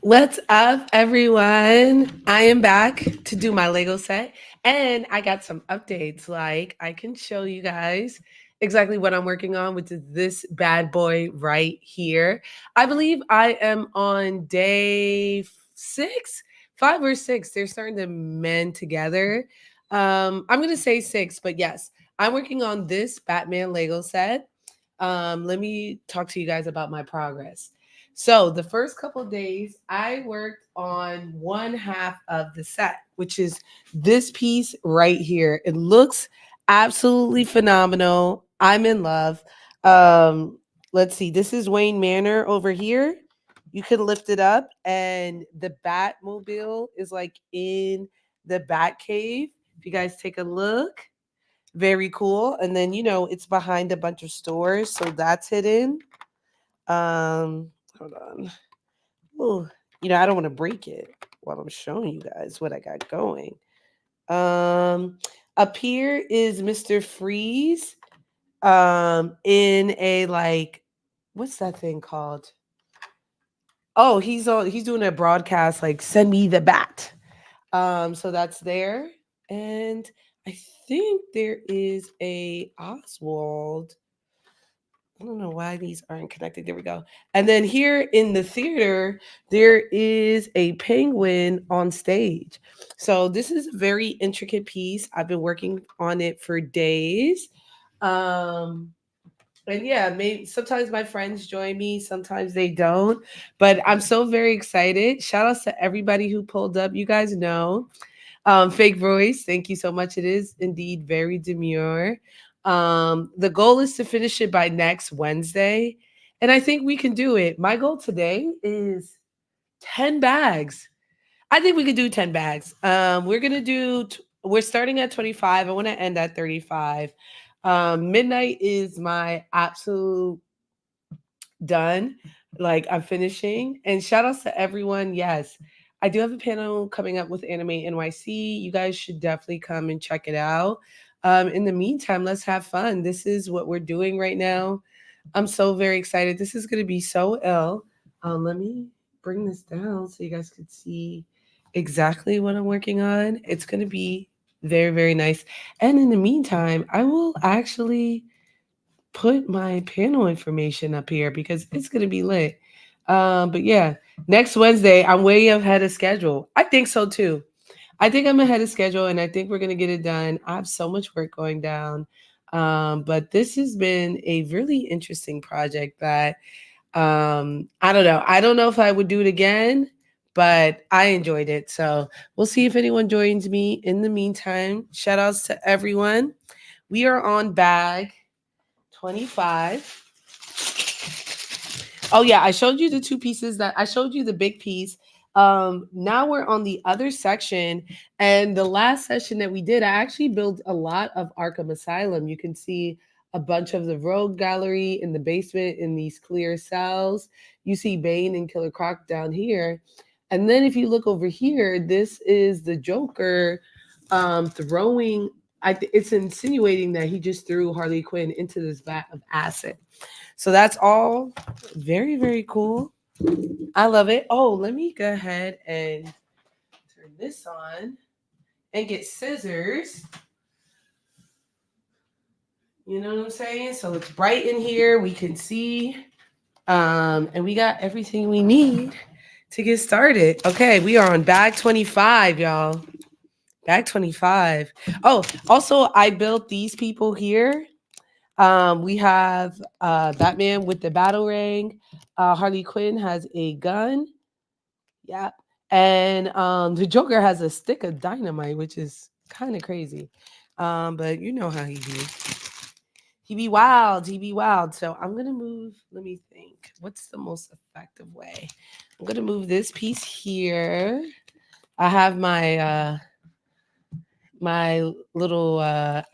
What's up, everyone? I am back to do my Lego set, and I got some updates. Like, I can show you guys exactly what I'm working on, which is this bad boy right here. I believe I am on day 6, 5 or 6. They're starting to mend together. I'm gonna say 6, but yes, I'm working on this Batman Lego set. Let me talk to you guys about my progress. So the first couple of days, I worked on one half of the set, which is this piece right here. It looks absolutely phenomenal. I'm in love. Let's see. This is Wayne Manor over here. You can lift it up, and the Batmobile is like in the Bat Cave. If you guys take a look, very cool. And then it's behind a bunch of stores, so that's hidden. Hold on. Oh, I don't want to break it while I'm showing you guys what I got going. Um, Up here is Mr. Freeze. In a like, what's that thing called? Oh, he's doing a broadcast like send me the bat. So that's there. And I think there is a Oswald. I don't know why these aren't connected. There we go. And then here in the theater, there is a penguin on stage. So this is a very intricate piece. I've been working on it for days. Um, and yeah, maybe sometimes my friends join me, sometimes they don't. But I'm so very excited. Shout outs to everybody who pulled up. You guys know. Fake voice, thank you so much. It is indeed very demure. The goal is to finish it by next Wednesday, and I think we can do it. My goal today is 10 bags. I think we could do 10 bags. We're starting at 25. I want to end at 35. Midnight is my absolute done. Like I'm finishing. And shout outs to everyone. Yes, I do have a panel coming up with Anime NYC. You guys should definitely come and check it out. In the meantime, let's have fun. This is what we're doing right now. I'm so very excited. This is going to be so ill. Let me bring this down so you guys could see exactly what I'm working on. It's going to be very, very nice. And in the meantime, I will actually put my panel information up here because it's gonna be lit. But yeah, next Wednesday, I'm way ahead of schedule. I think so too. I think I'm ahead of schedule and I think we're gonna get it done. I have so much work going down. But this has been a really interesting project that I don't know. I don't know if I would do it again, but I enjoyed it. So we'll see if anyone joins me. In the meantime, shout outs to everyone. We are on bag 25. Oh yeah, I showed you the two pieces that I showed you the big piece. Now we're on the other section, and the last session that we did, I actually built a lot of Arkham Asylum. You can see a bunch of the Rogue Gallery in the basement in these clear cells. You see Bane and Killer Croc down here, and then if you look over here, this is the Joker throwing. It's insinuating that he just threw Harley Quinn into this vat of acid. So that's all very, very cool. I love it. Oh, let me go ahead and turn this on and get scissors. You know what I'm saying? So it's bright in here. We can see. And we got everything we need to get started. Okay, we are on bag 25, y'all. Bag 25. Oh, also, I built these people here. We have Batman with the battle ring. Harley Quinn has a gun. Yeah. And the Joker has a stick of dynamite, which is kind of crazy. But you know how he be. He be wild. He be wild. So I'm gonna move. Let me think. What's the most effective way? I'm gonna move this piece here. I have my little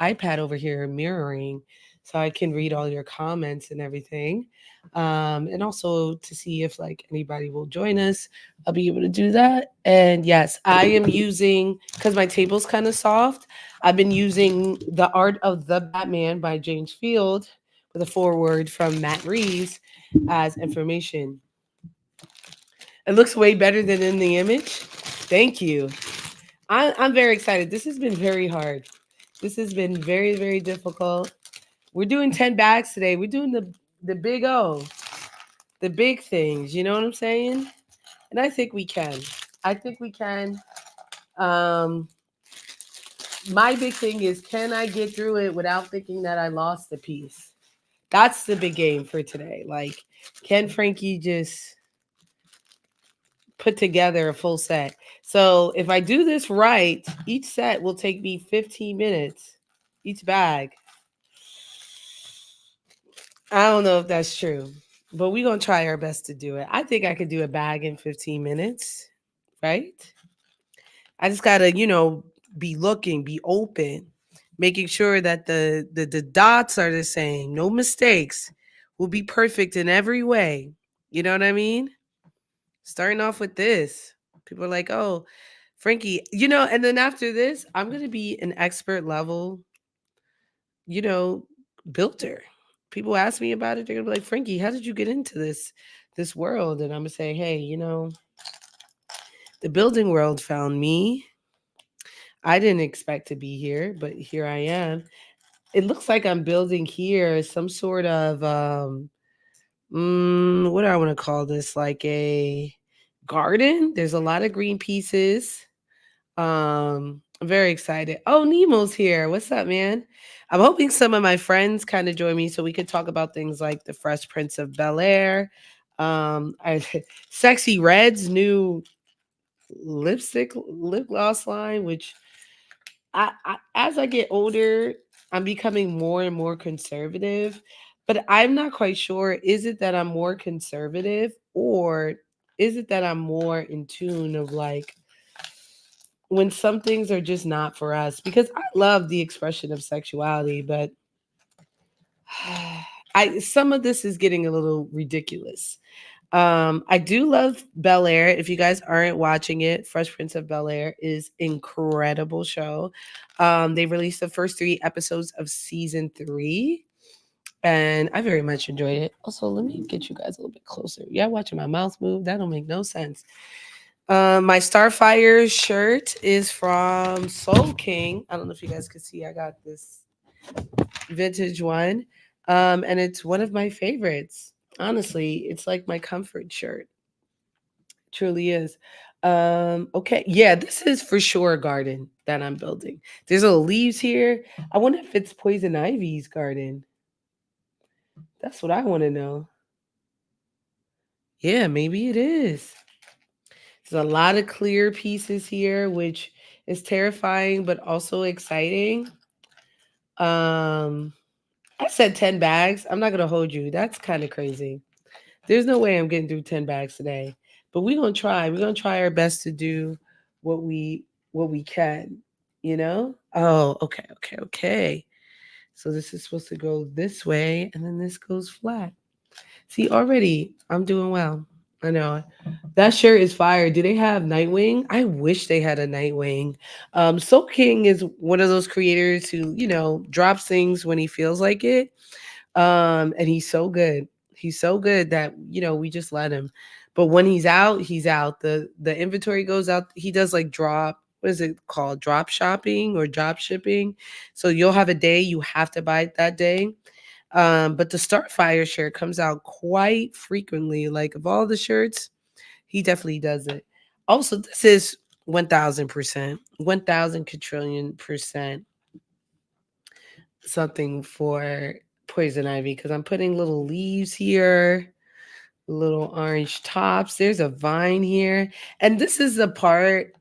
iPad over here mirroring so I can read all your comments and everything. And also to see if like anybody will join us, I'll be able to do that. And yes, I am using because my table's kind of soft. I've been using The Art of the Batman by James Field with a foreword from Matt Reeves as information. It looks way better than in the image. Thank you. I'm very excited. This has been very hard. This has been very, very difficult. We're doing 10 bags today. We're doing the big O, the big things. You know what I'm saying? And I think we can. I think we can. Um, my big thing is, can I get through it without thinking that I lost a piece? That's the big game for today. Like, can Frankie just put together a full set? So if I do this right, each set will take me 15 minutes, each bag. I don't know if that's true, but we're going to try our best to do it. I think I could do a bag in 15 minutes, right? I just got to, be looking, be open, making sure that the dots are the same, no mistakes, will be perfect in every way. You know what I mean? Starting off with this. People are like, "Oh, Frankie, and then after this, I'm going to be an expert level, you know, builder. People ask me about it, they're going to be like, "Frankie, how did you get into this world?" And I'm going to say, "Hey, the building world found me. I didn't expect to be here, but here I am. It looks like I'm building here some sort of what do I want to call this? Like a garden. There's a lot of green pieces. I'm very excited. Oh, Nemo's here. What's up, man? I'm hoping some of my friends kind of join me so we could talk about things like the Fresh Prince of Bel Air. I Sexy Red's new lip gloss line, which as I get older, I'm becoming more and more conservative. But I'm not quite sure. Is it that I'm more conservative, or is it that I'm more in tune of like when some things are just not for us? Because I love the expression of sexuality, but I some of this is getting a little ridiculous. I do love Bel Air. If you guys aren't watching it, Fresh Prince of Bel Air is incredible show. They released the first 3 episodes of season 3, and I very much enjoyed it. Also, let me get you guys a little bit closer. Yeah, watching my mouth move. That don't make no sense. My Starfire shirt is from Soul King. I don't know if you guys can see. I got this vintage one. And it's one of my favorites. Honestly, it's like my comfort shirt. Truly is. Okay. Yeah, this is for sure a garden that I'm building. There's little leaves here. I wonder if it's Poison Ivy's garden. That's what I want to know. Yeah, maybe it is. There's a lot of clear pieces here, which is terrifying but also exciting. Um, I said 10 bags. I'm not gonna hold you. That's kind of crazy. There's no way I'm getting through 10 bags today. But we're gonna try. We're gonna try our best to do what we can, you know? Oh, okay, okay, okay. So this is supposed to go this way, and then this goes flat. See, already I'm doing well. I know. That shirt is fire. Do they have Nightwing? I wish they had a Nightwing. Soul King is one of those creators who, drops things when he feels like it. And he's so good. He's so good that, we just let him. But when he's out, he's out. The inventory goes out. He does like what is it called? Drop shopping or drop shipping. So you'll have a day, you have to buy it that day. But the Starfire shirt comes out quite frequently. Like of all the shirts, he definitely does it. Also, this is 1000%, 1000 quadrillion percent something for Poison Ivy because I'm putting little leaves here, little orange tops. There's a vine here. And this is the part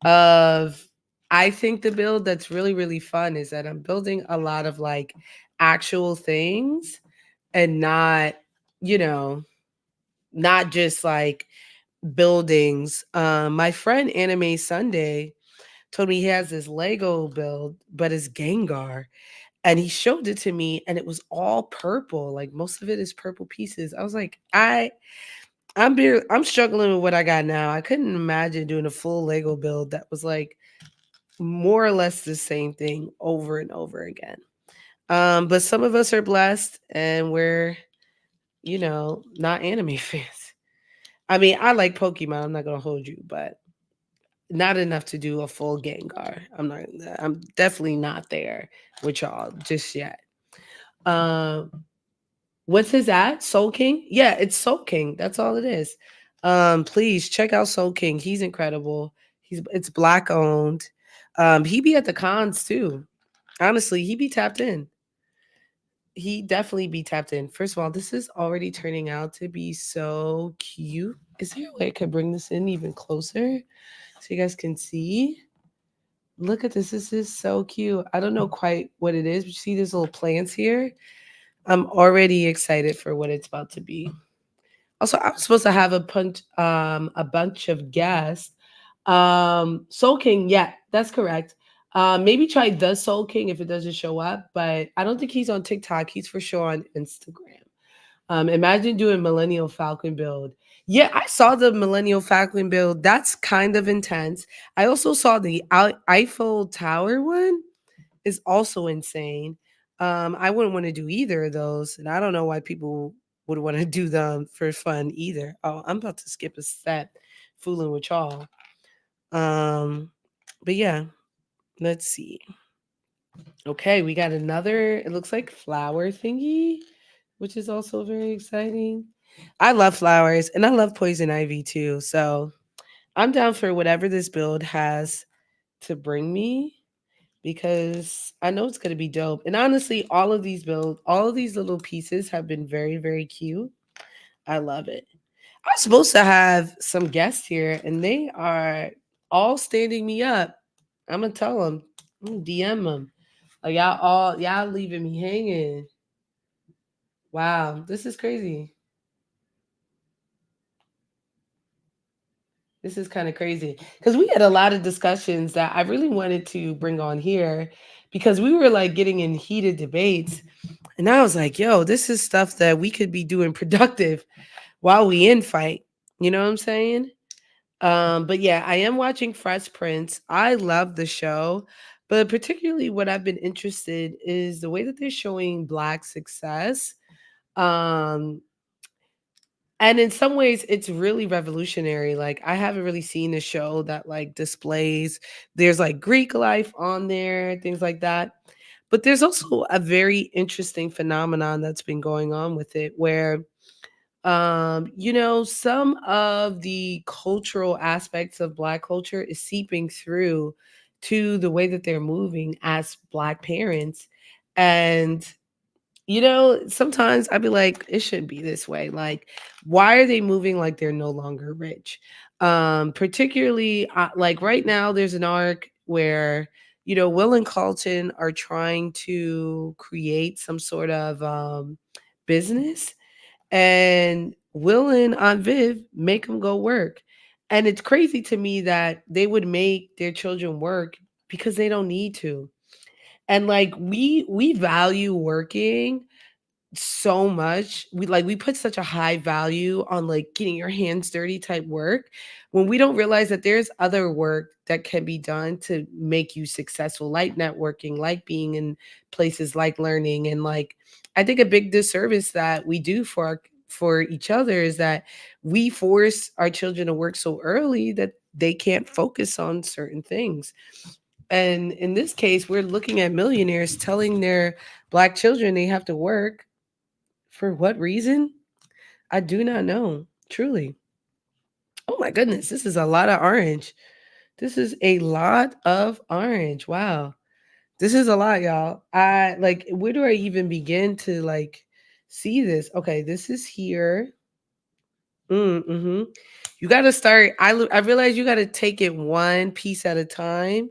of I think the build that's really, really fun is that I'm building a lot of like actual things and you know, not just like buildings. My friend Anime Sunday told me he has this Lego build, but it's Gengar. And he showed it to me and it was all purple. Like most of it is purple pieces. I was like, I'm struggling with what I got now. I couldn't imagine doing a full Lego build that was like more or less the same thing over and over again. But some of us are blessed and we're, not anime fans. I mean, I like Pokemon. I'm not gonna hold you, but not enough to do a full Gengar. I'm definitely not there with y'all just yet. Um, what's his at? Soul King? Yeah, it's Soul King. That's all it is. Please check out Soul King. He's incredible. It's black owned. He be at the cons too. Honestly, he be tapped in. He definitely be tapped in. First of all, this is already turning out to be so cute. Is there a way I could bring this in even closer so you guys can see? Look at this. This is so cute. I don't know quite what it is, but you see these little plants here? I'm already excited for what it's about to be. Also, I was supposed to have a bunch of guests. Soul King, yeah, that's correct. Maybe try the Soul King if it doesn't show up, but I don't think he's on TikTok. He's for sure on Instagram. Imagine doing Millennial Falcon build. Yeah, I saw the Millennial Falcon build. That's kind of intense. I also saw the Eiffel Tower one is also insane. I wouldn't want to do either of those, and I don't know why people would want to do them for fun either. Oh, I'm about to skip a step, fooling with y'all. Um, but yeah, let's see. Okay, we got another. It looks like flower thingy, which is also very exciting. I love flowers, and I love poison ivy too. So I'm down for whatever this build has to bring me because I know it's going to be dope. And honestly, all of these little pieces have been very, very cute. I love it. I was supposed to have some guests here, and they are all standing me up. I'm gonna tell them. I'm gonna DM them. Like y'all leaving me hanging. Wow, this is crazy. This is kind of crazy because we had a lot of discussions that I really wanted to bring on here because we were like getting in heated debates. And I was like, yo, this is stuff that we could be doing productive while we in fight. You know what I'm saying? But yeah, I am watching Fresh Prince. I love the show, but particularly what I've been interested is the way that they're showing black success. Um, and in some ways it's really revolutionary. Like I haven't really seen a show that like displays there's like Greek life on there, things like that. But there's also a very interesting phenomenon that's been going on with it where some of the cultural aspects of black culture is seeping through to the way that they're moving as black parents. And sometimes I'd be like, it shouldn't be this way. Like, why are they moving like they're no longer rich? Particularly, like right now, there's an arc where, Will and Carlton are trying to create some sort of business, and Will and Aunt Viv make them go work. And it's crazy to me that they would make their children work because they don't need to. And like we value working so much. We put such a high value on like getting your hands dirty type work when we don't realize that there's other work that can be done to make you successful, like networking, like being in places like learning. And like I think a big disservice that we do for each other is that we force our children to work so early that they can't focus on certain things. And in this case, we're looking at millionaires telling their black children they have to work. For what reason? I do not know, truly. Oh my goodness, this is a lot of orange. This is a lot of orange. Wow. This is a lot, y'all. I like where do I even begin to like see this? Okay, this is here. Mm-hmm. You got to start. I realize you got to take it one piece at a time,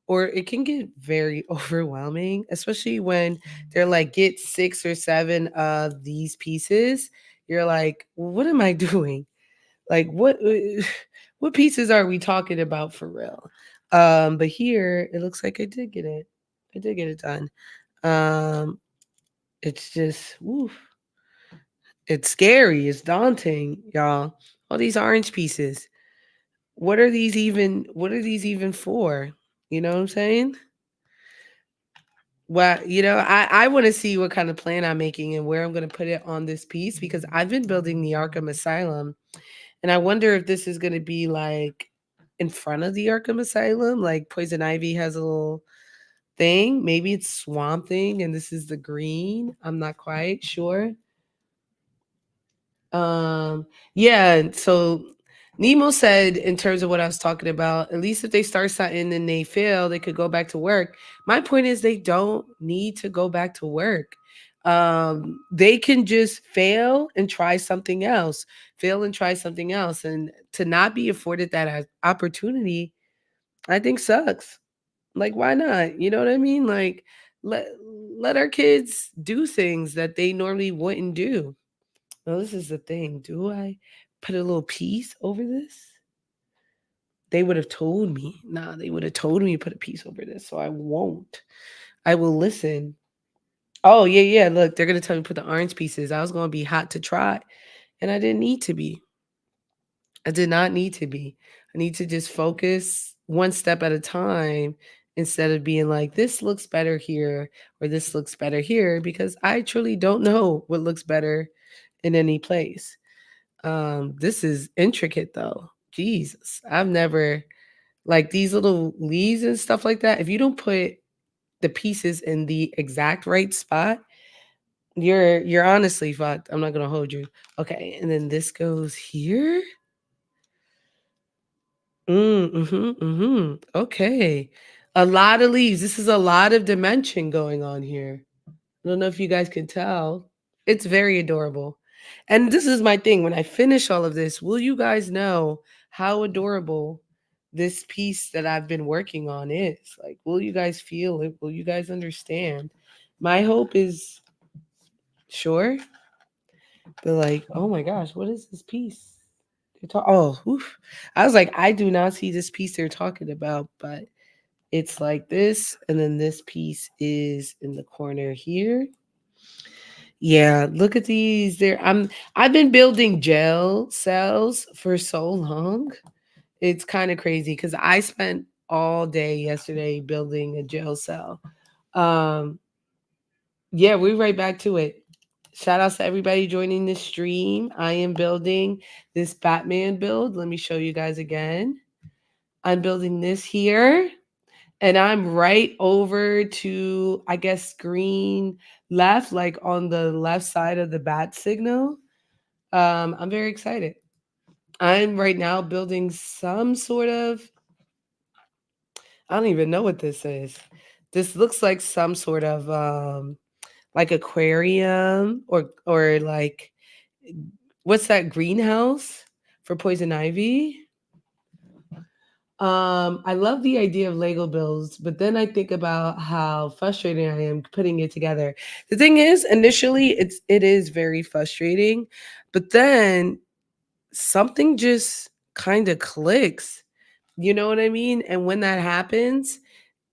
or it can get very overwhelming, especially when they're like, get 6 or 7 of these pieces. You're like, well, what am I doing? Like, what pieces are we talking about for real? But here it looks like I did get it. I did get it done. Um, it's just, woof. It's scary. It's daunting, y'all. All these orange pieces. What are these even for? You know what I'm saying? Well, I want to see what kind of plan I'm making and where I'm going to put it on this piece because I've been building the Arkham Asylum And I wonder if this is going to be like in front of the Arkham Asylum, like Poison Ivy has a little thing. Maybe it's Swamp Thing and this is the green. I'm not quite sure. Um, yeah, and so Nemo said, in terms of what I was talking about, at least if they start something and they fail, they could go back to work. My point is, they don't need to go back to work. They can just fail and try something else, fail and try something else. And to not be afforded that opportunity, I think sucks. Like, why not? You know what I mean? Like, let let our kids do things that they normally wouldn't do. Now, this is the thing. Do I put a little piece over this? They would have told me. Nah, they would have told me to put a piece over this. So I won't. I will listen. Oh, yeah, yeah. Look, they're going to tell me to put the orange pieces. I was going to be hot to try, and I didn't need to be. I did not need to be. I need to just focus one step at a time instead of being like, this looks better here or this looks better here, because I truly don't know what looks better in any place. This is intricate though. Jesus. I've never like these little leaves and stuff like that. If you don't put the pieces in the exact right spot, you're honestly fucked. I'm not gonna hold you. Okay, and then this goes here. Okay. A lot of leaves. This is a lot of dimension going on here. I don't know if you guys can tell. It's very adorable. And this is my thing. When I finish all of this, will you guys know how adorable this piece that I've been working on is? Like, will you guys feel it? Will you guys understand? My hope is sure, but like, oh my gosh, what is this piece? Oh, oof. I was like, I do not see this piece they're talking about, but it's like this, and then this piece is in the corner here. Yeah, look at these. I've been building gel cells for so long. It's kind of crazy because I spent all day yesterday building a gel cell. Um, yeah, we're right back to it. Shout outs to everybody joining this stream. I am building this Batman build. Let me show you guys again. I'm building this here. And I'm right over to, I guess, green left, like on the left side of the bat signal. I'm very excited. I'm right now building some sort of, I don't even know what this is. This looks like some sort of like aquarium or like what's that, greenhouse for poison ivy. I love the idea of Lego builds, but then I think about how frustrating I am putting it together. The thing is, initially it is very frustrating, but then something just kind of clicks. You know what I mean? And when that happens,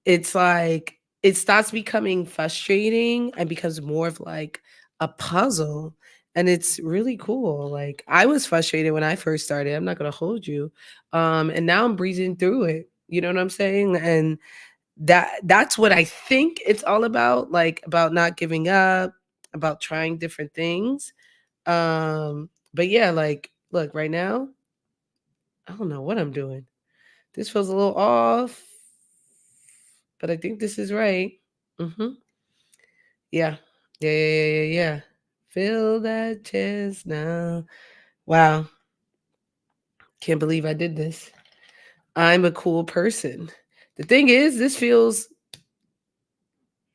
it's like it starts becoming frustrating and becomes more of like a puzzle. And it's really cool. Like I was frustrated when I first started. I'm not gonna hold you. And now I'm breezing through it. You know what I'm saying? And that's what I think it's all about, like about not giving up, about trying different things. But yeah, like look, right now, I don't know what I'm doing. This feels a little off, but I think this is right. Mm-hmm. Yeah. Yeah, yeah, yeah, yeah, yeah. Feel that chest now. Wow. Can't believe I did this. I'm a cool person. The thing is, this feels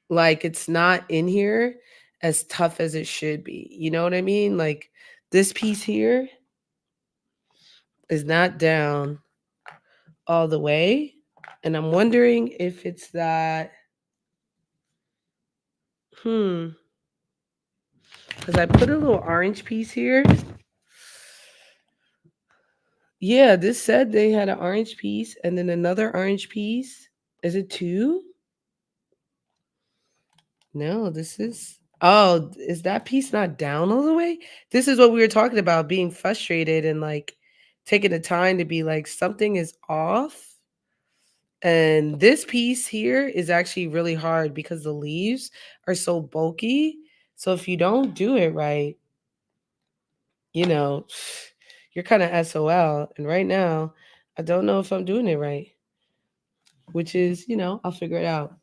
like it's not in here as tough as it should be. You know what I mean? Like this piece here is not down all the way. And I'm wondering if it's that, hmm, because I put a little orange piece here. Yeah, this said they had an orange piece and then another orange piece. Is it two? No, this is. Oh, is that piece not down all the way? This is what we were talking about, being frustrated and like taking the time to be like, something is off. And this piece here is actually really hard because the leaves are so bulky. So if you don't do it right, you know, you're kind of SOL. And right now, I don't know if I'm doing it right, which is, I'll figure it out.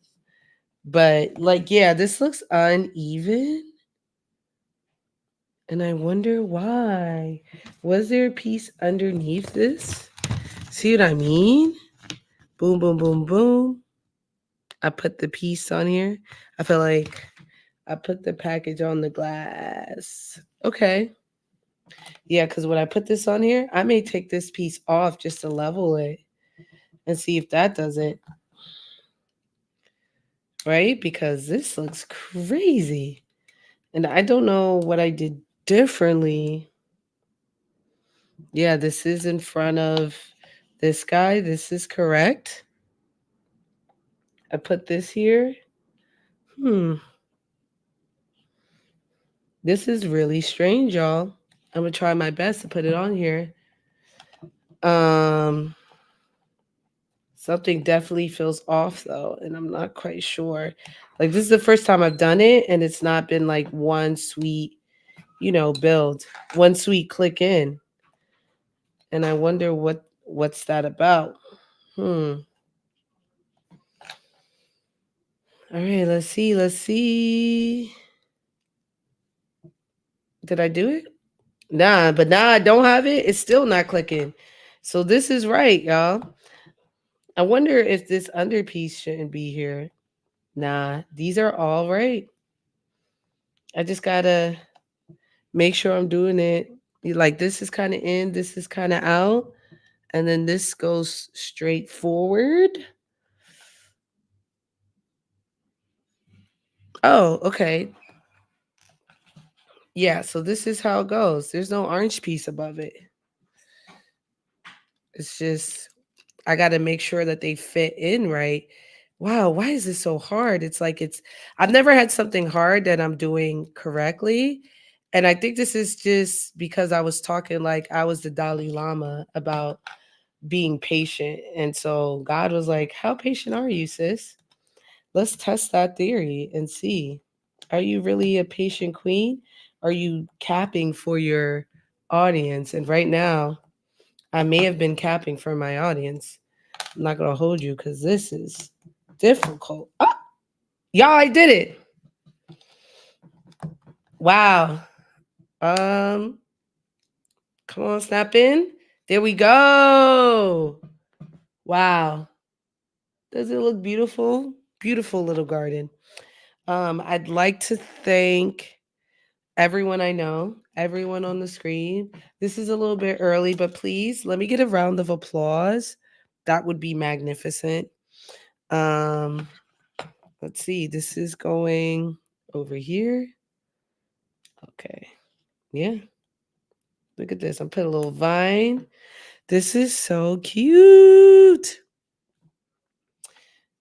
But like, yeah, this looks uneven. And I wonder why. Was there a piece underneath this? See what I mean? Boom, boom, boom, boom. I put the piece on here. I feel like I put the package on the glass. Okay. Yeah, because when I put this on here, I may take this piece off just to level it and see if that does it. Right? Because this looks crazy. And I don't know what I did differently. Yeah, this is in front of this guy. This is correct. I put this here. This is really strange, y'all. I'm gonna try my best to put it on here. Um Something definitely feels off though, and I'm not quite sure. Like this is the first time I've done it, and it's not been like one sweet, build, one sweet click in. And I wonder what's that about. Hmm. All right, let's see. Let's see. Did I do it? Nah, but now I don't have it. It's still not clicking. So this is right, y'all. I wonder if this underpiece shouldn't be here. Nah, these are all right. I just gotta make sure I'm doing it. Like this is kind of in, this is kind of out, and then this goes straight forward. Oh, okay. Yeah, so this is how it goes. There's no orange piece above it. It's just I got to make sure that they fit in right. Wow, why is this so hard? It's like I've never had something hard that I'm doing correctly. And I think this is just because I was talking like I was the Dalai Lama about being patient. And so God was like, how patient are you, sis? Let's test that theory and see. Are you really a patient queen? Are you capping for your audience? And right now, I may have been capping for my audience. I'm not gonna hold you because this is difficult. Oh, y'all, I did it. Wow. Um, Come on, snap in. There we go. Wow. Does it look beautiful? Beautiful little garden. I'd like to thank everyone I know, everyone on the screen. This is a little bit early, but please let me get a round of applause. That would be magnificent. Um, let's see. This is going over here. Okay. Yeah. Look at this. I'm putting a little vine. This is so cute.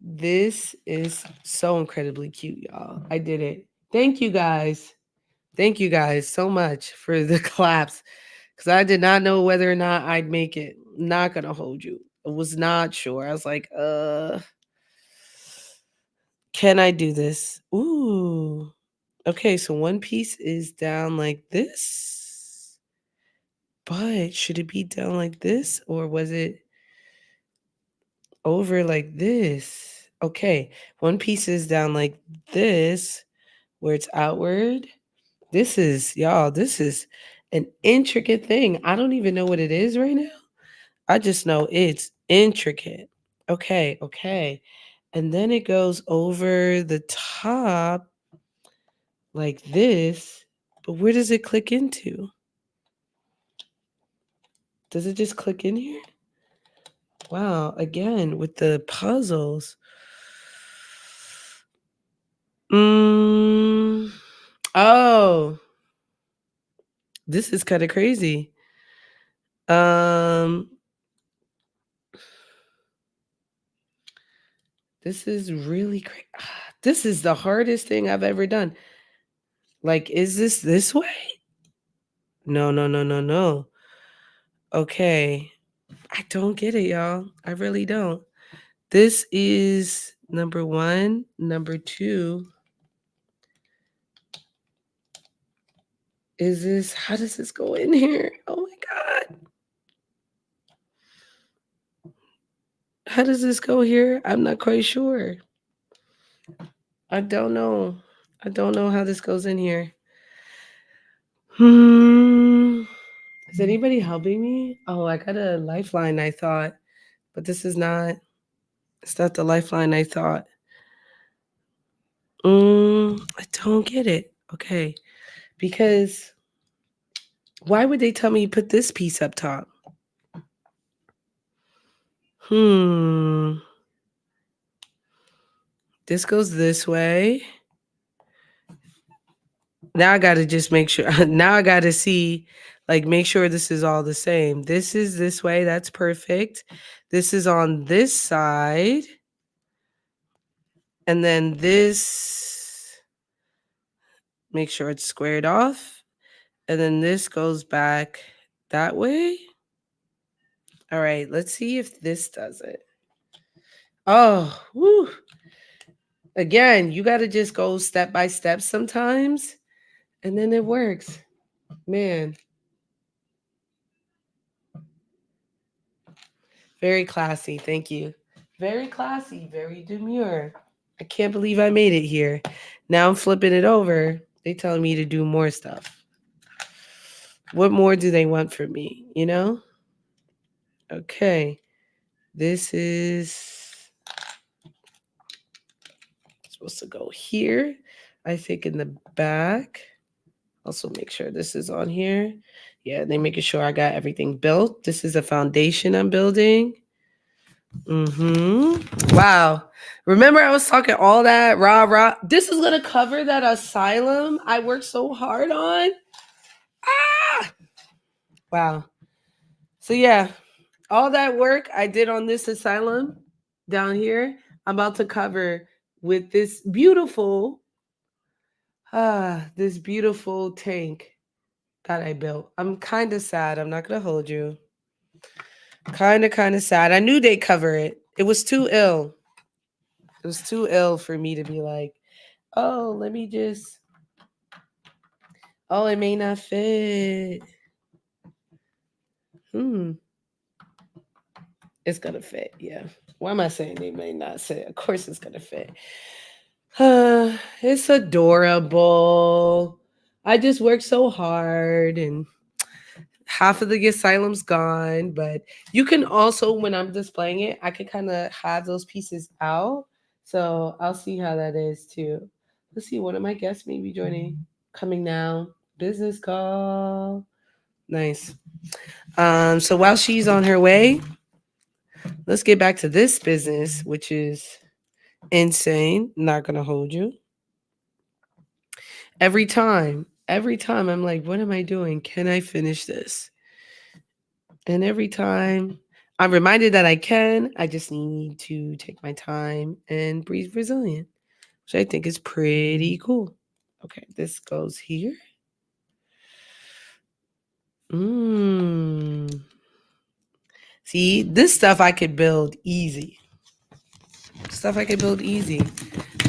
This is so incredibly cute, y'all. I did it. Thank you guys. Thank you guys so much for the claps because I did not know whether or not I'd make it. Not gonna hold you. I was not sure. I was like, can I do this? Ooh. Okay, so one piece is down like this. But should it be down like this or was it over like this? Okay, one piece is down like this where it's outward. This is an intricate thing. I don't even know what it is right now. I just know it's intricate. Okay, okay. And then it goes over the top like this. But where does it click into? Does it just click in here? Wow, again with the puzzles. Mm, oh, this is kind of crazy. Um, this is really crazy. This is the hardest thing I've ever done. Like, is this way? No, no, no, no, no. Okay. I don't get it, y'all. I really don't. This is number one. Number two, how does this go in here? Oh my God. how does this go here? I'm not quite sure. I don't know. I don't know how this goes in here. Hmm. Is anybody helping me? Oh, I got a lifeline, I thought. But this is not, it's not the lifeline I thought. I don't get it. Okay. Because why would they tell me put this piece up top? Hmm. This goes this way. Now I got to just make sure. Now I got to see, like, make sure this is all the same. This is this way. That's perfect. This is on this side. And then this, make sure it's squared off. And then this goes back that way. All right, let's see if this does it. Oh, woo. Again, you got to just go step by step sometimes, and then it works. Man, very classy. Thank you. Very classy, very demure. I can't believe I made it here. Now I'm flipping it over. They telling me to do more stuff. What more do they want from me, you know? Okay. This is supposed to go here. I think in the back. Also make sure this is on here. Yeah, they making sure I got everything built. This is a foundation I'm building. Wow. Remember I was talking all that rah rah. This is gonna cover that asylum I worked so hard on. Ah! Wow. So yeah, all that work I did on this asylum down here, I'm about to cover with this beautiful tank that I built. I'm kind of sad. I'm not gonna hold you. Kind of sad. I knew they'd cover it. It was too ill. It was too ill for me to be like, oh, let me just. Oh, it may not fit. Hmm. It's gonna fit. Yeah. Why am I saying they may not fit? Of course it's gonna fit. It's adorable. I just worked so hard and half of the asylum's gone, but you can also, when I'm displaying it, I can kind of have those pieces out. So I'll see how that is too. Let's see, one of my guests may be joining. Coming now. Business call. Nice. So while she's on her way, let's get back to this business, which is insane. Not gonna hold you. Every time I'm like, what am I doing? Can I finish this? And every time I'm reminded that I can, I just need to take my time and breathe resilient, which I think is pretty cool. Okay, this goes here. See, this stuff I could build easy. Stuff I could build easy.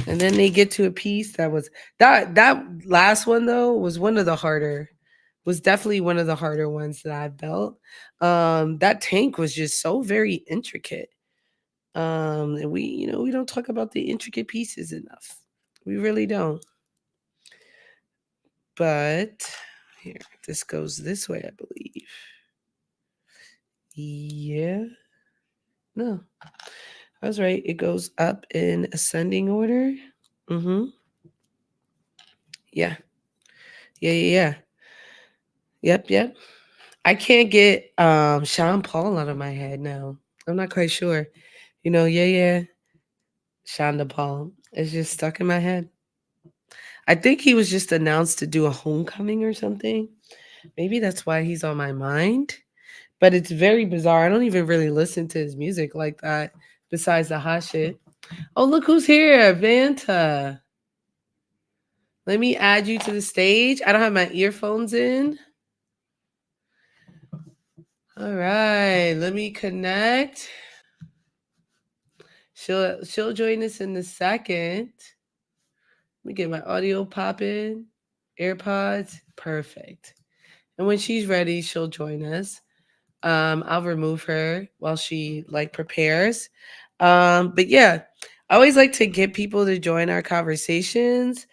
And then they get to a piece that was that last one though was one of the harder was definitely one of the harder ones that I built. That tank was just so very intricate. And we don't talk about the intricate pieces enough. We really don't. But here, this goes this way, I believe. Yeah. No, I was right. It goes up in ascending order. Mm-hmm. Yeah. Yeah, yeah, yeah. Yep. I can't get Sean Paul out of my head now. I'm not quite sure. Yeah. Sean Paul. It's just stuck in my head. I think he was just announced to do a homecoming or something. Maybe that's why he's on my mind. But it's very bizarre. I don't even really listen to his music like that, besides the hot shit. Oh, look who's here, Vanta. Let me add you to the stage. I don't have my earphones in. All right, let me connect. She'll join us in a second. Let me get my audio popping. AirPods, perfect. And when she's ready, she'll join us. I'll remove her while she like prepares. But yeah, I always like to get people to join our conversations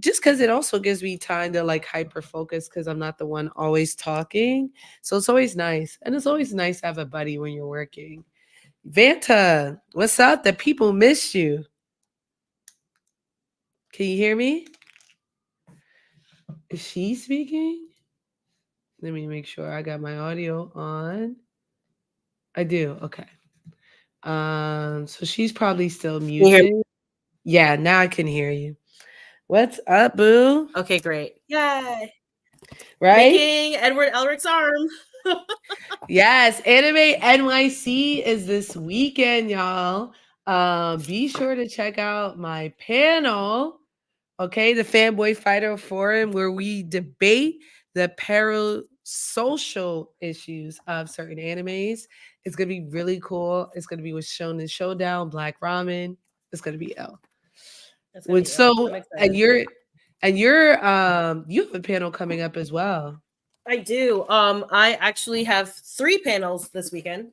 just because it also gives me time to like hyper focus because I'm not the one always talking. So it's always nice. And it's always nice to have a buddy when you're working. Vanta, what's up? The people miss you. Can you hear me? Is she speaking? Let me make sure I got my audio on. I do. Okay. So she's probably still Can you hear me? muted. Yeah, now I can hear you. What's up, boo? Okay, great. Yay. Right? Making Edward Elric's arm. Yes, Anime NYC is this weekend, y'all. Be sure to check out my panel, okay, the Fanboy Fighter Forum, where we debate the parasocial issues of certain animes. It's gonna be really cool. It's gonna be with Shonen Showdown, Black Ramen. It's gonna be L. That's gonna With be ill. I'm so excited. and you're you have a panel coming up as well. I do. I actually have 3 panels this weekend.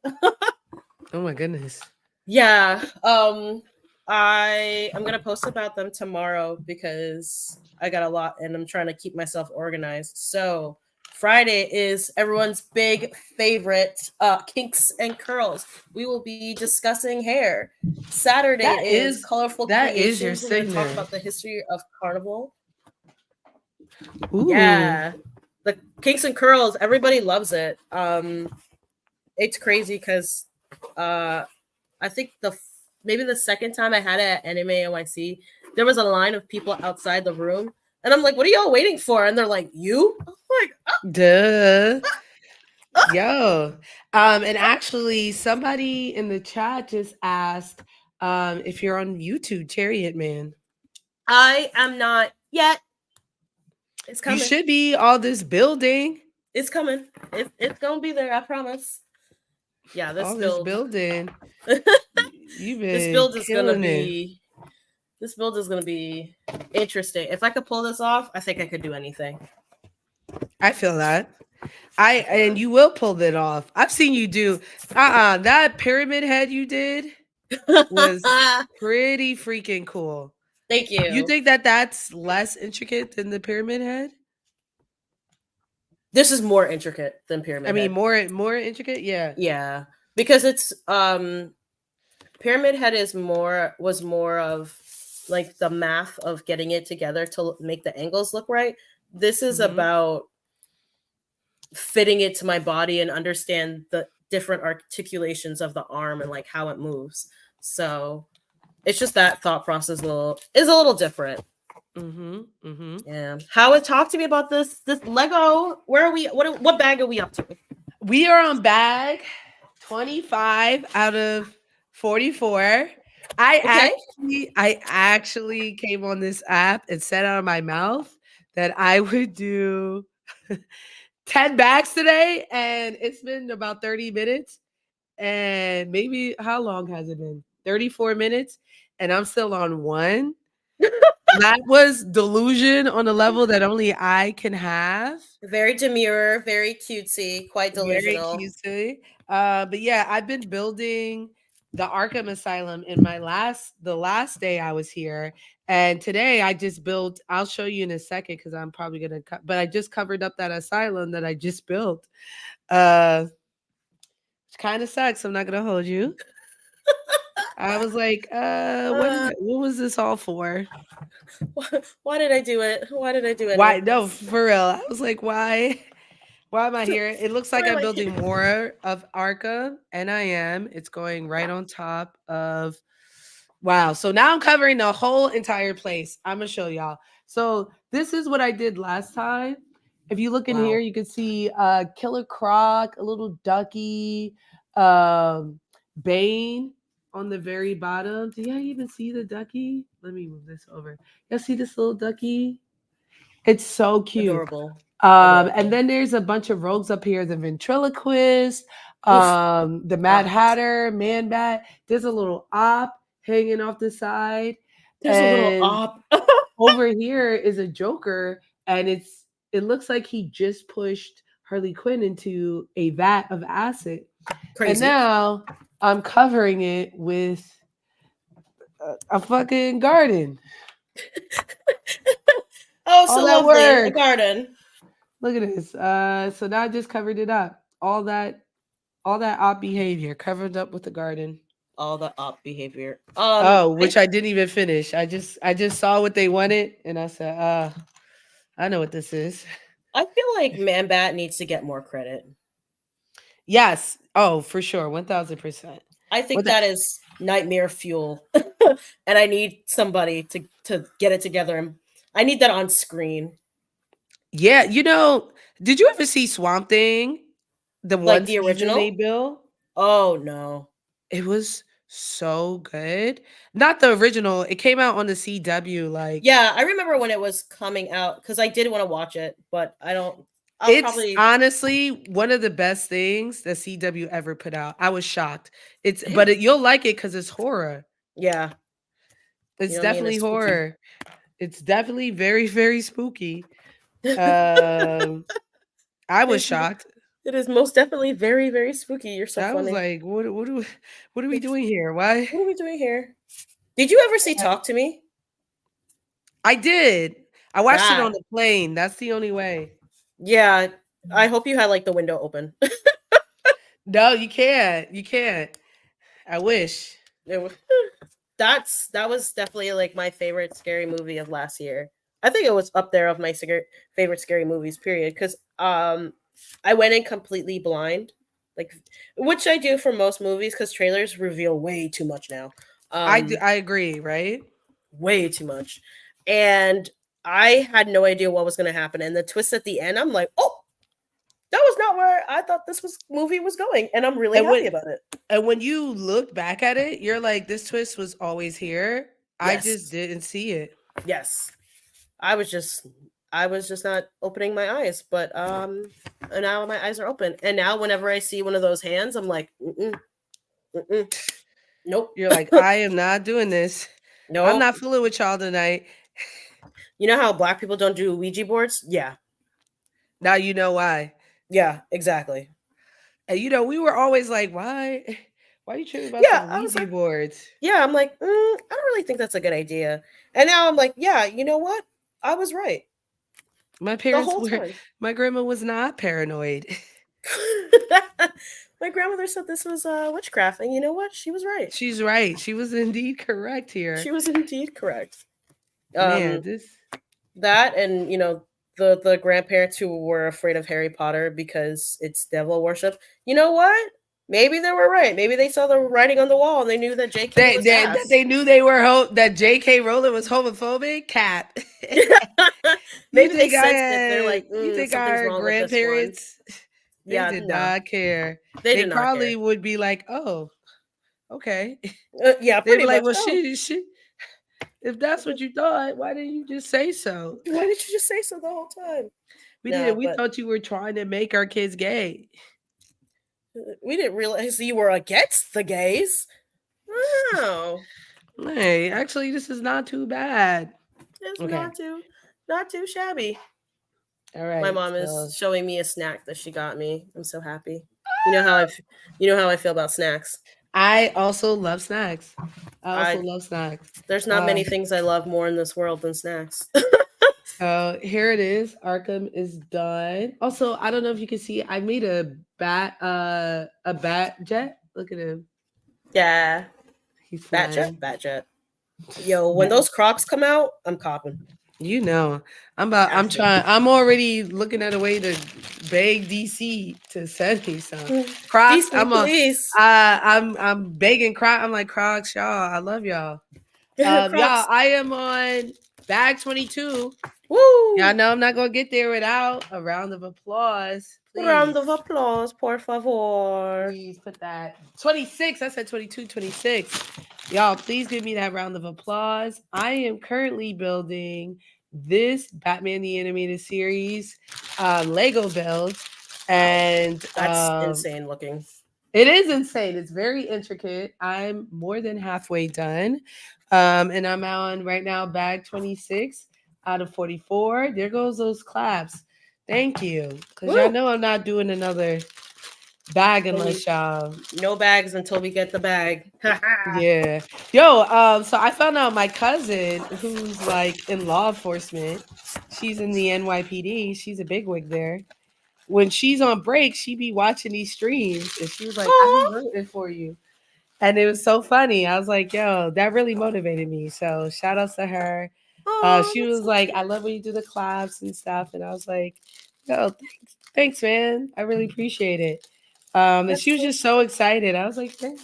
Oh my goodness. Yeah. I'm gonna post about them tomorrow because I got a lot and I'm trying to keep myself organized. So Friday is everyone's big favorite, kinks and curls. We will be discussing hair. Saturday That is is colorful that is your creations. We're gonna talk signature. about the history of carnival. Ooh. Yeah, the kinks and curls. Everybody loves it. It's crazy because I think maybe the second time I had it at Anime NYC, there was a line of people outside the room, and I'm like, "What are y'all waiting for?" And they're like, "You?" I'm like, Duh. Yo. And actually somebody in the chat just asked if you're on YouTube, Chariot Man. "I am not yet. It's You coming. should be all this building. It's coming. It's gonna be there. I promise." Yeah, this All this build. building. You've this been build is gonna killing it. be. This build is gonna be interesting. If I could pull this off, I think I could do anything. I feel that. And you will pull that off. I've seen you do that pyramid head you did was pretty freaking cool. Thank You you. think that that's less intricate than the pyramid head? This is more intricate than I Pyramid mean, Head. more intricate. Yeah. Yeah, because it's Pyramid Head was more of like the math of getting it together to make the angles look right. This is Mm-hmm. about fitting it to my body and understand the different articulations of the arm and like how it moves. So it's just that thought process is a little different. Mm-hmm. Mm-hmm. Yeah. Howard, talk to me about this Lego. Where are we? What bag are we up to? We are on bag 25 out of 44. Okay. I actually came on this app and said out of my mouth that I would do 10 bags today, and it's been about 30 minutes. And maybe how long has it been? 34 minutes, and I'm still on one. That was delusion on a level that only I can have. Very demure, very cutesy, quite Very delusional. cutesy. But yeah, I've been building the Arkham Asylum in the last day I was here. And today I just built, I'll show you in a second because I'm probably gonna but I just covered up that asylum that I just built. Which kind of sucks. I'm not gonna hold you. I was like, Uh, what was this all for? why did I do it? Why did I do any Why? of No, this? for real. I was like, why? Why am I here? It looks like Why am I'm I building here? more of Arca, and I am. It's going right on top of. Wow. So now I'm covering the whole entire place. I'm gonna show y'all. So this is what I did last time. If you look in here, Wow. you can see Killer Croc, a little ducky, Bane on the very bottom. Do y'all even see the ducky? Let me move this over. Y'all see this little ducky? It's so cute. Adorable. And Adorable. then there's a bunch of rogues up here, the ventriloquist, Oof. the Mad Ah, Hatter, Man Bat. There's a little op hanging off the side. there's a little And op. over here is a Joker, and it looks like he just pushed Harley Quinn into a vat of acid. And Crazy. now I'm covering it with a fucking garden. Oh, All so that lovely. A work. garden. Look at this. So now I just covered it up. All that odd behavior covered up with the garden. All the op behavior. Oh, which I didn't even finish. I just saw what they wanted and I said, I know what this is. I feel like Man Bat needs to get more credit. Yes. Oh, for sure. 1000%. I think that is nightmare fuel. And I need somebody to get it together, and I need that on screen. Yeah, did you ever see Swamp Thing? The Like one the season they original? built? Oh no. It was so good. Not the original. It came out on the CW. Like Yeah, I remember when it was coming out because I did want to watch it, but I'll it's probably. honestly one of the best things that CW ever put out. I was shocked. You'll like it because it's horror. Yeah, you It's know me and definitely it's spooky. horror. It's definitely very, very spooky. Um, I was It's shocked. it is most definitely very, very spooky. You're so I was funny. like, what are we It's doing here? Why? what are we doing here? Did you ever see Talk to Me? I did. I watched it on That the plane. That's the only way. yeah. I hope you had like the window open. No, you can't. You can't. I wish. It wa- that was definitely like my favorite scary movie of last year. I think it was up there of my favorite scary movies. Period. Because I went in completely blind, like which I do for most movies because trailers reveal way too much now. Um, I agree, right? way too much, and I had no idea what was going to happen. And the twist at the end, I'm like, oh, that was not where I thought movie was going, and I'm really And happy when about it. and when you look back at it, you're like, this twist was always here. I just Yes, didn't see it. yes. I was just not opening my eyes, but and now my eyes are open. And now whenever I see one of those hands, I'm like, mm-mm, mm-mm, nope, You're like, I am not doing this. I'm nope. not fooling with y'all tonight. You know how black people don't do Ouija boards? Yeah, Now you know why. yeah, exactly. And we were always like, why? Why are you tripping about Yeah, some I was Ouija like, boards? yeah, I'm like, I don't really think that's a good idea. And now I'm like, yeah, you know what? I was right My the parents whole were time. my grandma was not paranoid. My grandmother said this was witchcraft, and you know what? She was right. She's right. She was indeed correct She here. was indeed correct. Man, Um, that and the grandparents who were afraid of Harry Potter because it's devil worship. You know what? Maybe they were right. Maybe they saw the writing on the wall and they knew that J.K. was that ass. they knew that J.K. Rowling was homophobic. Cap. You Maybe they think sensed it. They're like, something's our wrong with this one. grandparents they Yeah, did no, not care. they They did not probably care. would be like, "Oh, okay." Yeah, They'd be pretty like, much. "Well, Oh, she if that's what you thought, why didn't you just say so?" why did you just say so the whole time? We didn't. No, We but thought you were trying to make our kids gay. we didn't realize you were against the gays. Wow, Hey, actually, this is not too bad. it's Okay. not too shabby. All My right. mom So is showing me a snack that she got me. I'm so happy. You know how you know how I feel about snacks. I also love snacks. I also I love snacks. There's not Uh, many things I love more in this world than snacks. so here it is. Arkham is done. Also, I don't know if you can see. I made a bat jet. Look at him. Yeah, He's flying. Bat jet. Yo, when Bat. those Crocs come out, I'm copping. I'm Have to. trying. I'm already looking at a way to beg DC to send me some Crocs. DC, please. I'm begging Crocs. I'm like Crocs, y'all. I love y'all. Y'all, Crocs. I am on bag 22. Y'all Woo! know I'm not gonna get there without a round of applause. Round Please. of applause, por favor. Please put that 26. I said 22, 26. Y'all, please give me that round of applause. I am currently building this Batman the Animated Series Lego build. And That's insane looking. it is insane. It's very intricate. I'm more than halfway done. And I'm on right now bag 26 out of 44. There goes those claps. Thank you. Because y'all Woo! know I'm not doing another bag Then unless y'all. no bags until we get the bag. Yeah. Yo, so I found out my cousin who's like in law enforcement, she's in the NYPD, she's a bigwig there. When she's on break, she be watching these streams and she was like, I be Aw, rooting for you. And it was so funny. I was like, yo, that really motivated me. So shout outs to her. aw, She that's was so like, cute. I love when you do the claps and stuff. And I was like, yo, thanks, man. I really appreciate it. And she That's was so just so excited. I was like, thanks.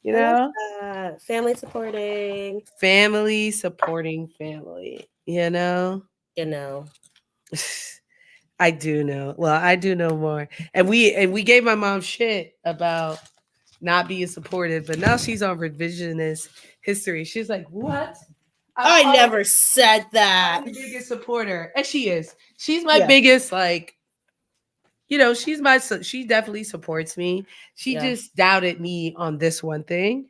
You I love know, that. Family supporting, family supporting family, you know. you know. I do know. Well, I do know more. And we gave my mom shit about not being supportive, but now she's on revisionist history. She's like, "What? I've I always never said that. been the biggest supporter," and she is. She's my Yeah, biggest, like, she definitely supports me. She yeah, just doubted me on this one thing.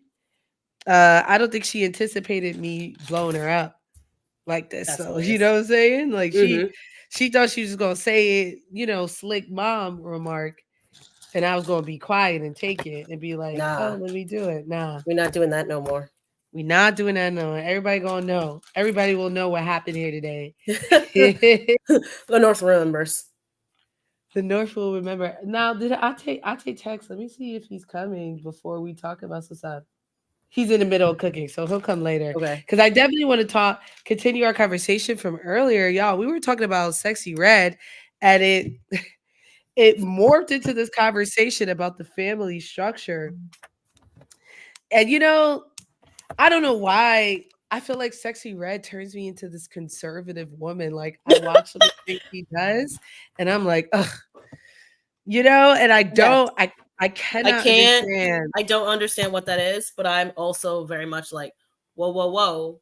I don't think she anticipated me blowing her up like this. that's So you hilarious. know what I'm saying? Like Mm-hmm. she thought she was gonna say it, slick mom remark, and I was gonna be quiet and take it and be like, "Oh, Nah, let me do it." Nah, we're not doing that no more. we not doing that. No, everybody gonna know. Everybody will know what happened here today. The North remembers. The North will remember. Now, did I take text? Let me see if he's coming before we talk about some stuff. He's in the middle of cooking, so he'll come later. Okay. Because I definitely want to continue our conversation from earlier, y'all. We were talking about Sexy Red, and it morphed into this conversation about the family structure. And I don't know why. I feel like Sexy Red turns me into this conservative woman. Like I watch some of the things he does, and I'm like, ugh, and I Yes. don't. I I cannot can't. understand. I don't understand what that is, but I'm also very much like, whoa, whoa, whoa.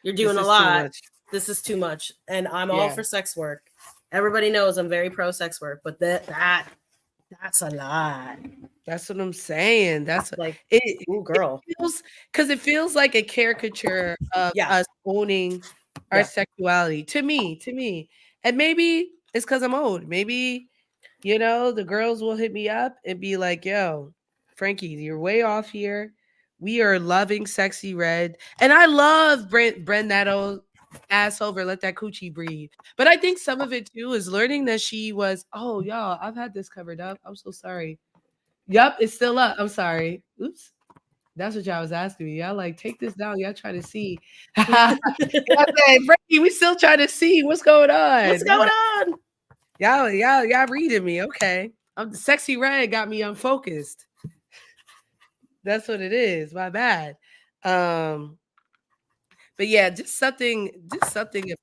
You're This doing a is too lot. much. This is too much. And I'm all Yeah, for sex work. Everybody knows I'm very pro sex work, but that's a lot. that's what I'm saying. That's Like, it. ooh, girl. It feels like a caricature of Yeah. us owning our Yeah. sexuality. To me, and maybe it's because I'm old. Maybe the girls will hit me up and be like, "Yo, Frankie, you're way off here. We are loving Sexy Red, and I love Brent that old ass over. Let that coochie breathe." But I think some of it too is learning that she was. Oh, y'all, I've had this covered up. I'm so sorry. Yup, it's still up. I'm sorry. Oops. That's what y'all was asking me. Y'all like take this down. Y'all trying to see. Y'all saying, Frankie, we still trying to see what's going What's on. going on? Y'all reading me. Okay. I'm Sexy Red got me unfocused. That's what it is. My bad. Um, but yeah, just something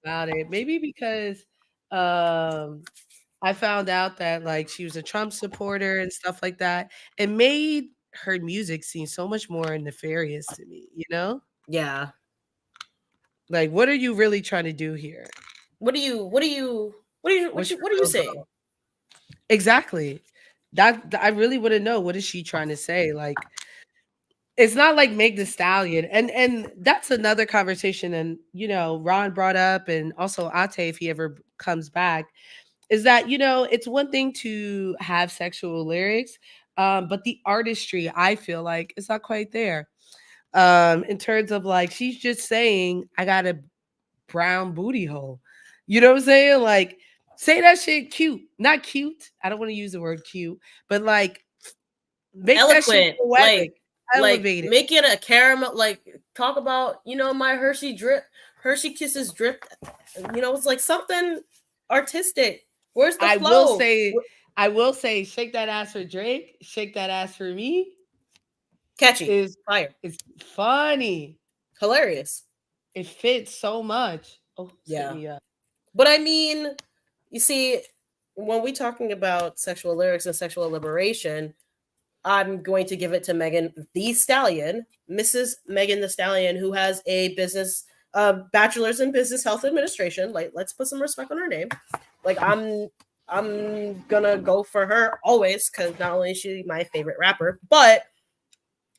about it. Maybe because I found out that like she was a Trump supporter and stuff like that. It made her music seem so much more nefarious to me. Yeah. Like, what are you really trying to do here? What's your What are you real saying? goal? Exactly. That I really want to know, what is she trying to say? Like, it's not like Meg the Stallion, and that's another conversation. And Ron brought up, and also Ate, if he ever comes back, is that it's one thing to have sexual lyrics, but the artistry, I feel like, is not quite there. In terms of like, she's just saying, I got a brown booty hole. You know what I'm saying? Like, say that shit cute. Not cute. I don't want to use the word cute, but like, make that shit Eloquent. poetic, Like elevated. make it a caramel, like talk about, my Hershey kisses drip. It's like something artistic. Where's the I will flow? say, shake that ass for Drake, shake that ass for me Catchy. is Fire. it's funny. Hilarious. It fits so much. Oh, set Yeah. me up. But I mean, you see, when we talking about sexual lyrics and sexual liberation, I'm going to give it to Megan the Stallion, Mrs. Megan the Stallion, who has a bachelor's in business health administration. Like, let's put some respect on her name. Like, I'm gonna go for her always, because not only is she my favorite rapper, but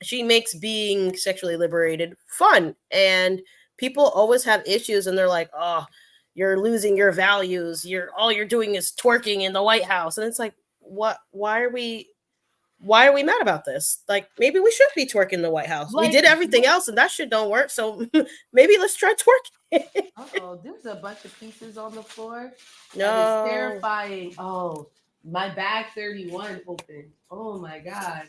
she makes being sexually liberated fun. And people always have issues, and they're like, oh, you're losing your values. All you're doing is twerking in the White House. And it's like, what? Why are we mad about this? Like, maybe we should be twerking in the White House. We Like, did everything else and that shit don't work. So maybe let's try twerking. oh, there's a bunch of pieces on the floor. That No. is terrifying. Oh, my bag 31 open. Oh my God.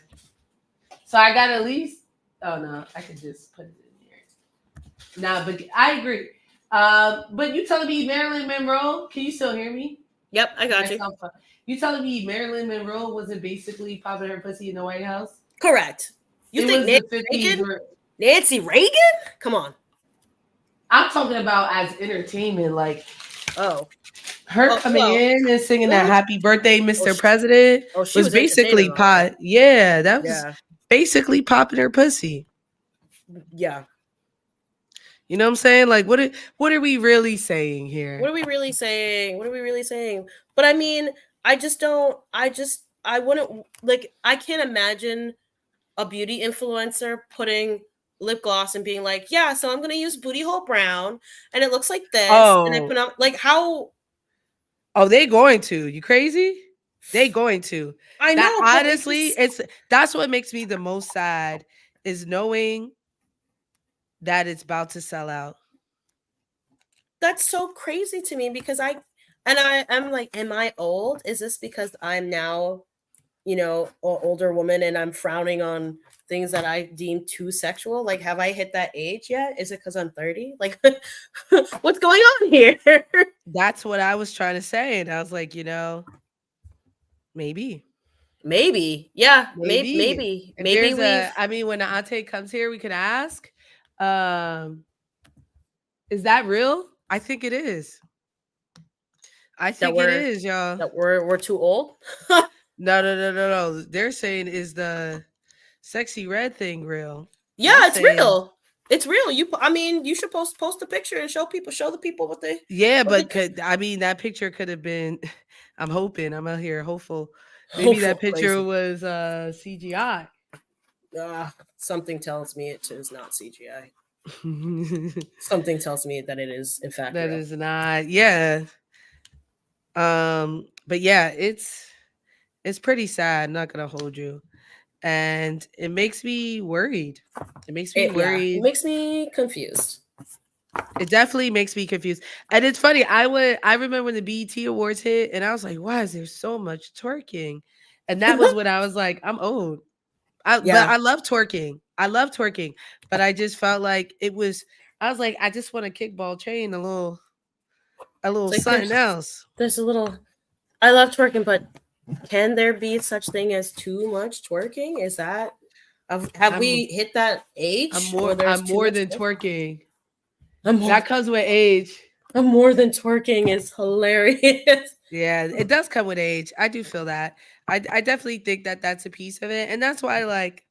So I got at least, oh no, I could just put it in here. Nah, but I agree. But you telling me Marilyn Monroe, can you still hear me? Yep, I got you. You telling me Marilyn Monroe wasn't basically popping her pussy in the White House? Correct. You It think was Nancy the 50s Reagan? where Nancy Reagan? Come on. I'm talking about as entertainment, like Oh. her coming in and singing that Mhm. "Happy Birthday, Mr. she- President" she was basically entertaining on pot. Yeah, that was Yeah. basically popping her pussy. Yeah. You know what I'm saying? Like, what are we really saying here? What are we really saying? What are we really saying? But I mean, I wouldn't, like, I can't imagine a beauty influencer putting lip gloss and being like, yeah, so I'm gonna use Booty Hole Brown and it looks like this. And I Oh, put on, like, how? oh, they going to. You crazy? They going to. I That know, but honestly, that's what makes me the most sad is knowing that it's about to sell out. that's so crazy to me because I'm like, am I old? Is this because I'm now, an older woman and I'm frowning on things that I deem too sexual? Like, have I hit that age yet? Is it because I'm 30? Like, what's going on here? That's what I was trying to say. And I was like, maybe. Yeah, Maybe. If maybe there's I mean, when the auntie comes here, we could ask, is that real? I think it is. I think it is, y'all. that we're too old. No. They're saying is the sexy red thing real? Yeah, They're it's saying, real. It's real. You should post a picture and show the people what they. yeah, what but that picture could have been. I'm hoping. I'm out here hopeful. Maybe Hopeful, that picture crazy. was CGI. Something tells me it is not CGI. Something tells me that it is, in fact, that real. is not. Yeah. But yeah, it's pretty sad. Not gonna hold you, and it makes me worried. It makes me worried. It makes me confused. It definitely makes me confused. And it's funny. I remember when the BET Awards hit, and I was like, "Why is there so much twerking?" And that was when I was like, "I'm old." But I love twerking. But I just felt like it was. I was like, I just want a kickball chain, a little like something else. There's a little. I love twerking, but can there be such thing as too much twerking? Is that have we hit that age? I'm more than twerking. That comes with age. I'm more than twerking is hilarious. Yeah, it does come with age. I do feel that. I definitely think that that's a piece of it, and that's why like.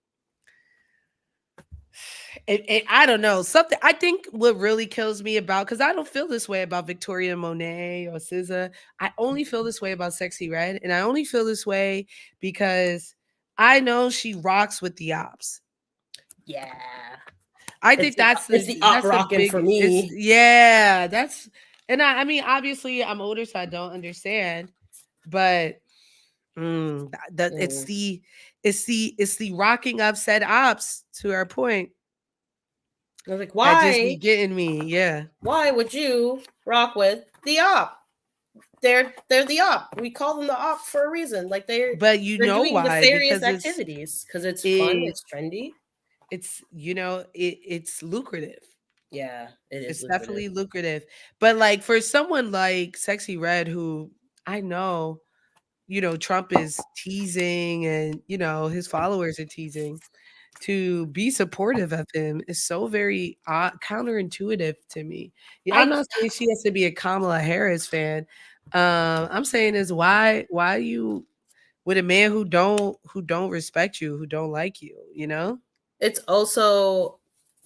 I don't know. Something I think what really kills me about, because I don't feel this way about Victoria Monet or SZA. I only feel this way about Sexy Red, and I only feel this way because I know she rocks with the ops. Yeah, I think that's the op rocking for me. Yeah, that's, and I mean, obviously, I'm older, so I don't understand, but it's the rocking of said ops to our point. I was like, why? That just be getting me, yeah. Why would you rock with the op? They're the op. We call them the op for a reason. Like they're doing why? Nefarious activities because it's fun, it's trendy. It's it's lucrative. Yeah, it is. It's definitely lucrative. But like for someone like Sexy Red, who I know, Trump is teasing and his followers are teasing. To be supportive of him is so very counterintuitive to me. Yeah, I'm not saying she has to be a Kamala Harris fan. I'm saying is why you with a man who don't respect you, who don't like you, It's also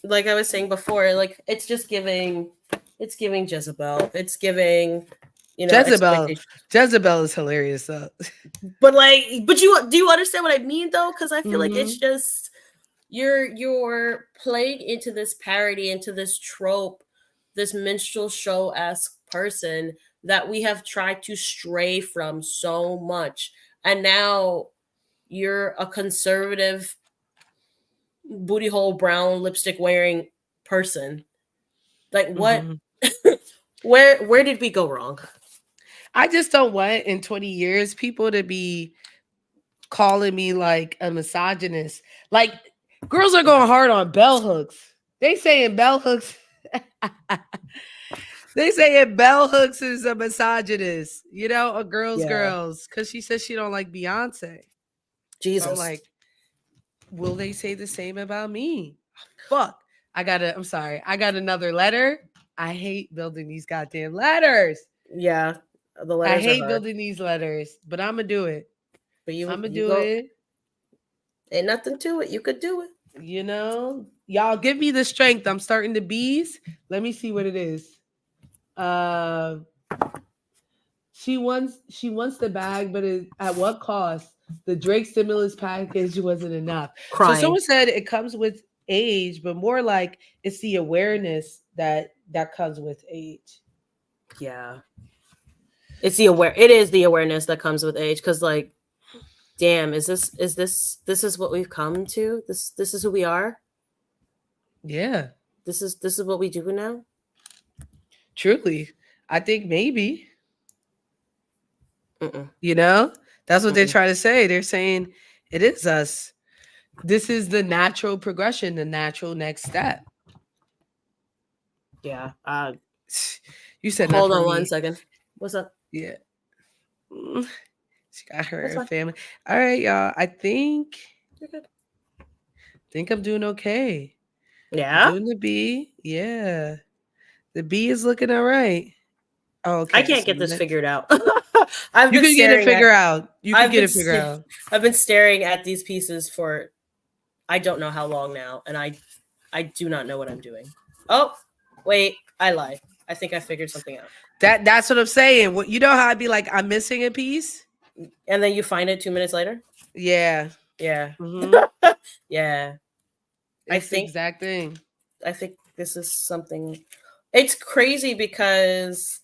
like I was saying before, like it's giving Jezebel. It's giving Jezebel is hilarious though. But do you understand what I mean though? Because I feel like it's just you're playing into this parody, into this trope, this minstrel show-esque person that we have tried to stray from so much. And now you're a conservative booty hole brown lipstick wearing person. Like what? Mhm. Where did we go wrong? I just don't want in 20 years people to be calling me like a misogynist. Like girls are going hard on bell hooks. They saying bell hooks. They saying bell hooks is a misogynist. You know, a girl's Yeah. girls because she says she don't like Beyonce. Jesus. So I'm like, will they say the same about me? Fuck. I'm sorry. I got another letter. I hate building these goddamn letters. Yeah, the I letters hate are hard. building these letters, but I'm gonna do it. But I'm gonna you do go, it. ain't nothing to it. You could do it. You know, y'all give me the strength. I'm starting the B's. Let me see what it is. She wants the bag, but at what cost? The Drake stimulus package wasn't enough. Crying. So someone said it comes with age, but more like it's the awareness that comes with age. Yeah. It is the awareness that comes with age, because like, damn, this is what we've come to? This is who we are? Yeah. This is what we do now? Truly. I think maybe. Mm-mm. You know? That's what they're Mm-mm. trying to say. They're saying it is us. This is the natural progression, the natural next step. Yeah. You said Hold that for on me. 1 second. What's up? Yeah. She got her That's fine. family. All right, y'all. I think You're good. I'm doing okay. Yeah. Doing the B. Yeah. The B is looking all right. Oh, okay. I can't so get this next- figured out. You can get it figured out. You can get it figured out. I've been staring at these pieces for I don't know how long now, and I do not know what I'm doing. Oh, wait, I lied. I think I figured something out. That's what I'm saying. What you know how I'd be like, I'm missing a piece? And then you find it 2 minutes later? Yeah. Yeah. Mhm. Yeah. It's the exact thing. I think this is something. It's crazy because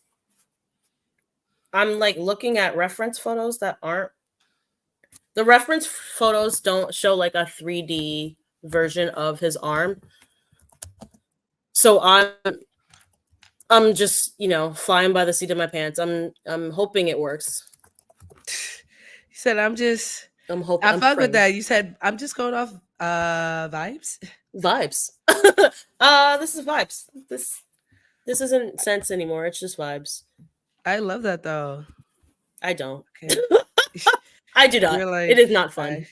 I'm like looking at reference photos that aren't. The reference photos don't show like a 3D version of his arm. So I'm just, flying by the seat of my pants. I'm hoping it works. You said I'm hoping. I fuck with that. You said I'm just going off vibes. Vibes. This is vibes. This isn't sense anymore. It's just vibes. I love that though. I don't. Okay. I do not. Like, it is not fun.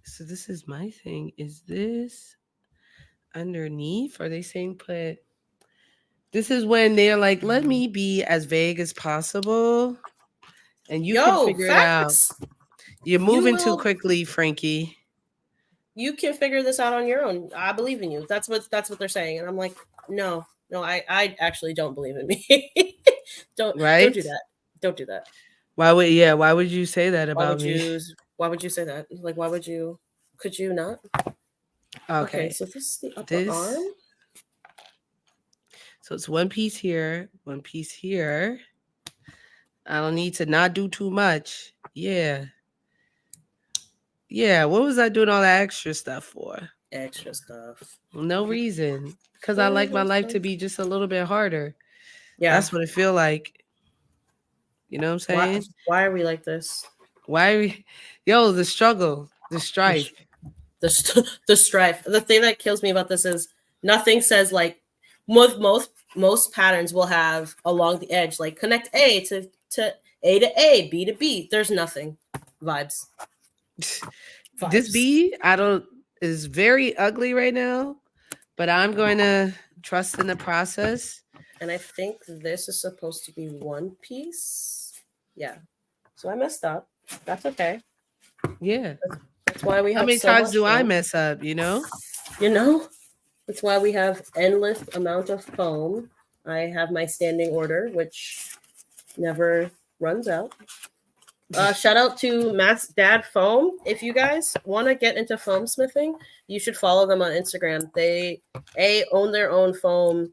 So this is my thing. Is this underneath? Are they saying put? This is when they're like, let me be as vague as possible, and you can figure it out. You're moving too quickly, Frankie. You can figure this out on your own. I believe in you. That's what they're saying, and I'm like, no, I actually don't believe in me. Don't do that. Don't do that. Why would you say that about me? Why would you say that? Like, why would you? Could you not? Okay, so this is the upper arm. So it's one piece here, one piece here. I don't need to not do too much. Yeah. Yeah, what was I doing all that extra stuff for? Extra stuff. No reason. Because I like my life to be just a little bit harder. Yeah. That's what it feel like. You know what I'm saying? Why are we like this? Why are we? Yo, the struggle, the strife. The strife. The thing that kills me about this is nothing says like most patterns will have along the edge like connect A to A to A, B to B. There's nothing. Vibes. This B is very ugly right now, but I'm going to trust in the process. And I think this is supposed to be one piece. Yeah. So I messed up. That's okay. Yeah. That's why we have. How many times do I mess up, you know? That's why we have endless amount of foam. I have my standing order, which never runs out. Shout out to Matt's Dad Foam. If you guys want to get into foam smithing, you should follow them on Instagram. They own their own foam.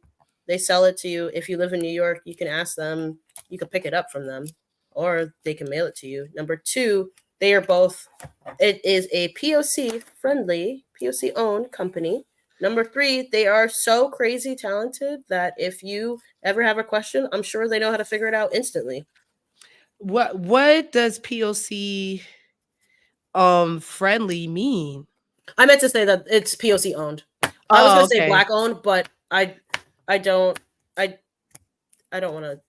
they sell it to you. If you live in New York, you can ask them, you can pick it up from them, or they can mail it to you. Number two, they are both, it is a POC friendly, POC owned company. Number three, they are so crazy talented that if you ever have a question, I'm sure they know how to figure it out instantly. What does POC friendly mean? I meant to say that it's POC owned. I was Oh, gonna say okay. black owned, but I don't I don't want to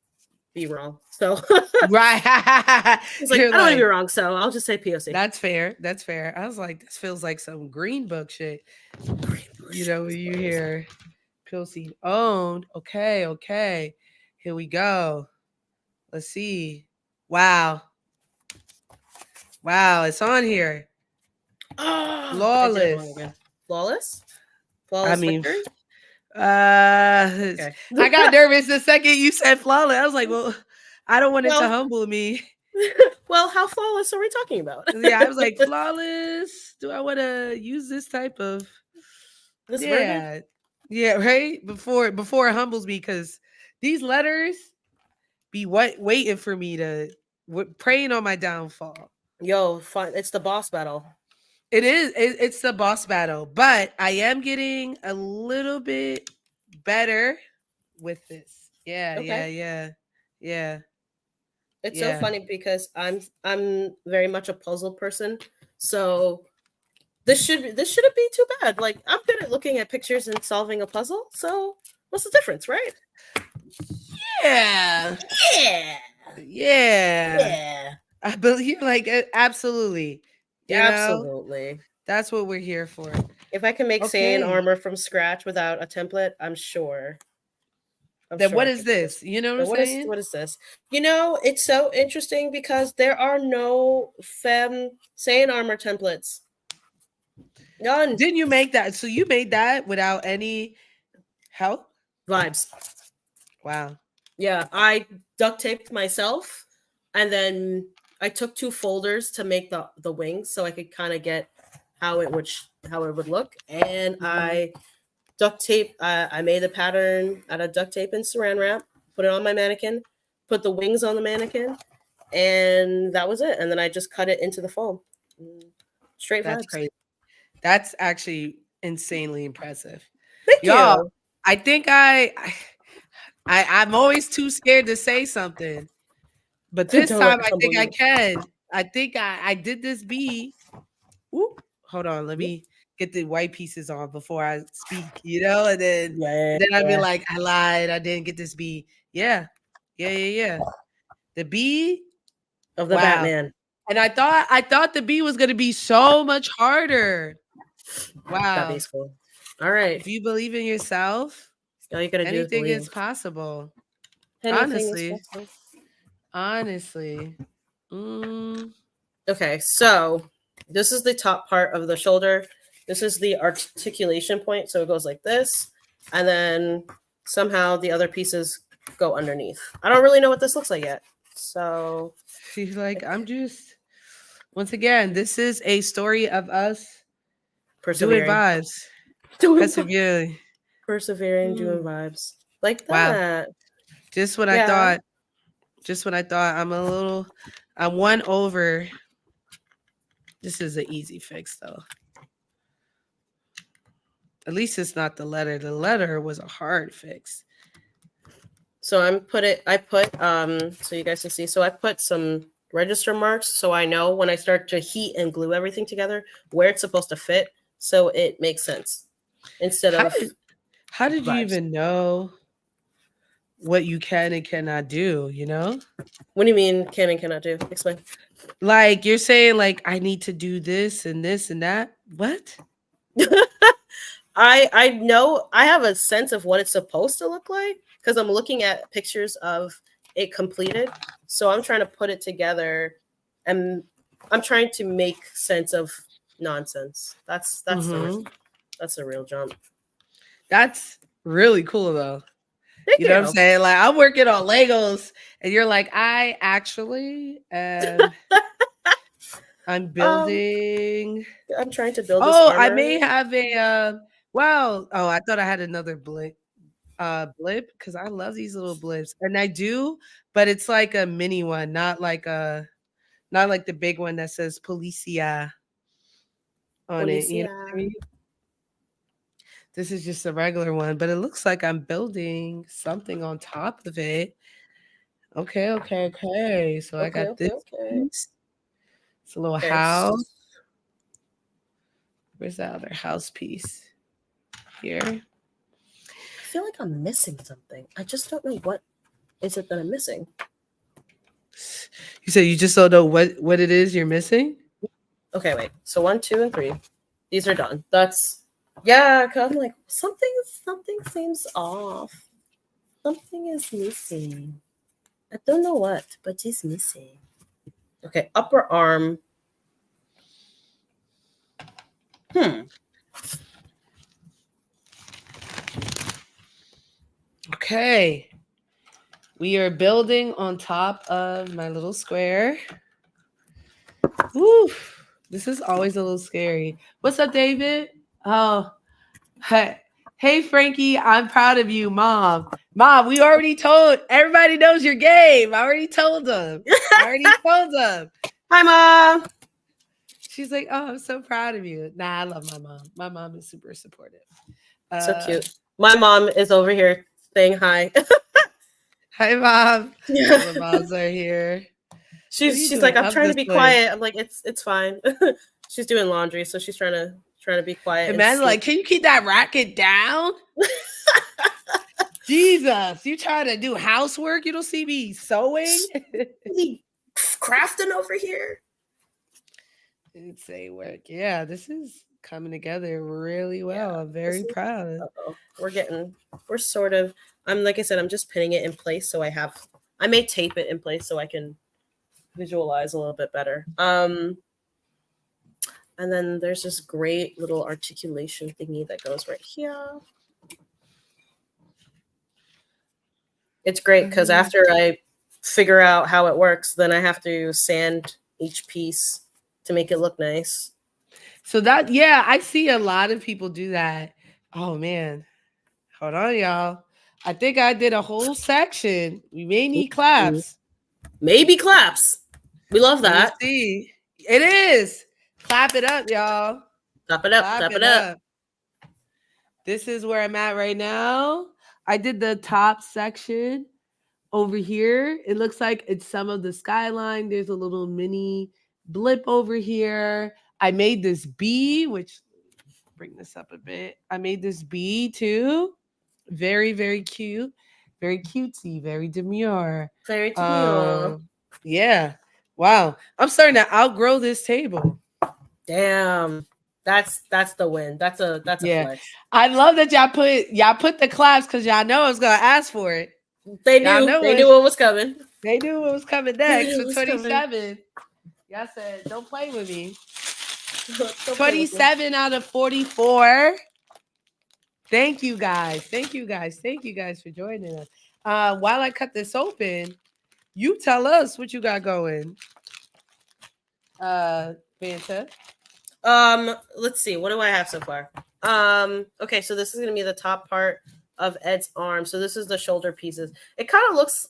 be wrong. So Right. it's like You're I don't want to be like, wrong, so I'll just say POC. that's fair. That's fair. I was like, this feels like some Green Book shit. You know, when you hear POC owned. Okay, okay. Here we go. Let's see. Wow. Wow, it's on here. I did it wrong Flawless. again. Flawless? I Flawless mean, victory? okay. I got nervous the second you said flawless. I was like, well, I don't want it to Well, humble me. well, how flawless are we talking about? Yeah, I was like, flawless. Do I want to use this type of This verbiage? yeah. Yeah, right? Before it humbles me, because these letters be waiting for me to praying on my downfall. Yo, fine. It's the boss battle. It's the boss battle, but I am getting a little bit better with this. Yeah, Okay. yeah. It's so Yeah. funny because I'm very much a puzzle person. So this shouldn't be too bad. Like I'm good at looking at pictures and solving a puzzle. So what's the difference, right? Yeah. Yeah. Yeah. Yeah. I believe like absolutely. You know, Absolutely. that's what we're here for. If I can make Saiyan Okay. armor from scratch without a template, I'm sure. Then what I is could do it. this? You know what I'm But saying? what is this? You know, it's so interesting because there are no fem Saiyan armor templates. None. Didn't you make that? So you made that without any help? Vibes. Wow. Yeah, I duct taped myself, and then I took 2 folders to make the wings, so I could kind of get how it would look, and I duct tape. I made a pattern out of duct tape and Saran wrap. Put it on my mannequin. Put the wings on the mannequin, and that was it. And then I just cut it into the foam. Straight That's vibes. crazy. That's actually insanely impressive. Thank Y'all, you. I think I'm always too scared to say something. But this Don't let time it I think humble I you. can. I think I did this bee. Ooh, hold on, let me get the white pieces on before I speak, you know, and Yeah. then I'd be like, I lied, I didn't get this bee. Yeah. The bee, Of the wow. Batman. And I thought the bee was gonna be so much harder. That Wow. bee's cool. All right. If you believe in yourself, All you gotta do is anything believe. is possible. Anything is possible. Honestly. Okay, so this is the top part of the shoulder. This is the articulation point. So it goes like this. And then somehow the other pieces go underneath. I don't really know what this looks like yet. So She's like, I'm just once again, this is a story of us doing persevering. vibes. Persevering. Persevering, doing vibes. Like Wow. that. Just when Yeah. I thought. Just when I thought I'm one over. This is an easy fix though. At least it's not the letter. The letter was a hard fix. So I put so you guys can see. So I put some register marks so I know when I start to heat and glue everything together where it's supposed to fit so it makes sense. Instead of how did you vibes. even know what you can and cannot do, you know? What do you mean can and cannot do? Explain. Like you're saying like I need to do this and that. What? I know I have a sense of what it's supposed to look like because I'm looking at pictures of it completed. So I'm trying to put it together and I'm trying to make sense of nonsense. That's a real jump. That's really cool though. Thank you know what I'm saying? Like I'm working on Legos and you're like, I actually I'm building. I'm trying to build this I armor. may have a I thought I had another blank. blip because I love these little blips. And I do, but it's like a mini one, not like the big one that says Policia on it. You know what I Policia. mean? This is just a regular one, but it looks like I'm building something on top of it. Okay, okay, okay. So I Okay, got okay, this okay. piece. It's a little Okay. house. Where's the other house piece? Here. I feel like I'm missing something. I just don't know what is it that I'm missing. You said you just don't know what it is you're missing? Okay, wait. So 1, 2, and 3. These are done. That's yeah. Cause I'm like something seems off. Something is missing. I don't know what, but it's missing. Okay, upper arm. Okay. We are building on top of my little square. Woo. This is always a little scary. What's up, David? Oh, hey, Frankie. I'm proud of you, Mom. Mom, we already told everybody knows your game. I already told them. Hi, Mom. She's like, oh, I'm so proud of you. Nah, I love my mom. My mom is super supportive. So cute. My mom is over here saying hi. Hi, Mom. Yeah. All the moms are here. She's like, I'm trying to be quiet. I'm like, it's fine. She's doing laundry, so she's trying to be quiet. Imagine, like, can you keep that racket down? Jesus, you trying to do housework? You don't see me sewing? Crafting over here. It's a work. Yeah, this is coming together really well. Yeah, I'm very proud. We're sort of. I'm like I said, I'm just pinning it in place so I may tape it in place so I can visualize a little bit better. And then there's this great little articulation thingy that goes right here. It's great because after I figure out how it works, then I have to sand each piece to make it look nice. So that, yeah, I see a lot of people do that. Oh man, hold on, y'all. I think I did a whole section. We may need claps. Maybe claps. We love Let me that. see. It is. Clap it up, y'all. Clap it up. Clap it up. This is where I'm at right now. I did the top section over here. It looks like it's some of the skyline. There's a little mini blip over here. I made this bee, which bring this up a bit. I made this bee too. Very, very cute. Very cutesy, very demure. Very demure. Yeah. Wow. I'm starting to outgrow this table. Damn. That's the win. That's a flex. I love that y'all put the claps because y'all know I was gonna ask for it. They knew what was coming. They knew what was coming next for 27. Y'all said, don't play with me. 27 out of 44. Thank you guys. Thank you guys for joining us. While I cut this open, you tell us what you got going. Fanta. Let's see. What do I have so far? Okay, so this is gonna be the top part of Ed's arm. So this is the shoulder pieces. It kind of looks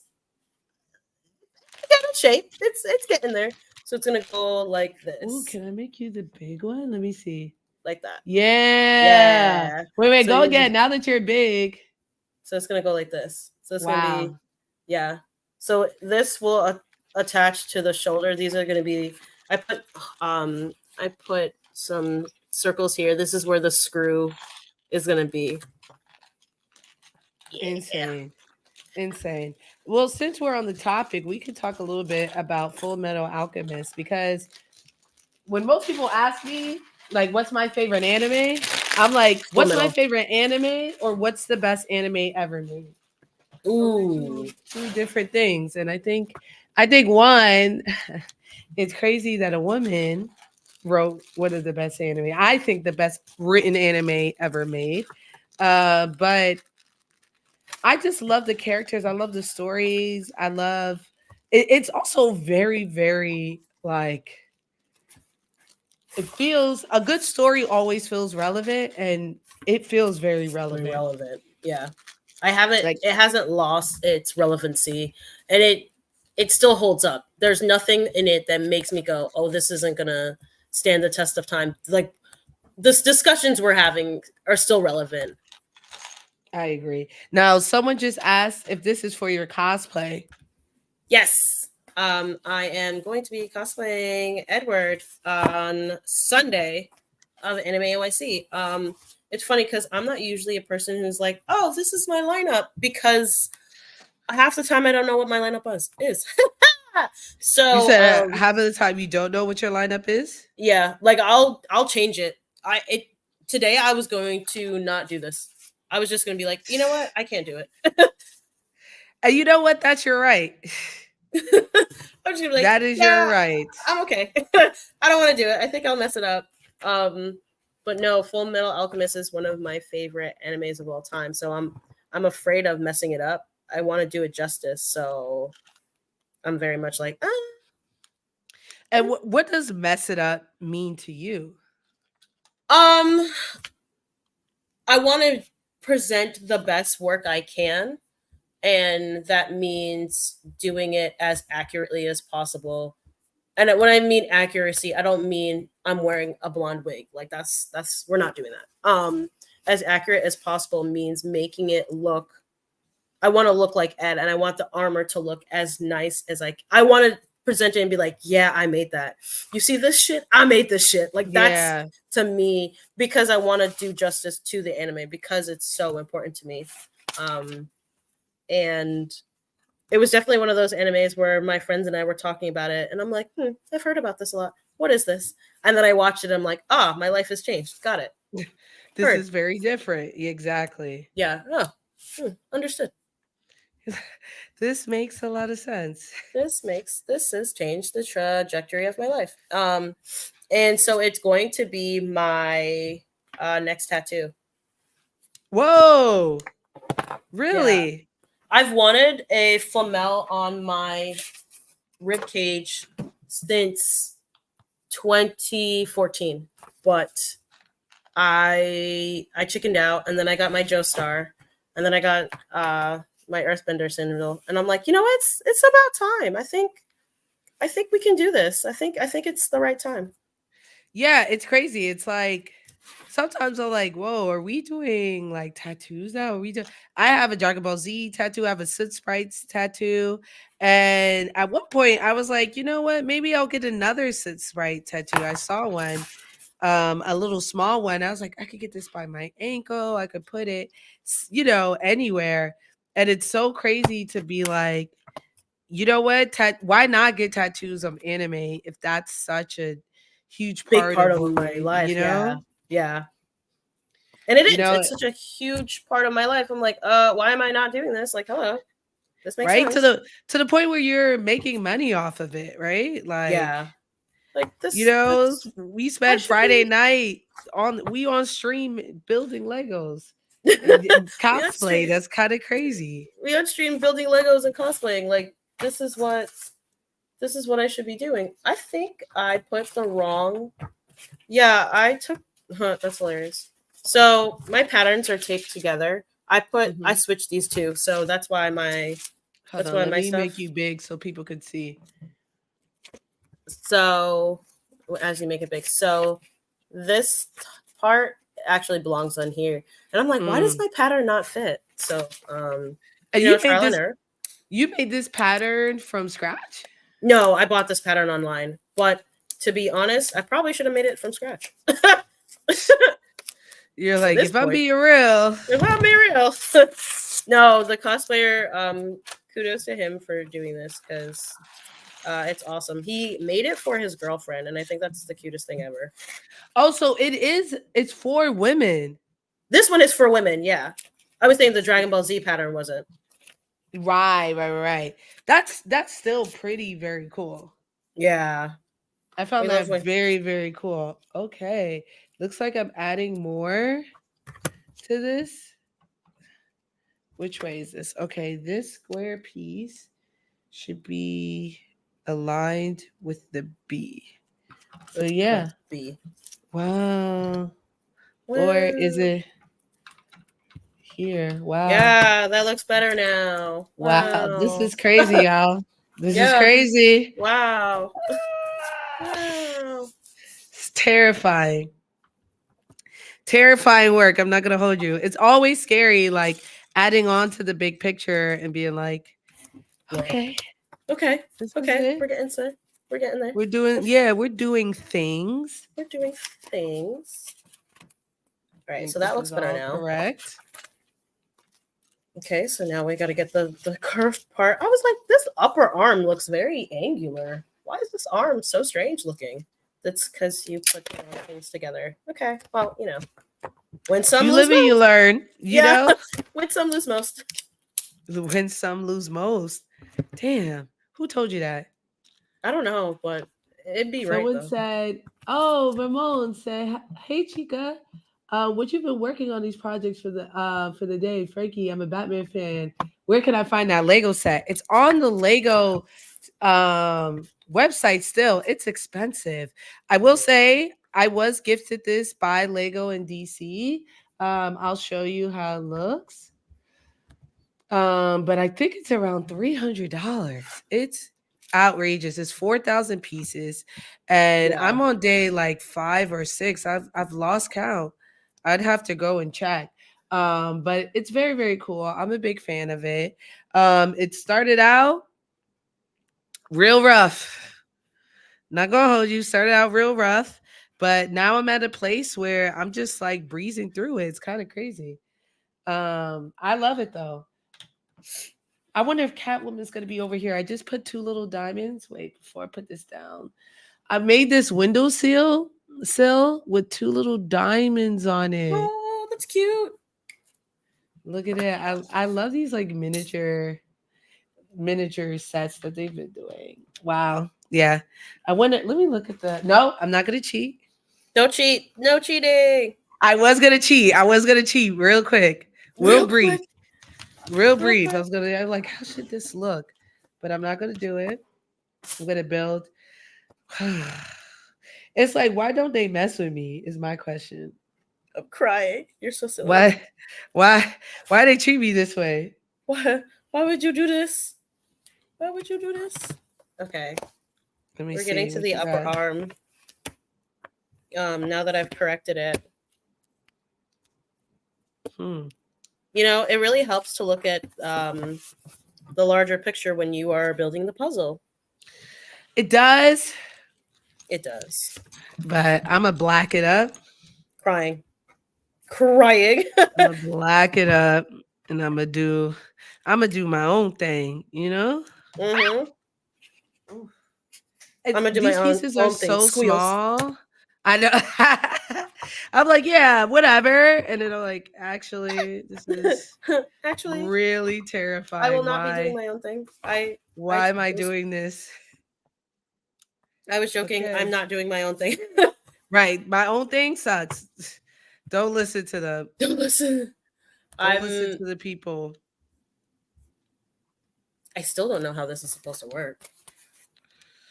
getting shape. It's getting there. So it's gonna go like this. Ooh, can I make you the big one? Let me see. Like that. Yeah. Wait, so go again. Now that you're big. So it's gonna go like this. So it's gonna be, yeah. So this will attach to the shoulder. These are gonna be. I put some circles here. This is where the screw is gonna be. Insane. Well, since we're on the topic, we could talk a little bit about Full Metal Alchemist, because when most people ask me, like, what's my favorite anime, I'm like, what's my favorite anime, or what's the best anime ever made? Ooh, two different things. And I think one, it's crazy that a woman wrote one of the best anime. I think the best written anime ever made. But I just love the characters. I love the stories. I love it's also very, very like, it feels, a good story always feels relevant, and it feels very relevant. Yeah. Like, it hasn't lost its relevancy, and it still holds up. There's nothing in it that makes me go, oh, this isn't gonna stand the test of time. Like, the discussions we're having are still relevant. I agree. Now, someone just asked if this is for your cosplay. Yes. I am going to be cosplaying Edward on Sunday of Anime NYC. It's funny because I'm not usually a person who's like, oh, this is my lineup, because half the time I don't know what my lineup is. You So said half of the time you don't know what your lineup is? yeah, like I'll change it. Today I was going to not do this. I was just gonna be like, you know what? I can't do it. And you know what? That's your right. I'm just gonna be like, That is your yeah, right. I'm okay. I don't want to do it. I think I'll mess it up. But no, Full Metal Alchemist is one of my favorite animes of all time. So I'm afraid of messing it up. I want to do it justice. So I'm very much like, And what does mess it up mean to you? I want to present the best work I can, and that means doing it as accurately as possible. And when I mean accuracy, I don't mean I'm wearing a blonde wig. Like that's we're not doing that. As accurate as possible means making it look. I want to look like Ed, and I want the armor to look as nice as I want to present it and be like, yeah, I made that. You see this shit? I made this shit. Like, that's Yeah. to me, because I want to do justice to the anime, because it's so important to me. And it was definitely one of those animes where my friends and I were talking about it, and I'm like, I've heard about this a lot. What is this? And then I watched it. And I'm like, my life has changed. Got it. This Heard. is very different. Exactly. Yeah. Understood. This makes a lot of sense. This has changed the trajectory of my life. And so it's going to be my next tattoo. Whoa. Yeah. Really? I've wanted a flamel on my rib cage since 2014, but I chickened out, and then I got my Joestar, and then I got my Earthbender Cyndaquil, and I'm like, you know what? It's about time. I think we can do this. I think it's the right time. Yeah, it's crazy. It's like sometimes I'm like, whoa, are we doing like tattoos now? Are we do I have a Dragon Ball Z tattoo, I have a Sid Sprites tattoo. And at one point I was like, you know what? Maybe I'll get another Sid Sprite tattoo. I saw one, a little small one. I was like, I could get this by my ankle. I could put it, anywhere. And it's so crazy to be like, you know what? Why not get tattoos of anime if that's such a huge Big part part of of what my we, life. Yeah. And it is. It's such a huge part of my life. I'm like, why am I not doing this? Like, hello, this makes right? sense. To the point where you're making money off of it, right? Like, Yeah. Like this, we spent Friday night on stream building Legos and cosplay. That's kind of crazy. We on stream building Legos and cosplaying. Like, this is what I should be doing. I think I put the wrong. Yeah, I took. That's hilarious. So my patterns are taped together. I switched these two, so that's why my. Hold on, let me make you big so people could see. So, as you make it big, so this part actually belongs on here, and I'm like, why does my pattern not fit? So, you made this pattern from scratch? No, I bought this pattern online, but to be honest, I probably should have made it from scratch. You're like, if I'm being real. No, the cosplayer, kudos to him for doing this, because it's awesome. He made it for his girlfriend, and I think that's the cutest thing ever. Also, it's for women. This one is for women, yeah. I was thinking the Dragon Ball Z pattern wasn't. Right. That's still very cool. Yeah. I found that very, very cool. Okay. Looks like I'm adding more to this. Which way is this? Okay, this square piece should be aligned with the B. So yeah. B. Wow. Or is it here. Wow. Yeah, that looks better now. Wow. This Wow. is crazy, y'all. This is Yeah. crazy. Wow. Wow. It's terrifying. Terrifying work. I'm not gonna hold you. It's always scary, like adding on to the big picture and being like, Yeah. okay, Okay. this is Okay. it. We're getting there. We're getting there. We're doing things. We're doing things. All I right. think So that this looks is better all now. correct. Okay. So now we got to get the curved part. I was like, this upper arm looks very angular. Why is this arm so strange looking? That's because you put the wrong things together. Okay. Well, when some You lose live and you most. learn, you Yeah. know? When some lose most. Win some, lose most. Damn. Who told you that? I don't know, but it'd be right Someone though. said, "Oh, Ramon said, hey Chica, what you've been working on these projects for the day, Frankie? I'm a Batman fan. Where can I find that Lego set? It's on the Lego website still. It's expensive. I will say I was gifted this by Lego in DC. I'll show you how it looks. But I think it's around $300. It's outrageous. It's 4,000 pieces, and Yeah. I'm on day like 5 or 6. I've lost count. I'd have to go and check. But it's very very cool. I'm a big fan of it. It started out real rough. Not gonna hold you. Started out real rough, but now I'm at a place where I'm just like breezing through it. It's kind of crazy. I love it though. I wonder if Catwoman's gonna be over here. I just put 2 little diamonds. Wait, before I put this down, I made this window sill with 2 little diamonds on it. Oh, that's cute. Look at it. I love these like miniature sets that they've been doing. Wow. Yeah. I want to let me look at the no, I'm not gonna cheat. Don't cheat. No cheating. I was gonna cheat. I was gonna cheat real quick. Real Real brief. quick. Real Real brief. quick. I'm like, how should this look? But I'm not gonna do it. I'm gonna build. It's like, why don't they mess with me? Is my question. I'm crying. You're so silly. Why, why, why they treat me this way? Why? Why would you do this? Why would you do this? Okay. Let me We're see. getting to what the you upper got. arm. Now that I've corrected it. Hmm. It really helps to look at the larger picture when you are building the puzzle. It does, It does. but I'm gonna black it up. Crying. I'm gonna black it up, and I'm gonna do my own thing. You know, Mm-hmm. I'm gonna do my these own pieces are own thing. so Squeals. small. I know. I'm like, yeah, whatever, and then I'm like, actually, this is Actually, really I terrifying. will not be doing my own thing. Why am I was, doing this? I was joking. Okay. I'm not doing my own thing. Right. My own thing sucks. Don't listen to them. Don't listen. Don't listen to the people. I still don't know how this is supposed to work.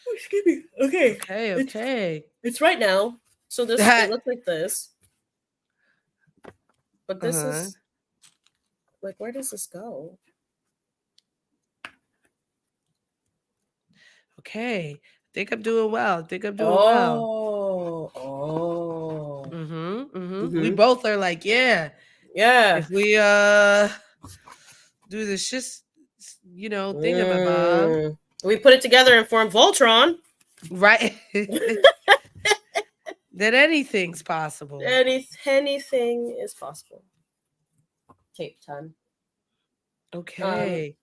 Oh, excuse me. Okay. Okay. It's right now. So this it looks like this. But this is like, where does this go? Okay. I think I'm doing well. Oh. We both are like, yeah. Yeah. If we do this just thingamabob. We put it together and form Voltron. Right. That anything's possible. Anything is possible. Tape time. Okay.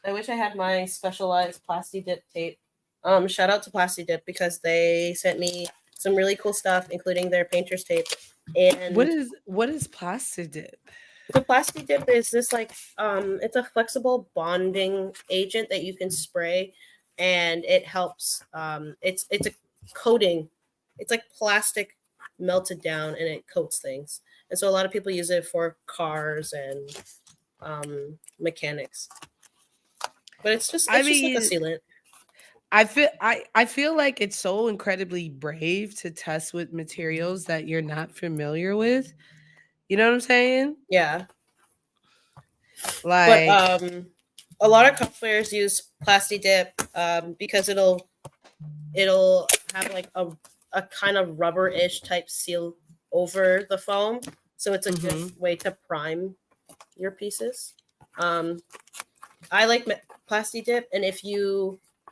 I wish I had my specialized Plasti Dip tape. Shout out to Plasti Dip because they sent me some really cool stuff, including their painter's tape. And what is Plasti Dip? The Plasti Dip is this it's a flexible bonding agent that you can spray, and it helps. It's a coating. It's like plastic melted down, and it coats things. And so a lot of people use it for cars and mechanics. But it's just like a sealant. I feel like it's so incredibly brave to test with materials that you're not familiar with. You know what I'm saying? Yeah. But Like, a lot of cosplayers use Plasti Dip because it'll have like a kind of rubber-ish type seal over the foam, so it's a good way to prime your pieces. Um, I like Plasti Dip, and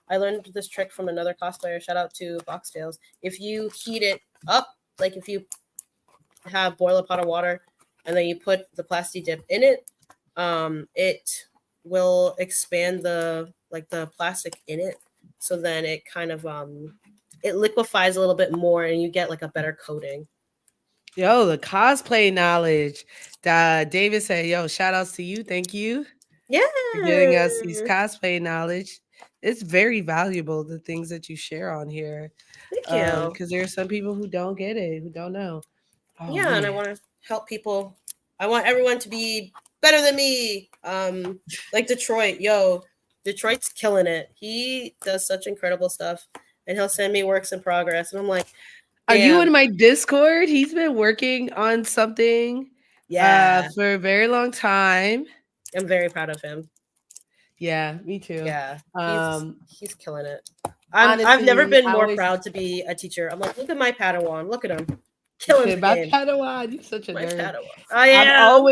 I learned this trick from another cosplayer. Shout out to Boxtails. If you heat it up, like if you boil a pot of water, and then you put the Plasti Dip in it, it will expand the plastic in it. So then it kind of it liquefies a little bit more, and you get like a better coating. yo, the cosplay knowledge. David said, yo, shout outs to you. Thank you Yeah. for giving us these cosplay knowledge. It's very valuable, the things that you share on here. Thank you. Because there are some people who don't get it, who don't know. Oh, Yeah, and I man. want to help people. I want everyone to be better than me. Like Detroit, yo, Detroit's killing it. He does such incredible stuff, and he'll send me works in progress, and I'm like, Are you damn, in my Discord? He's been working on something yeah, for a very long time. I'm very proud of him. Yeah, me too. Yeah, he's killing it. I've never Honestly, been I more always proud to be a teacher. I'm like, look at my Padawan, look at him, killing the my game. Padawan. You're such a My nerd. Padawan. I am.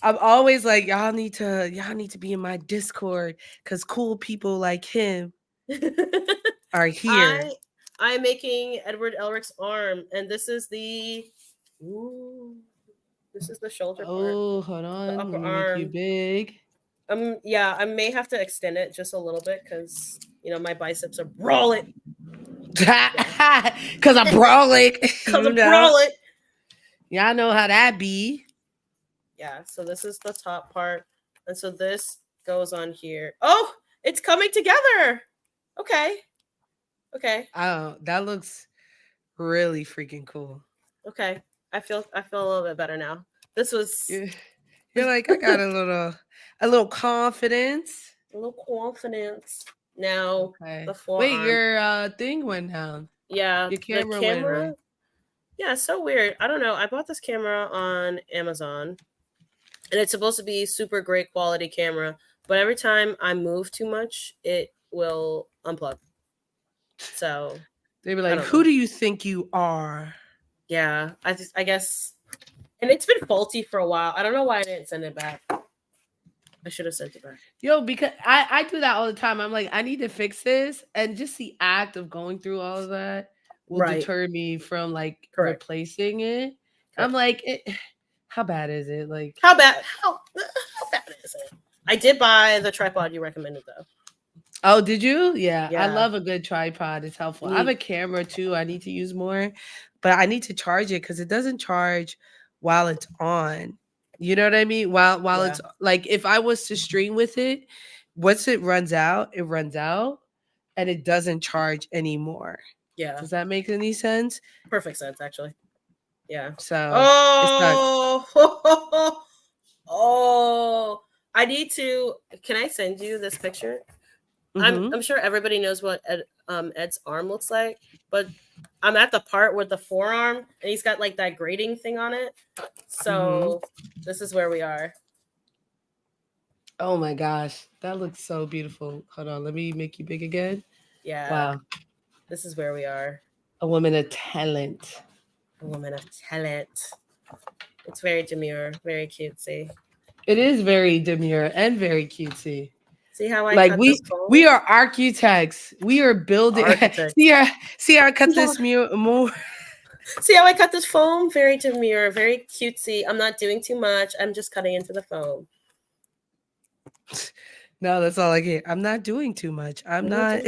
I'm always like, y'all need to be in my Discord because cool people like him are here. I'm making Edward Elric's arm, and this is the shoulder part, Oh, hold the on. upper Let me make you arm. big. Yeah, I may have to extend it just a little bit because my biceps are brawling. Cause I'm brawling. Because I'm brawling. Y'all know how that be. Yeah, so this is the top part, and so this goes on here. Oh, it's coming together. Okay. Oh, that looks really freaking cool. Okay. I feel a little bit better now. This was You're like, I got a little confidence. a little confidence. Now Okay. the forearm. Wait, your thing went down. Yeah, Your camera the went right. Yeah, so weird. I don't know. I bought this camera on Amazon, and it's supposed to be super great quality camera, but every time I move too much, it will unplug. So they be like, "Who do you think you are?" Yeah, I guess, and it's been faulty for a while. I don't know why I didn't send it back. I should have sent it back. Yo, because I do that all the time. I'm like, I need to fix this, and just the act of going through all of that will deter me from like replacing it. I'm like, how bad is it? Like, how bad is it? I did buy the tripod you recommended though. Oh, did you? Yeah, I love a good tripod. It's helpful. I have a camera too. I need to use more, but I need to charge it because it doesn't charge while it's on. You know what I mean? While it's like, if I was to stream with it, once it runs out, and it doesn't charge anymore. Yeah. Does that make any sense? Perfect sense, actually. Yeah. So. Oh, I need to. Can I send you this picture? I'm sure everybody knows what Ed's arm looks like, but I'm at the part with the forearm, and he's got like that grating thing on it. So this is where we are. Oh my gosh, that looks so beautiful. Hold on, let me make you big again. Yeah. Wow. This is where we are. A woman of talent. A woman of talent. It's very demure, very cutesy. It is very demure and very cutesy. See how I like cut we this foam? We are architects. We are building. see how I cut this more. See how I cut this foam? Very demure, very cutesy. I'm not doing too much. I'm just cutting into the foam. No, that's all I get. I'm not doing too much. I'm not.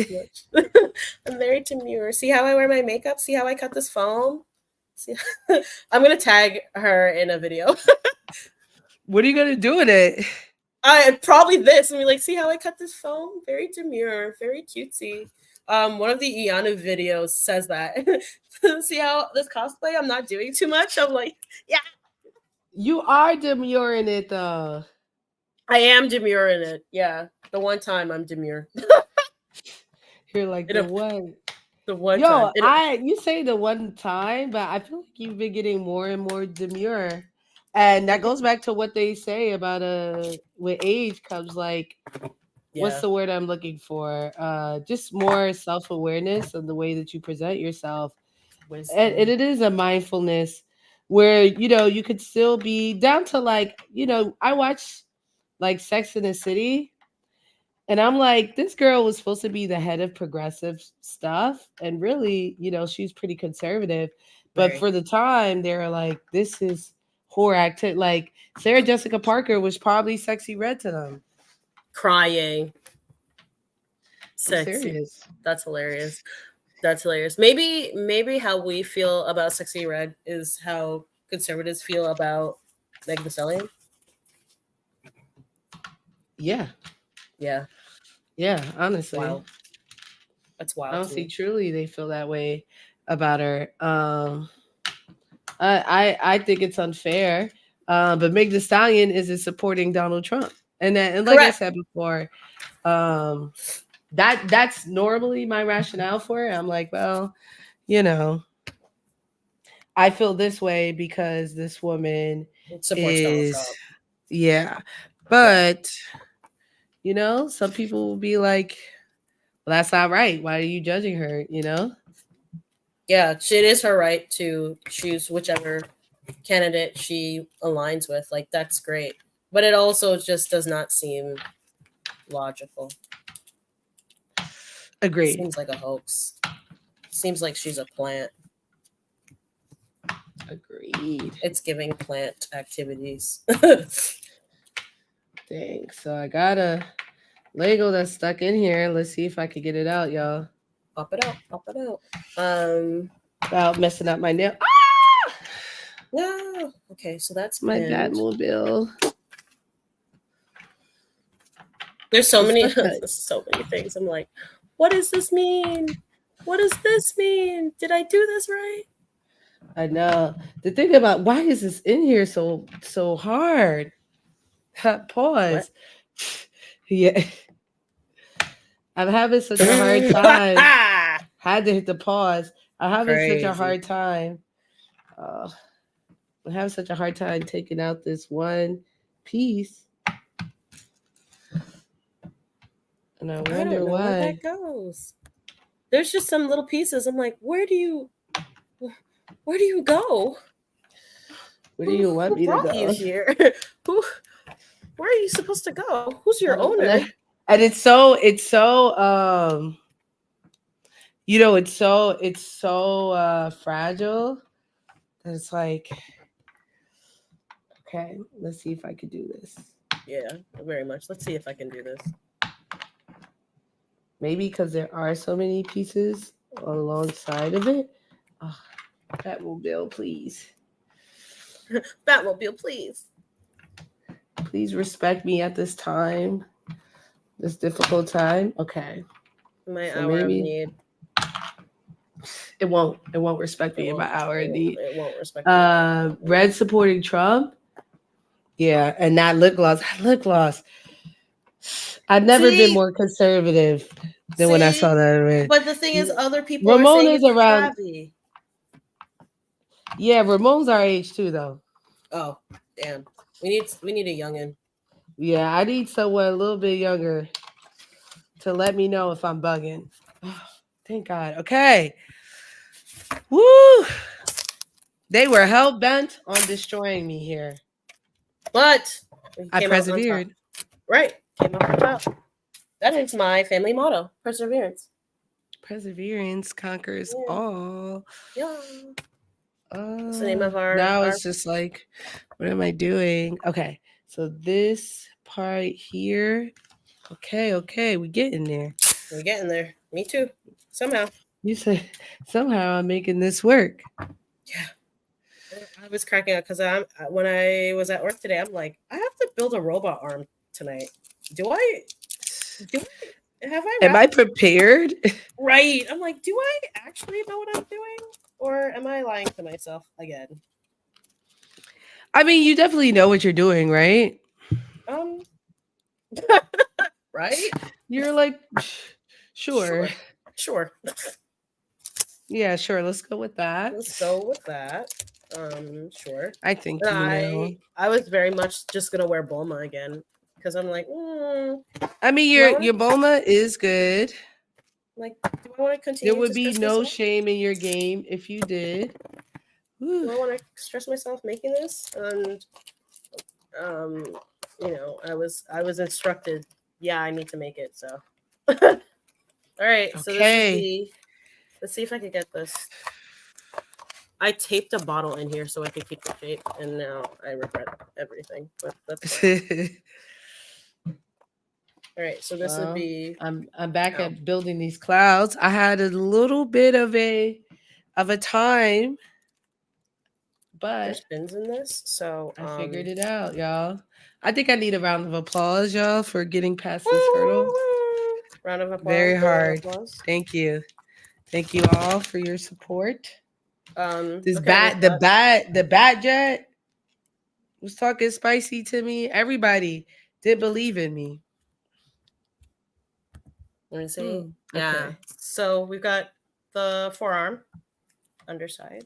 I'm very demure. See how I wear my makeup? See how I cut this foam? See, I'm gonna tag her in a video. What are you gonna do with it? Probably this. And be like, see how I cut this foam? Very demure, very cutesy. One of the Ianu videos says that. See how this cosplay? I'm not doing too much. I'm like, yeah. You are demure in it though. I am demure in it. Yeah, the one time I'm demure. You're like the one. The one. Yo, you say the one time, but I feel like you've been getting more and more demure And that goes back to what they say about with age comes like what's Yeah. the word I'm looking for? Just more self-awareness of the way that you present yourself. And Wisdom. it is a mindfulness where you could still be down to like, I watch like Sex in the City. And I'm like, this girl was supposed to be the head of progressive stuff. And really, she's pretty conservative. But Very for the time, they were like, this is horror activity. Like, Sarah Jessica Parker was probably Sexy Red to them. crying. I'm Sexy. serious. That's hilarious. That's hilarious. Maybe how we feel about Sexy Red is how conservatives feel about Megan Thee Stallion. Yeah. Yeah. Yeah. Honestly. Wow. That's wild. Honestly, To me. truly, they feel that way about her. I think it's unfair. But Meg Thee Stallion isn't supporting Donald Trump, and like I Correct. said before, um, that's normally my rationale for it. I'm like, well, you know, I feel this way because this woman It supports Donald is, Trump. yeah, Yeah. but some people will be like, well, that's not right. Why are you judging her? Yeah. It is her right to choose whichever candidate she aligns with. Like that's great. But it also just does not seem logical. Agreed. Seems like a hoax. Seems like she's a plant. Agreed. It's giving plant activities. Dang. So I got a Lego that's stuck in here. Let's see if I can get it out, y'all. Pop it out. Pop it out. Without messing up my nail. No. Okay, so that's My pinned. Batmobile. There's so It's many stuck at- so many things. I'm like, what does this mean? What does this mean? Did I do this right? I know. The thing about why is this in here so hard? What? Pause. Yeah. I'm having such a hard time. Had to hit the pause. I'm having such a Crazy. hard time. Uh, I'm having such a hard time taking out this one piece. And I I wonder don't know where why. that goes. There's just some little pieces. I'm like, where do you go? Where do you want Who me to brought go? you here? Who? Where are you supposed to go? Who's your owner? And it's so it's so fragile that it's like, okay, let's see if I could do this. Yeah, very much. Let's see if I can do this. Maybe because there are so many pieces alongside of it. Oh, Batmobile, please. Batmobile, please. Please respect me at this time. This difficult time. Okay. My So hour of maybe need. it won't respect me in my hour of need. It won't respect me. Red supporting Trump. Yeah, and that lip gloss. I've never been more conservative than when I saw that red. But the thing is, other people are Ramon saying is it's around. Travi. Yeah, Ramon's our age too, though. Oh, damn. We need a youngin. Yeah, I need someone a little bit younger to let me know if I'm bugging. Oh, thank God. Okay. Woo! They were hell bent on destroying me here. But I persevered. Right. Came out on top. That is my family motto. Perseverance. Perseverance conquers all. Yeah. That's the name of our. Now it's just like, what am I doing? Okay. So this part here. Okay, we getting there. We're getting there. Me too. Somehow. You said somehow I'm making this work. Yeah. I was cracking up because when I was at work today, I'm like, I have to build a robot arm tonight. Am I prepared? Right. I'm like, do I actually know what I'm doing? Or am I lying to myself again? I mean, you definitely know what you're doing, right? Right? You're like, sure. Sure. Yeah, sure. Let's go with that. Let's go with that. Sure. I think And you know. I was very much just gonna wear Bulma again because I'm like, I mean, do I your want Bulma is good. like do I want to There continue would to be stress no myself? shame in your game if you did. Do Whew. I want to stress myself making this? And um, I was instructed. Yeah, I need to make it. So, all right. So this is Okay. the. Let's see if I can get this. I taped a bottle in here so I could keep the shape, and now I regret everything. But that's fine. All right. So this would Well, be. I'm back Oh, at building these clouds. I had a little bit of a time, but there's pins in this, so I figured it out, y'all. I think I need a round of applause, y'all, for getting past this hurdle. round of applause. Very Round of hard. applause. Thank you. Thank you all for your support. This Okay, we've got. the bat jet was talking spicy to me. Everybody did believe in me. Let me see. Yeah. Okay. So we've got the forearm, underside.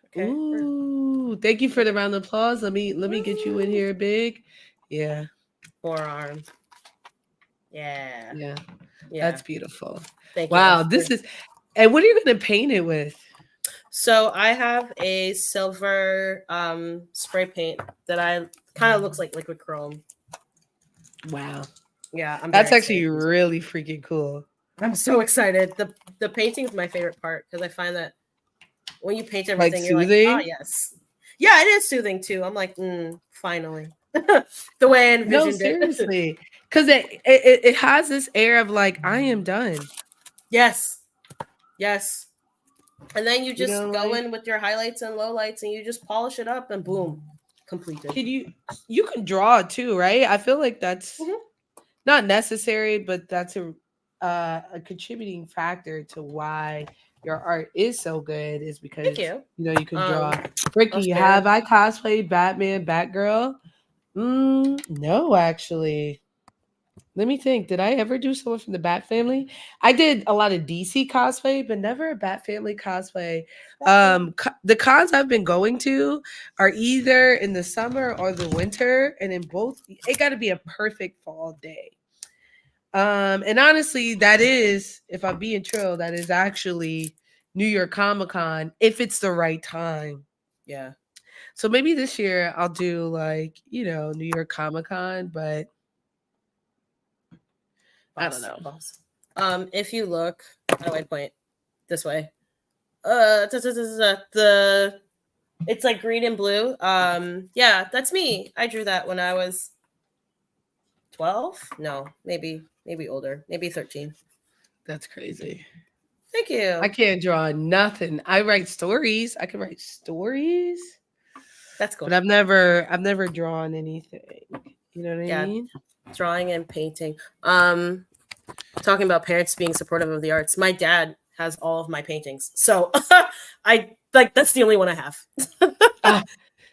Okay. Ooh, thank you for the round of applause. Let me get you in here big. Yeah. Forearm. Yeah. Yeah. Yeah. That's beautiful. Thank you. Wow, this is and what are you gonna paint it with? So I have a silver spray paint that I kind of looks like liquid chrome. Wow. Yeah, I'm That's very actually excited. really freaking cool. I'm so excited. The painting is my favorite part because I find that when you paint Like everything, you're like, oh soothing. yes, yeah, it is soothing too. I'm like, finally, the way I No, envisioned it. seriously. Because it has this air of like, I am done. Yes, yes. And then you You just know, go like, in with your highlights and lowlights, and you just polish it up, and boom, completed. can you can draw too, right? I feel like that's Mhm. not necessary, but that's a contributing factor to why your art is so good is Thank because you. you can draw. I'll Ricky, share. have I cosplayed Batman, Batgirl? No, actually. Let me think. Did I ever do someone from the Bat family? I did a lot of DC cosplay, but never a Bat family cosplay. The cons I've been going to are either in the summer or the winter, and in both, it got to be a perfect fall day. And honestly, that is, if I'm being true, that is actually New York Comic Con if it's the right time. Yeah. So maybe this year I'll do like, New York Comic Con, but I don't know. Boss. If you look, how do I point this way? The it's like green and blue. Yeah, that's me. I drew that when I was 12. No, maybe older, maybe 13. That's crazy. Thank you. I can't draw nothing. I write stories. I can write stories, That's cool. but I've never drawn anything. You know what I mean? Drawing and painting. Talking about parents being supportive of the arts. My dad has all of my paintings. So I like that's the only one I have.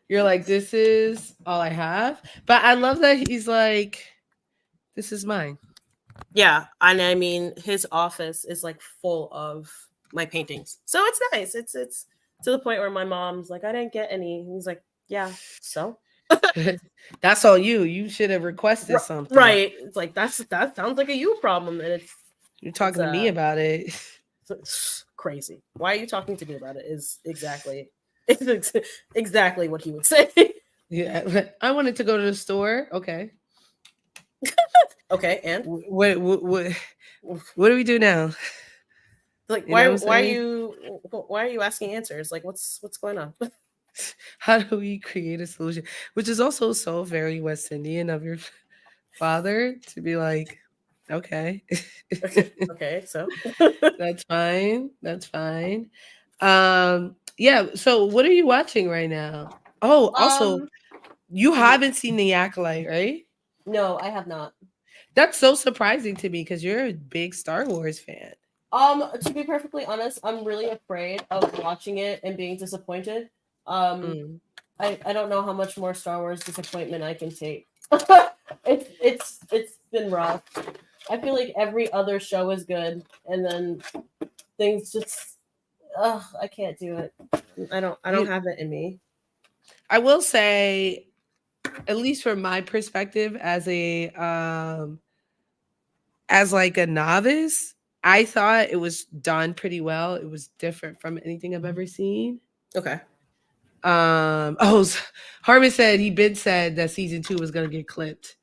You're like, this is all I have. But I love that he's like, this is mine. Yeah, and I mean his office is like full of my paintings. So it's nice. It's to the point where my mom's like, I didn't get any. He's like, yeah, so That's all you. You should have requested something. right. It's like that sounds like a you problem, and You're talking to me about it. it's crazy. Why are you talking to me about it? Is exactly exactly what he would say. Yeah, I wanted to go to the store. Okay. Okay, and what do we do now? like You know why are you asking answers? Like what's going on? How do we create a solution? Which is also so very West Indian of your father to be like, okay. Okay, so That's fine. That's fine. Yeah, so what are you watching right now? Oh, also, you haven't seen The Acolyte, right? no, I have not. That's so surprising to me because you're a big Star Wars fan. To be perfectly honest, I'm really afraid of watching it and being disappointed. Mm. I don't know how much more Star Wars disappointment I can take. It's been rough. I feel like every other show is good, and then things just oh, I can't do it. I don't You, have it in me. I will say, at least from my perspective as like a novice, I thought it was done pretty well. It was different from anything I've ever seen. Okay. Harmon said he been said that season 2 was gonna get clipped.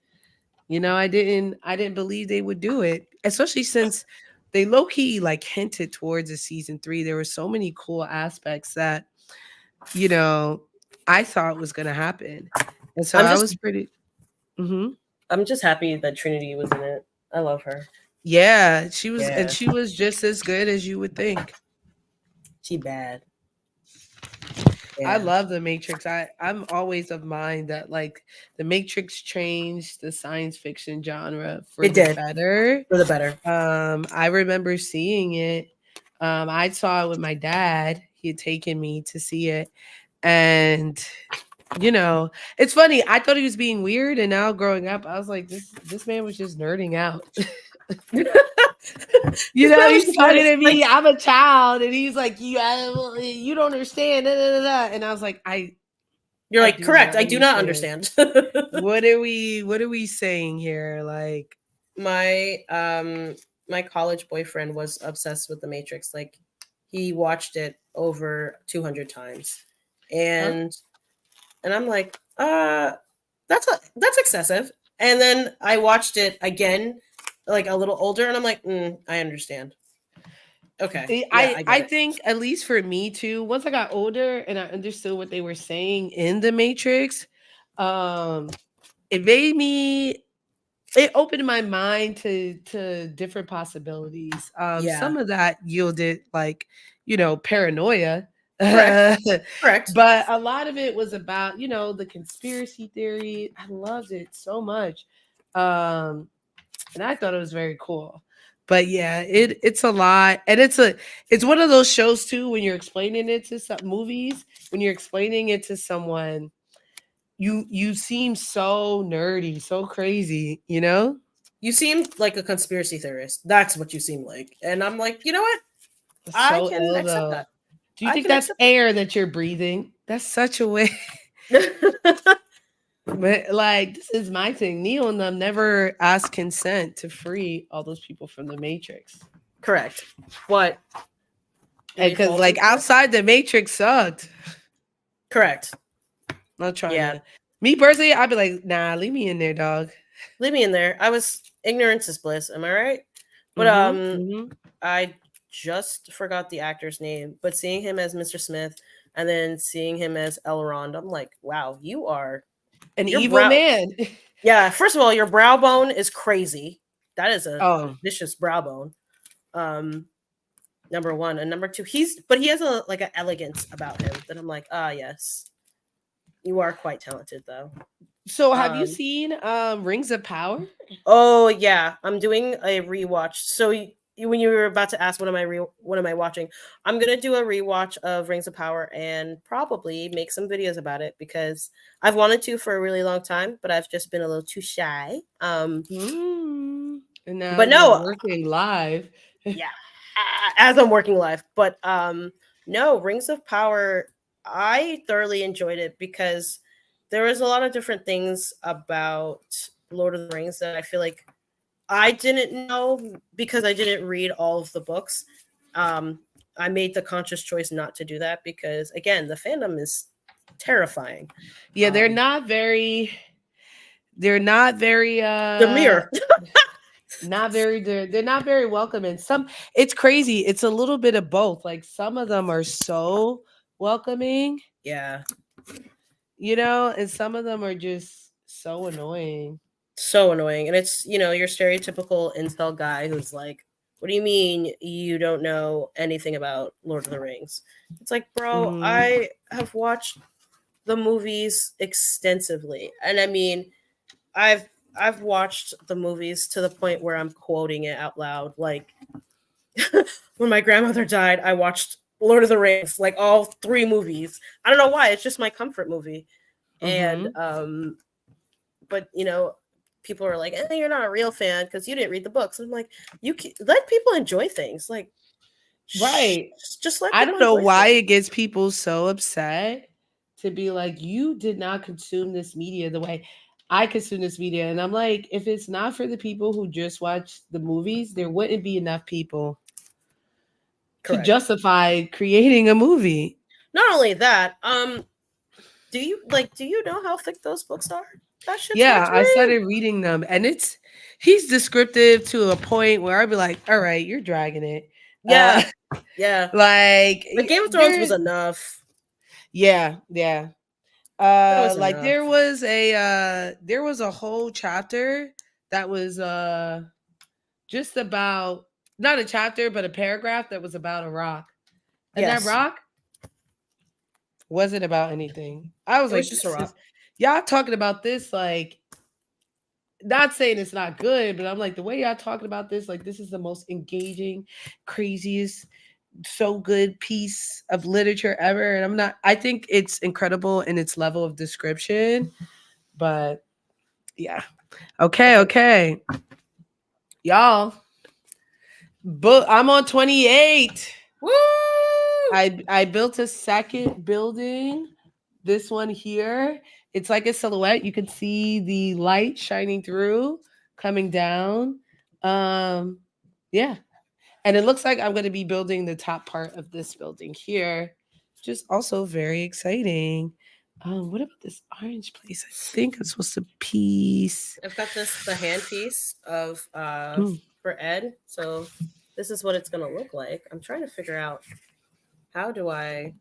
I didn't believe they would do it, especially since they low key like hinted towards a season 3. There were so many cool aspects that you know I thought was gonna happen, and so I'm I just was pretty. Hmm. I'm just happy that Trinity was in it. I love her. Yeah, she was, and Yeah. she was just as good as you would think. She bad. I Yeah. love the Matrix. I'm always of mind that like the Matrix changed the science fiction genre for It the did. better. For the better. I remember seeing it. I saw it with my dad. He had taken me to see it, and it's funny. I thought he was being weird, and now growing up, I was like, this man was just nerding out. That was He's just talking funny. to me. I'm a child, and he's like, you don't understand. Da, da, da, da." And I was like, You're I like, do correct. not I do not understand. understand. What are we saying here? Like, My college boyfriend was obsessed with the Matrix. Like, he watched it over 200 times. huh? And I'm like, that's excessive. And then I watched it again, like a little older, and I'm like, I understand. Okay. Yeah, I get I it. think, at least for me too, once I got older and I understood what they were saying in the Matrix, um, it made me it opened my mind to different possibilities. Yeah. Some of that yielded like, paranoia. Correct. But Correct. a lot of it was about, the conspiracy theory. I loved it so much. And I thought it was very cool. But yeah, it's a lot. And it's one of those shows too when you're explaining it to some movies, when you're explaining it to someone, you seem so nerdy, so crazy, you know? You seem like a conspiracy theorist. That's what you seem like. And I'm like, you know what? That's I so can ill accept though. that. Do you I think can that's accept air that you're breathing? That's such a way. it. But like, this is my thing. Neo and them never asked consent to free all those people from the Matrix. Correct. What? And They because fall like into it? outside the Matrix sucked. Correct. Not trying Yeah. to. Me personally, I'd be like, nah, leave me in there, dog. Leave me in there. I was ignorance is bliss. Am I right? But Mm-hmm. Mm-hmm. I just forgot the actor's name. But seeing him as Mr. Smith and then seeing him as Elrond, I'm like, wow, An your evil brow. man. Yeah. First of all, your brow bone is crazy. That is a Oh, vicious brow bone. Um, number one, and number two, he has a like an elegance about him that I'm like, yes, you are quite talented though. so have you Um, seen Rings of Power? oh yeah, I'm doing a rewatch. So when you were about to ask what am I watching, I'm gonna do a rewatch of Rings of Power and probably make some videos about it because I've wanted to for a really long time, but I've just been a little too shy. And now But you're no, working live. yeah, as I'm working live. But no, Rings of Power, I thoroughly enjoyed it because there was a lot of different things about Lord of the Rings that I feel like I didn't know because I didn't read all of the books. I made the conscious choice not to do that because again, the fandom is terrifying. Yeah, they're not very The mirror. not very they're not very welcoming. It's crazy. It's a little bit of both. Like some of them are so welcoming, Yeah. and some of them are just so annoying. So annoying. And it's, your stereotypical incel guy who's like, what do you mean you don't know anything about Lord of the Rings? It's like, bro, Mhm. I have watched the movies extensively. And I mean, I've watched the movies to the point where I'm quoting it out loud. Like when my grandmother died, I watched Lord of the Rings, like all three movies. I don't know why, it's just my comfort movie. And Mhm. but people are like, you're not a real fan because you didn't read the books. And I'm like, let people enjoy things. Like, Right. Just let I people don't know enjoy why shit. it gets people so upset to be like, you did not consume this media the way I consume this media. And I'm like, if it's not for the people who just watch the movies, there wouldn't be enough people to Correct. justify creating a movie. Not only that, do you know how thick those books are? That shit's hard Yeah, to I read. started reading them and he's descriptive to a point where I'd be like, all right, you're dragging it. Uh Yeah, yeah. like Like Game of Thrones was there enough. yeah, yeah. That was Like enough. there was a whole chapter that was just about, not a chapter but a paragraph that was about a rock, and that Yes, rock wasn't about anything. I was it was like, just a this is, rock. y'all talking about this, like, not saying it's not good, but I'm like, the way y'all talking about this, like, this is the most engaging, craziest, so good piece of literature ever. And I think it's incredible in its level of description, but yeah. Okay, Okay. okay. Y'all, but I'm on 28. Woo! I built a second building. This one here, it's like a silhouette. You can see the light shining through, coming down. Yeah. And it looks like I'm going to be building the top part of this building here, which is also very exciting. What about this orange place? I think I'm supposed to piece. I've got the hand piece of Mm. for Ed. So this is what it's gonna look like. I'm trying to figure out how do I.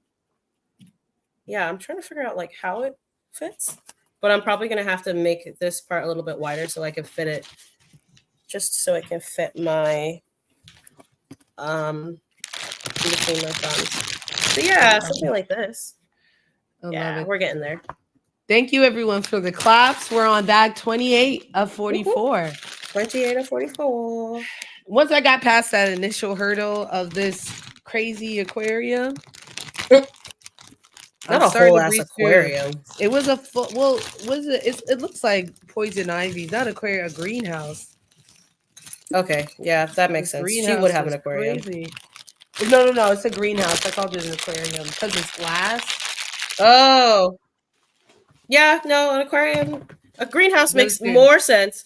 Yeah, I'm trying to figure out like how it fits. But I'm probably gonna have to make this part a little bit wider so I can fit it, just so it can fit my in between my thumbs. So yeah, something like this. I love Yeah, it. we're getting there. Thank you, everyone, for the claps. We're on bag 28 of 44. 28 of 44. Once I got past that initial hurdle of this crazy aquarium, I'm Not a starting whole to ass breeze through. aquarium. It was a full, well, was it? It looks like poison ivy, not aquarium, a greenhouse. Okay, yeah, that makes This sense. She would greenhouse have an is aquarium. crazy. No, it's a greenhouse. I called it an aquarium because it's glass. Oh, yeah, no, an aquarium. A greenhouse But it's makes good. more sense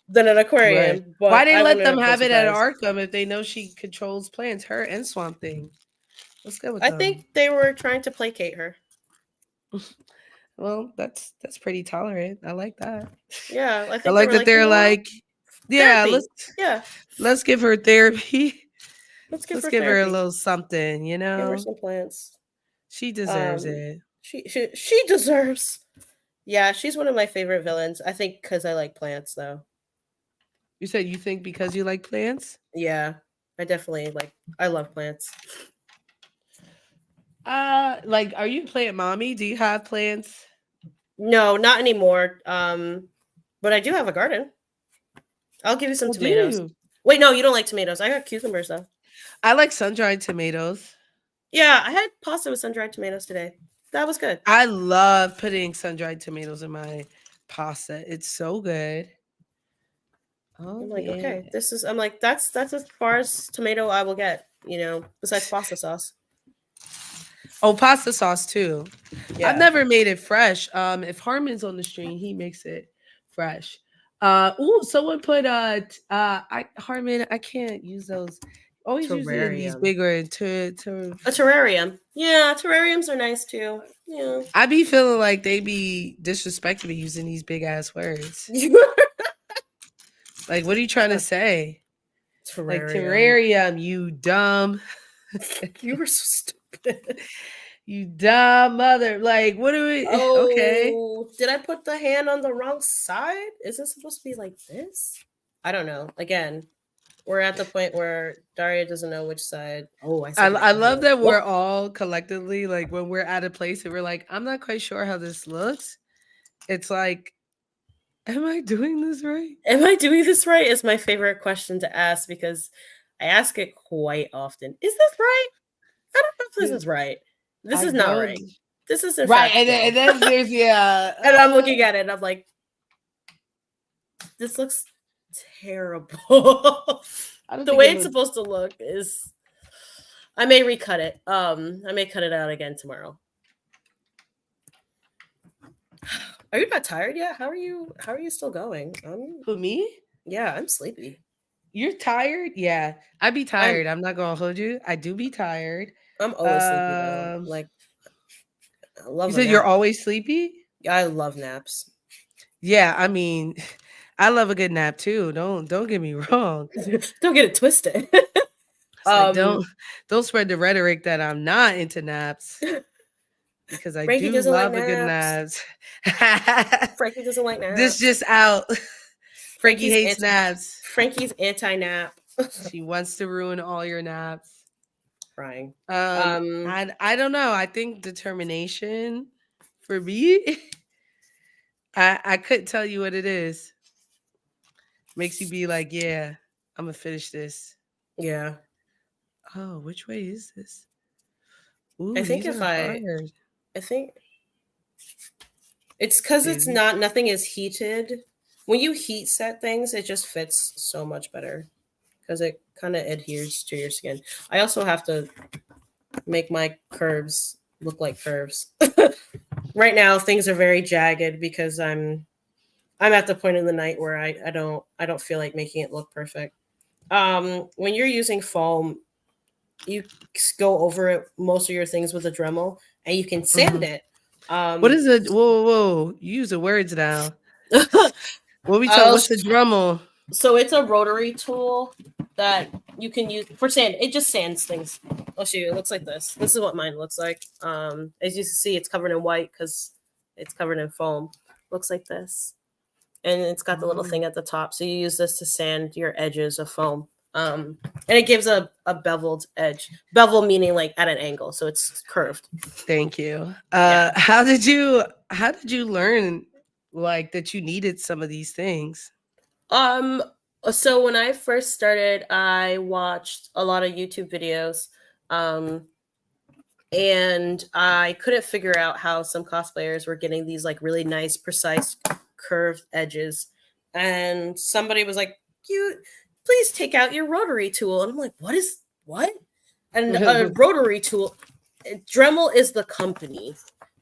than an Right. aquarium, Why but they I let wouldn't them have been have it at surprised. Arkham if they know she controls plants, her and Swamp Thing? Let's go with I them. think they were trying to placate her. Well, that's pretty tolerant. I like that. Yeah, I I think they like were that like, you they're know what? like, yeah, Therapy. Yeah, let's give her therapy. let's give Let's her give her a therapy. little something, Give her some plants. She deserves Um, it. she deserves. Yeah, she's one of my favorite villains. I think because I like plants, though. You said you think because you like plants? Yeah, I definitely like. I love plants. Like, are you a plant mommy? Do you have plants? No, not anymore. But I do have a garden. I'll give you some Well, do tomatoes. you? Wait, no, you don't like tomatoes. I got cucumbers though. I like sun-dried tomatoes. Yeah, I had pasta with sun-dried tomatoes today. That was good. I love putting sun-dried tomatoes in my pasta. It's so good. Oh I'm like, yeah. okay, this is. I'm like, that's as far as tomato I will get. You know, besides pasta sauce. Oh, pasta sauce too. Yeah. I've never made it fresh. If Harmon's on the stream, he makes it fresh. Someone put Harmon, I can't use those. Always use it in these Terrarium. bigger A terrarium. Yeah, terrariums are nice too. Yeah. I be feeling like they be disrespecting me using these big ass words. Like, what are you trying to say? Like terrarium, you dumb. You were so stupid. You dumb mother. Like, what do we okay. Oh, did I put the hand on the wrong side? Is this supposed to be like this? I don't know. Again, we're at the point where Daria doesn't know which side. Oh, I love that we're all collectively, like, when we're at a place and we're like, I'm not quite sure how this looks. It's like, am I doing this right? Am I doing this right? Is my favorite question to ask because I ask it quite often. Is this right? I don't know if this is right. This is not right. This is in right. fact And then there's and I'm looking at it and I'm like, this looks terrible. The way it's supposed to look is I may recut it. I may cut it out again tomorrow. Are you not tired yet? How are you? How are you still going? For me? Yeah, I'm sleepy. You're tired? Yeah. I be I'm tired. I'm not gonna hold you. I do be tired. I'm always sleepy though. Um Like I you love a said you're nap. always sleepy? I love naps. Yeah, I mean, I love a good nap too. Don't get me wrong. Don't get it twisted. It's like um, don't spread the rhetoric that I'm not into naps because I Frankie do doesn't like love a good naps. naps. Frankie doesn't like This naps. just out. Frankie Frankie's hates anti naps. Frankie's anti nap. She wants to ruin all your naps. Crying. Um, Um, I don't know. I think determination for me, I couldn't tell you what it is. Makes you be like, yeah, I'm gonna finish this. yeah. Oh, which way is this? I Ooh, think these if are hard. I think it's because it's Dude. not nothing is heated. When you heat set things, it just fits so much better because it kind of adheres to your skin. I also have to make my curves look like curves. Right now, things are very jagged because I'm at the point in the night where I don't feel like making it look perfect. When you're using foam, you go over it most of your things with a Dremel, and you can sand Mhm. it. What Um, is it? Whoa, whoa. You use the words now. What we talk? I'll What's the Dremel? So it's a rotary tool that you can use for sand. It just sands things. I'll show you. It looks like this. This is what mine looks like. As you can see, it's covered in white because it's covered in foam. Looks like this, and it's got the little Oh, thing at the top. So you use this to sand your edges of foam. And it gives a beveled edge. Bevel meaning like at an angle, so it's curved. thank you. Yeah. How did you learn like that you needed some of these things? Um, so when I first started, I watched a lot of YouTube videos. Um, and I couldn't figure out how some cosplayers were getting these like really nice, precise, curved edges. And somebody was like, "You please take out your rotary tool." And I'm like, "What is what?" And a rotary tool, Dremel is the company,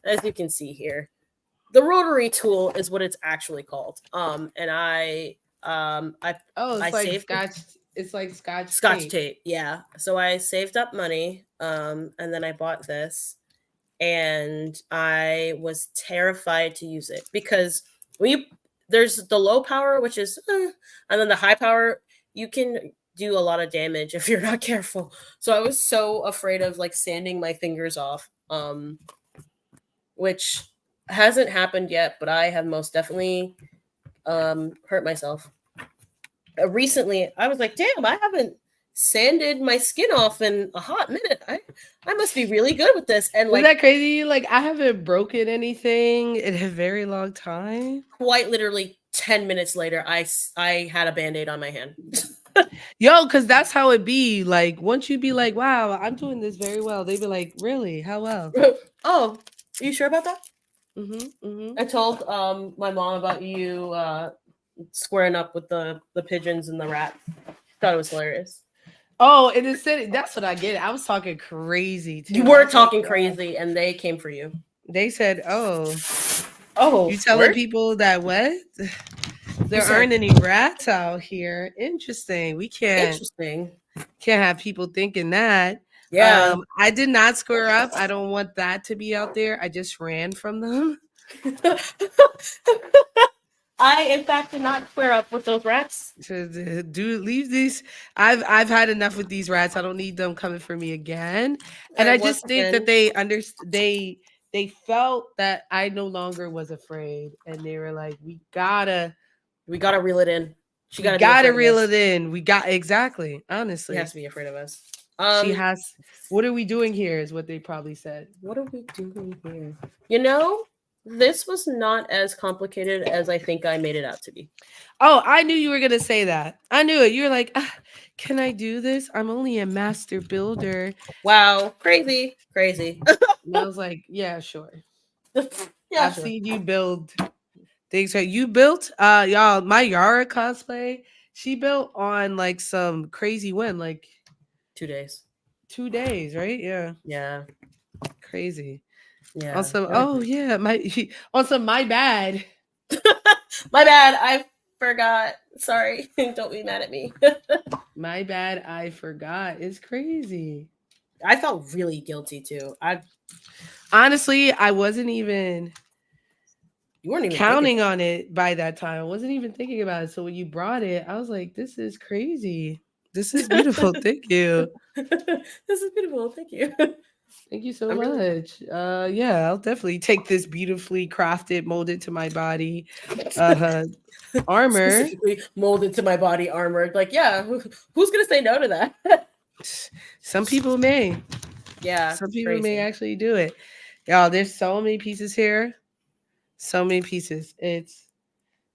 as you can see here. The rotary tool is what it's actually called. And Oh, I it's like saved scotch. It's like scotch Scotch tape. tape, yeah. So I saved up money, and then I bought this, and I was terrified to use it because when you there's the low power, which is, and then the high power, you can do a lot of damage if you're not careful. So I was so afraid of like sanding my fingers off, which hasn't happened yet, but I have most definitely hurt myself. Recently I was like, damn, I haven't sanded my skin off in a hot minute. I must be really good with this. And Isn't like that crazy? Like I haven't broken anything in a very long time. quite literally 10 minutes later, I had a band-aid on my hand. Yo, because that's how it be. Like once you be like, wow, I'm doing this very well. They be like, really? How well? Oh, are you sure about that? Mm-hmm. Mm-hmm. I told my mom about you squaring up with the pigeons and the rat. Thought it was hilarious. Oh, in the city, that's what I get. I was talking crazy too. You I were was like, talking wow. crazy and they came for you. They said, oh, Oh, you telling word? people that what? You There said aren't any rats out here. Interesting. We interesting. can't have people thinking that. Yeah. I did not square up. I don't want that to be out there. I just ran from them. I, in fact, did not square up with those rats. To do leave these. I've had enough with these rats. I don't need them coming for me again. And I I once just think that again, they felt that I no longer was afraid, and they were like, we gotta reel it in. She we gotta be gotta afraid of reel us. it in. We got exactly. She has Honestly, to be afraid of us. she has. What are we doing here? Is what they probably said. What are we doing here? You know, this was not as complicated as I think I made it out to be. Oh, I knew you were gonna say that. I knew it. You were like, can I do this? I'm only a master builder. Wow, crazy, crazy. And I was like, yeah, sure. Yeah, I've sure. seen you build things. Right, you built, y'all. My Yara cosplay, she built on like some crazy win, like 2 days. 2 days, right? Yeah. Yeah. Crazy. Yeah. Also, oh yeah, also my bad. My bad. I forgot. Sorry. Don't be mad at me. My bad. I forgot. It's crazy. I felt really guilty too. Honestly, I wasn't even You weren't even counting thinking. on it by that time. I wasn't even thinking about it. So when you brought it, I was like, this is crazy. This is beautiful. Thank you. This is beautiful. Thank you. Thank you so I'm really- much. Yeah, I'll definitely take this beautifully crafted, molded to my body uh armor. Specifically molded to my body armor. Like, yeah, who's gonna say no to that? Some people may. Yeah, Some it's people may crazy. actually do it. Y'all, there's so many pieces here. So many pieces. It's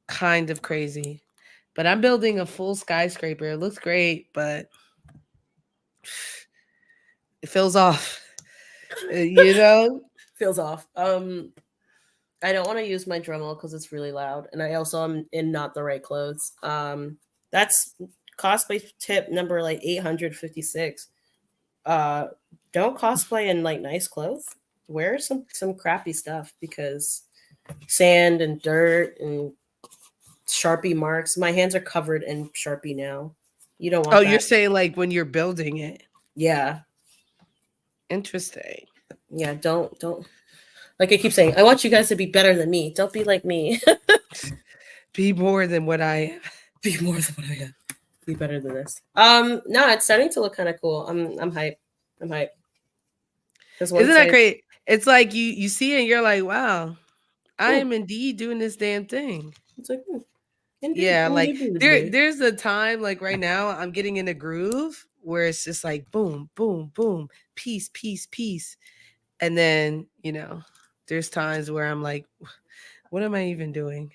kind of crazy. But I'm building a full skyscraper. It looks great, but it feels off. You know? Feels off. I don't want to use my Dremel because it's really loud, and I also am in not the right clothes. That's cosplay tip number like 856. Don't cosplay in like nice clothes. Wear some crappy stuff because sand and dirt and Sharpie marks. My hands are covered in Sharpie now. You don't want Oh, that. you're saying like when you're building it. Yeah. Interesting. Yeah, don't like I keep saying, I want you guys to be better than me. Don't be like me. Be more than what I am. Be more than what I am. Be better than this. No, it's starting to look kind of cool. I'm hyped. I'm hyped. Isn't that great? It's like you see it and you're like, wow, I Ooh. am indeed doing this damn thing. It's like, Yeah, like there's a time like right now I'm getting in a groove where it's just like boom, boom, boom, peace, peace, peace. And then, there's times where I'm like, what am I even doing?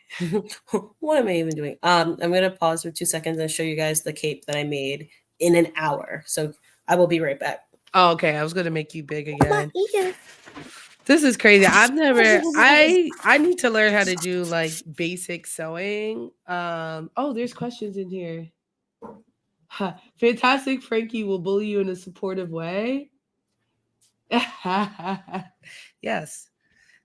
What am I even doing? I'm gonna pause for 2 seconds and show you guys the cape that I made in an hour. So I will be right back. Oh, okay. I was gonna make you big again. This is crazy. I need to learn how to do like basic sewing. Oh, there's questions in here. Huh. Fantastic Frankie will bully you in a supportive way. Yes.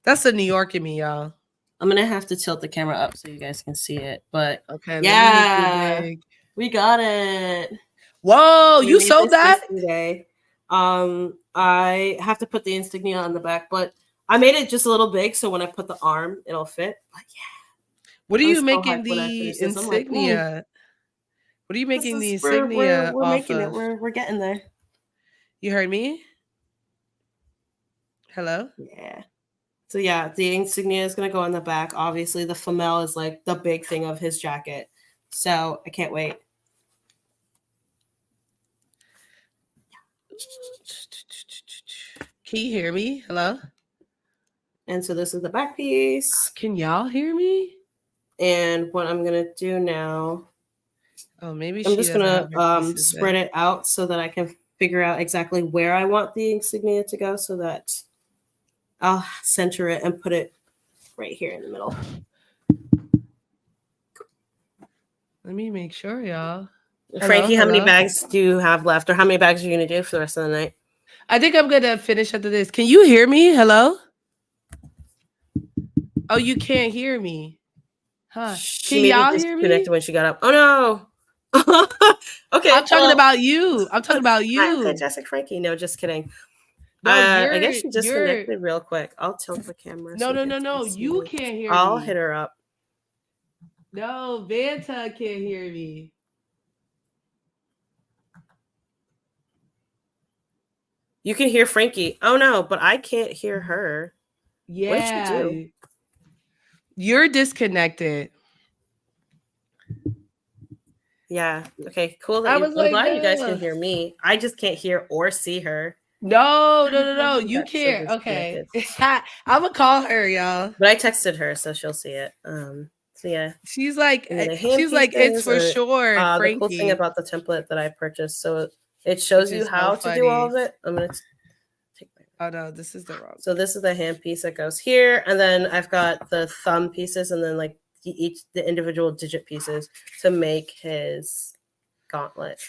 That's the New York in me, y'all. I'm gonna have to tilt the camera up so you guys can see it. But Okay, yeah, we got it. Whoa, you sold that? Yesterday. I have to put the insignia on the back, but I made it just a little big so when I put the arm, it'll fit. But yeah. What are you making the insignia? What are you making the insignia we're off making of? it. We're getting there. You heard me? Hello? Yeah. So yeah, the insignia is gonna go on the back. Obviously, the flamel is like the big thing of his jacket. So I can't wait. Can you hear me? Hello? And so this is the back piece. Can y'all hear me? And what I'm gonna do now, oh, maybe I'm just gonna spread it out so that I can figure out exactly where I want the insignia to go, so that I'll center it and put it right here in the middle. Let me make sure, y'all. Frankie, how many bags do you have left, or how many bags are you gonna do for the rest of the night? I think I'm gonna finish after this. Can you hear me? Hello? Oh, you can't hear me. Huh? Can y'all hear me? Disconnected when she got up. Oh no. Okay. I'm talking about you. I'm talking about you. I'm Fantastic Frankie. No, just kidding. No, I guess she disconnected real quick. I'll tilt the camera. No. You can't hear me. I'll hit her up. No, Vanta can't hear me. You can hear Frankie. Oh no, but I can't hear her. Yeah. What did you do? You're disconnected. Yeah. Okay, cool. I'm glad you guys can hear me. I just can't hear or see her. No. You can't. Okay. I'm gonna call her, y'all. But I texted her, so she'll see it. So yeah. She's like, it's for sure. The cool thing about the template that I purchased, so it shows you how to do all of it. I'm gonna take my. Oh no, this is the wrong. So this is the hand piece that goes here, and then I've got the thumb pieces, and then like the individual digit pieces to make his gauntlet.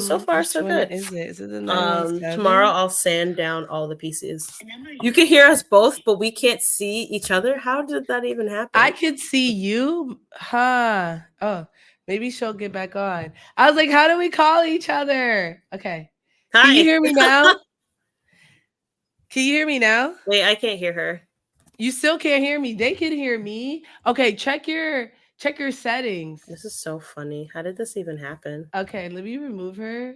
So far, Which so one good. is it? Is it the 917? Tomorrow I'll sand down all the pieces. You can hear us both, but we can't see each other. How did that even happen? I could see you. Huh. Oh, maybe she'll get back on. I was like, how do we call each other? Okay. Hi. Can you hear me now? Can you hear me now? Wait, I can't hear her. You still can't hear me. They can hear me. Okay, check your settings. This is so funny. How did this even happen? Okay, let me remove her.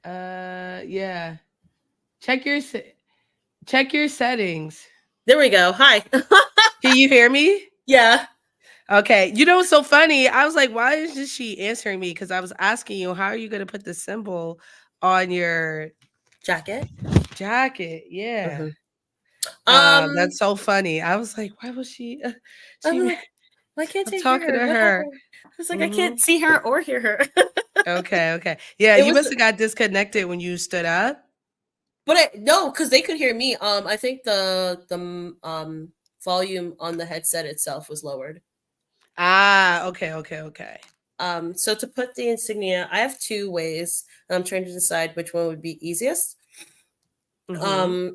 Yeah. Check your settings. There we go. Hi. Can you hear me? Yeah. Okay. You know what's so funny? I was like, why is she answering me? Because I was asking you, how are you going to put the symbol on your jacket? Yeah. Mm-hmm. That's so funny. I was like, why was she? Like, why can't I'm I talking hear to her? I was like, I can't see her or hear her. Okay. Yeah, you must have got disconnected when you stood up. But no, because they could hear me. I think the volume on the headset itself was lowered. Ah, okay. So to put the insignia, I have two ways. And I'm trying to decide which one would be easiest. Mm-hmm.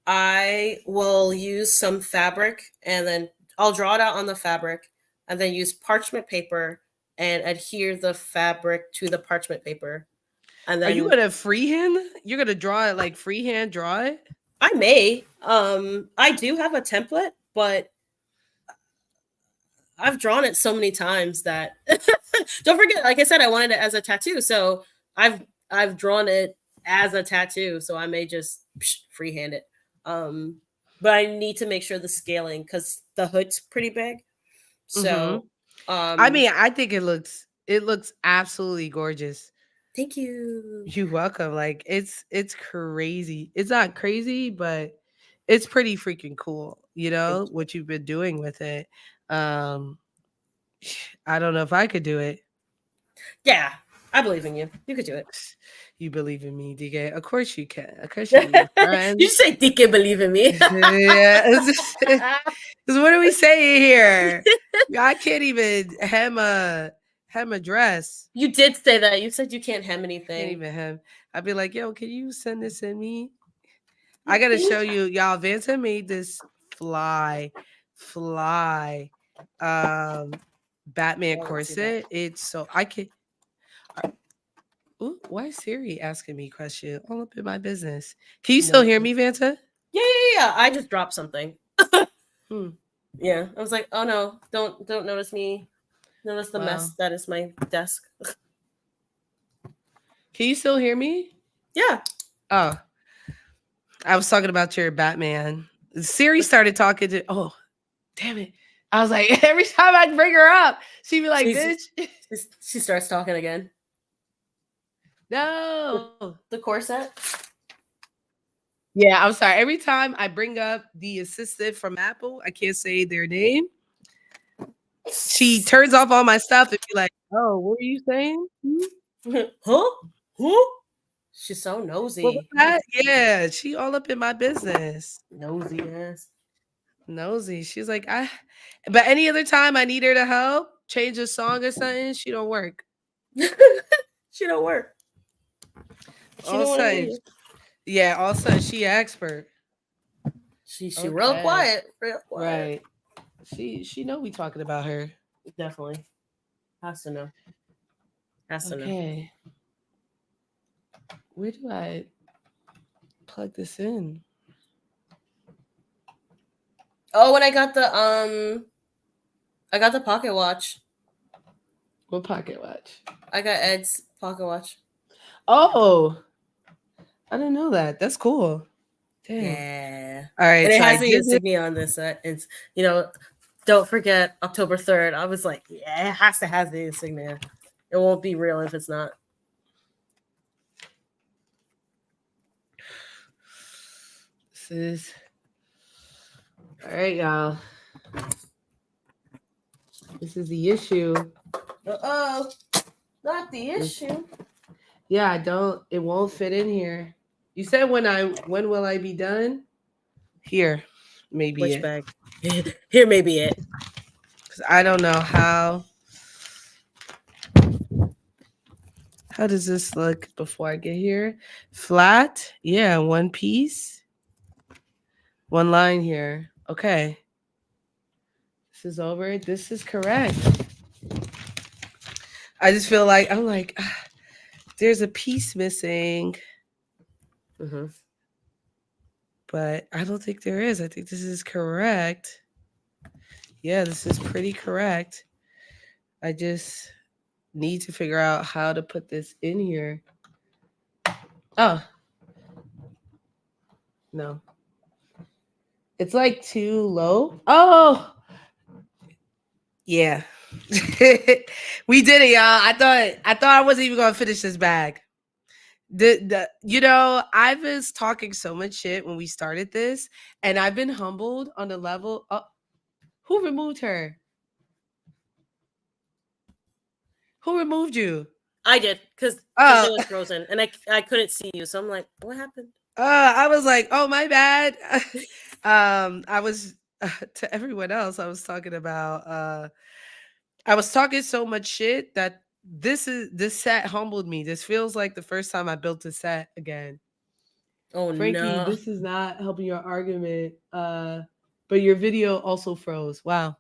I will use some fabric and then I'll draw it out on the fabric and then use parchment paper and adhere the fabric to the parchment paper. And then are you gonna freehand? You're gonna draw it like freehand draw it? I may. I do have a template, but I've drawn it so many times that don't forget, like I said, I wanted it as a tattoo. So I've drawn it as a tattoo. So I may just freehand it. But I need to make sure the scaling because the hood's pretty big. So I mean, I think it looks absolutely gorgeous. Thank you. You're welcome. Like it's crazy. It's not crazy, but it's pretty freaking cool, you know, what you've been doing with it. I don't know if I could do it. Yeah, I believe in you. You could do it. You believe in me, DK. Of course you can. Of course you can. You say DK believe in me. Yeah. What do we say here? I can't even hem a dress. You did say that. You said you can't hem anything. Can't even hem. I'd be like, yo, can you send this in me? I gotta show you, y'all. Vanta made this fly Batman corset. It's so I can. Ooh, why is Siri asking me question all up in my business? Can you still hear me, Vanta? Yeah. I just dropped something. Yeah, I was like, oh no, don't notice me. Notice the mess that is my desk. Can you still hear me? Yeah. Oh, I was talking about your Batman. Siri started talking to. Oh, damn it! I was like, every time I bring her up, she'd be like, "Bitch." She starts talking again. No, the corset. Yeah, I'm sorry. Every time I bring up the assistant from Apple, I can't say their name. She turns off all my stuff and be like, "Oh, what were you saying? Huh? Huh?" She's so nosy. What was that? Yeah, she all up in my business. Nosy ass. Nosy. She's like, but any other time I need her to help, change a song or something, she don't work. She don't work. All of a sudden, yeah, all of a sudden she expert. She real quiet. Real quiet. Right. She know we talking about her. Definitely. Has to know. Has to know. Okay. Where do I plug this in? Oh, when I got the pocket watch. What pocket watch? I got Ed's pocket watch. Oh, I didn't know that. That's cool. Damn. Yeah. All right. And it has the insignia on this. It's don't forget October 3rd. I was like, yeah, it has to have the insignia. It won't be real if it's not. This is all right, y'all. This is the issue. Uh-oh. Not the issue. Yeah, it won't fit in here. You said when will I be done? Here, maybe. Which bag? Here may be it. Because I don't know how. How does this look before I get here? Flat. Yeah, one piece. One line here. Okay. This is over. This is correct. I just feel like I'm like, there's a piece missing, Mm-hmm. but I don't think there is. I think this is correct. Yeah, this is pretty correct. I just need to figure out how to put this in here. Oh, no. It's like too low. Oh, yeah. We did it, y'all. I thought I wasn't even gonna finish this bag. I was talking so much shit when we started this, and I've been humbled on the level. Oh, who removed her? Who removed you? I did because it Oh, was frozen and I couldn't see you, so I'm like, what happened? I was like, oh my bad. I was to everyone else. I was talking about. I was talking so much shit that this set humbled me. This feels like the first time I built a set again. Oh Frankie, no! this is not helping your argument. But your video also froze. Wow.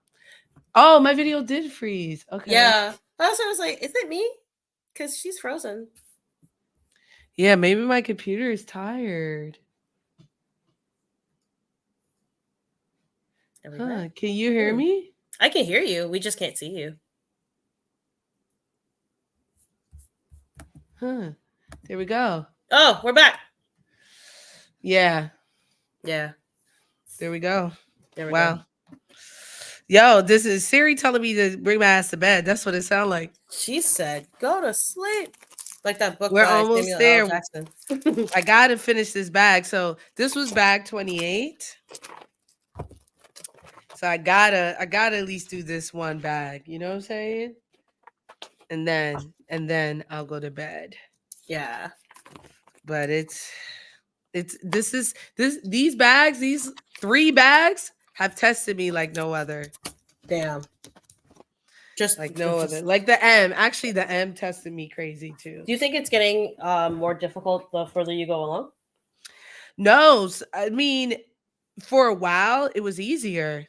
Oh, my video did freeze. Okay. Yeah, also I was like, is it me? Because she's frozen. Yeah, maybe my computer is tired. Huh? Can you hear me? I can hear you. We just can't see you. Huh? There we go. Oh, we're back. Yeah. Yeah. There we go. There we Wow. go. Yo, this is Siri telling me to bring my ass to bed. That's what it sounded like. She said, "Go to sleep." Like that book. We're by almost Samuel there. L. Jackson. I gotta finish this bag. So this was bag 28. So I gotta at least do this one bag. You know what I'm saying? And then I'll go to bed. Yeah. But these bags, these 3 bags have tested me like no other. Damn. Just like no other. Like the M. Actually, the M tested me crazy too. Do you think it's getting more difficult the further you go along? No, I mean, for a while it was easier.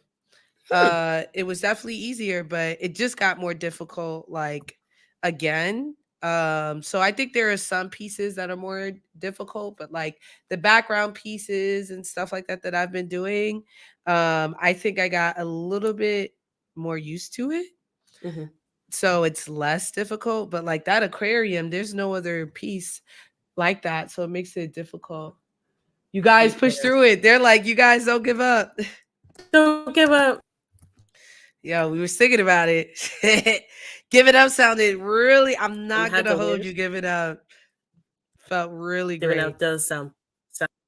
It was definitely easier, but it just got more difficult. Like again. So I think there are some pieces that are more difficult, but like the background pieces and stuff like that I've been doing, I think I got a little bit more used to it. Mm-hmm. So it's less difficult, but like that aquarium, there's no other piece like that. So it makes it difficult. You guys push through it. They're like, you guys don't give up. Don't give up. Yeah, we were thinking about it. Give it up sounded really, I'm not going to hold you. Give it up. Felt really great. Give it up does sound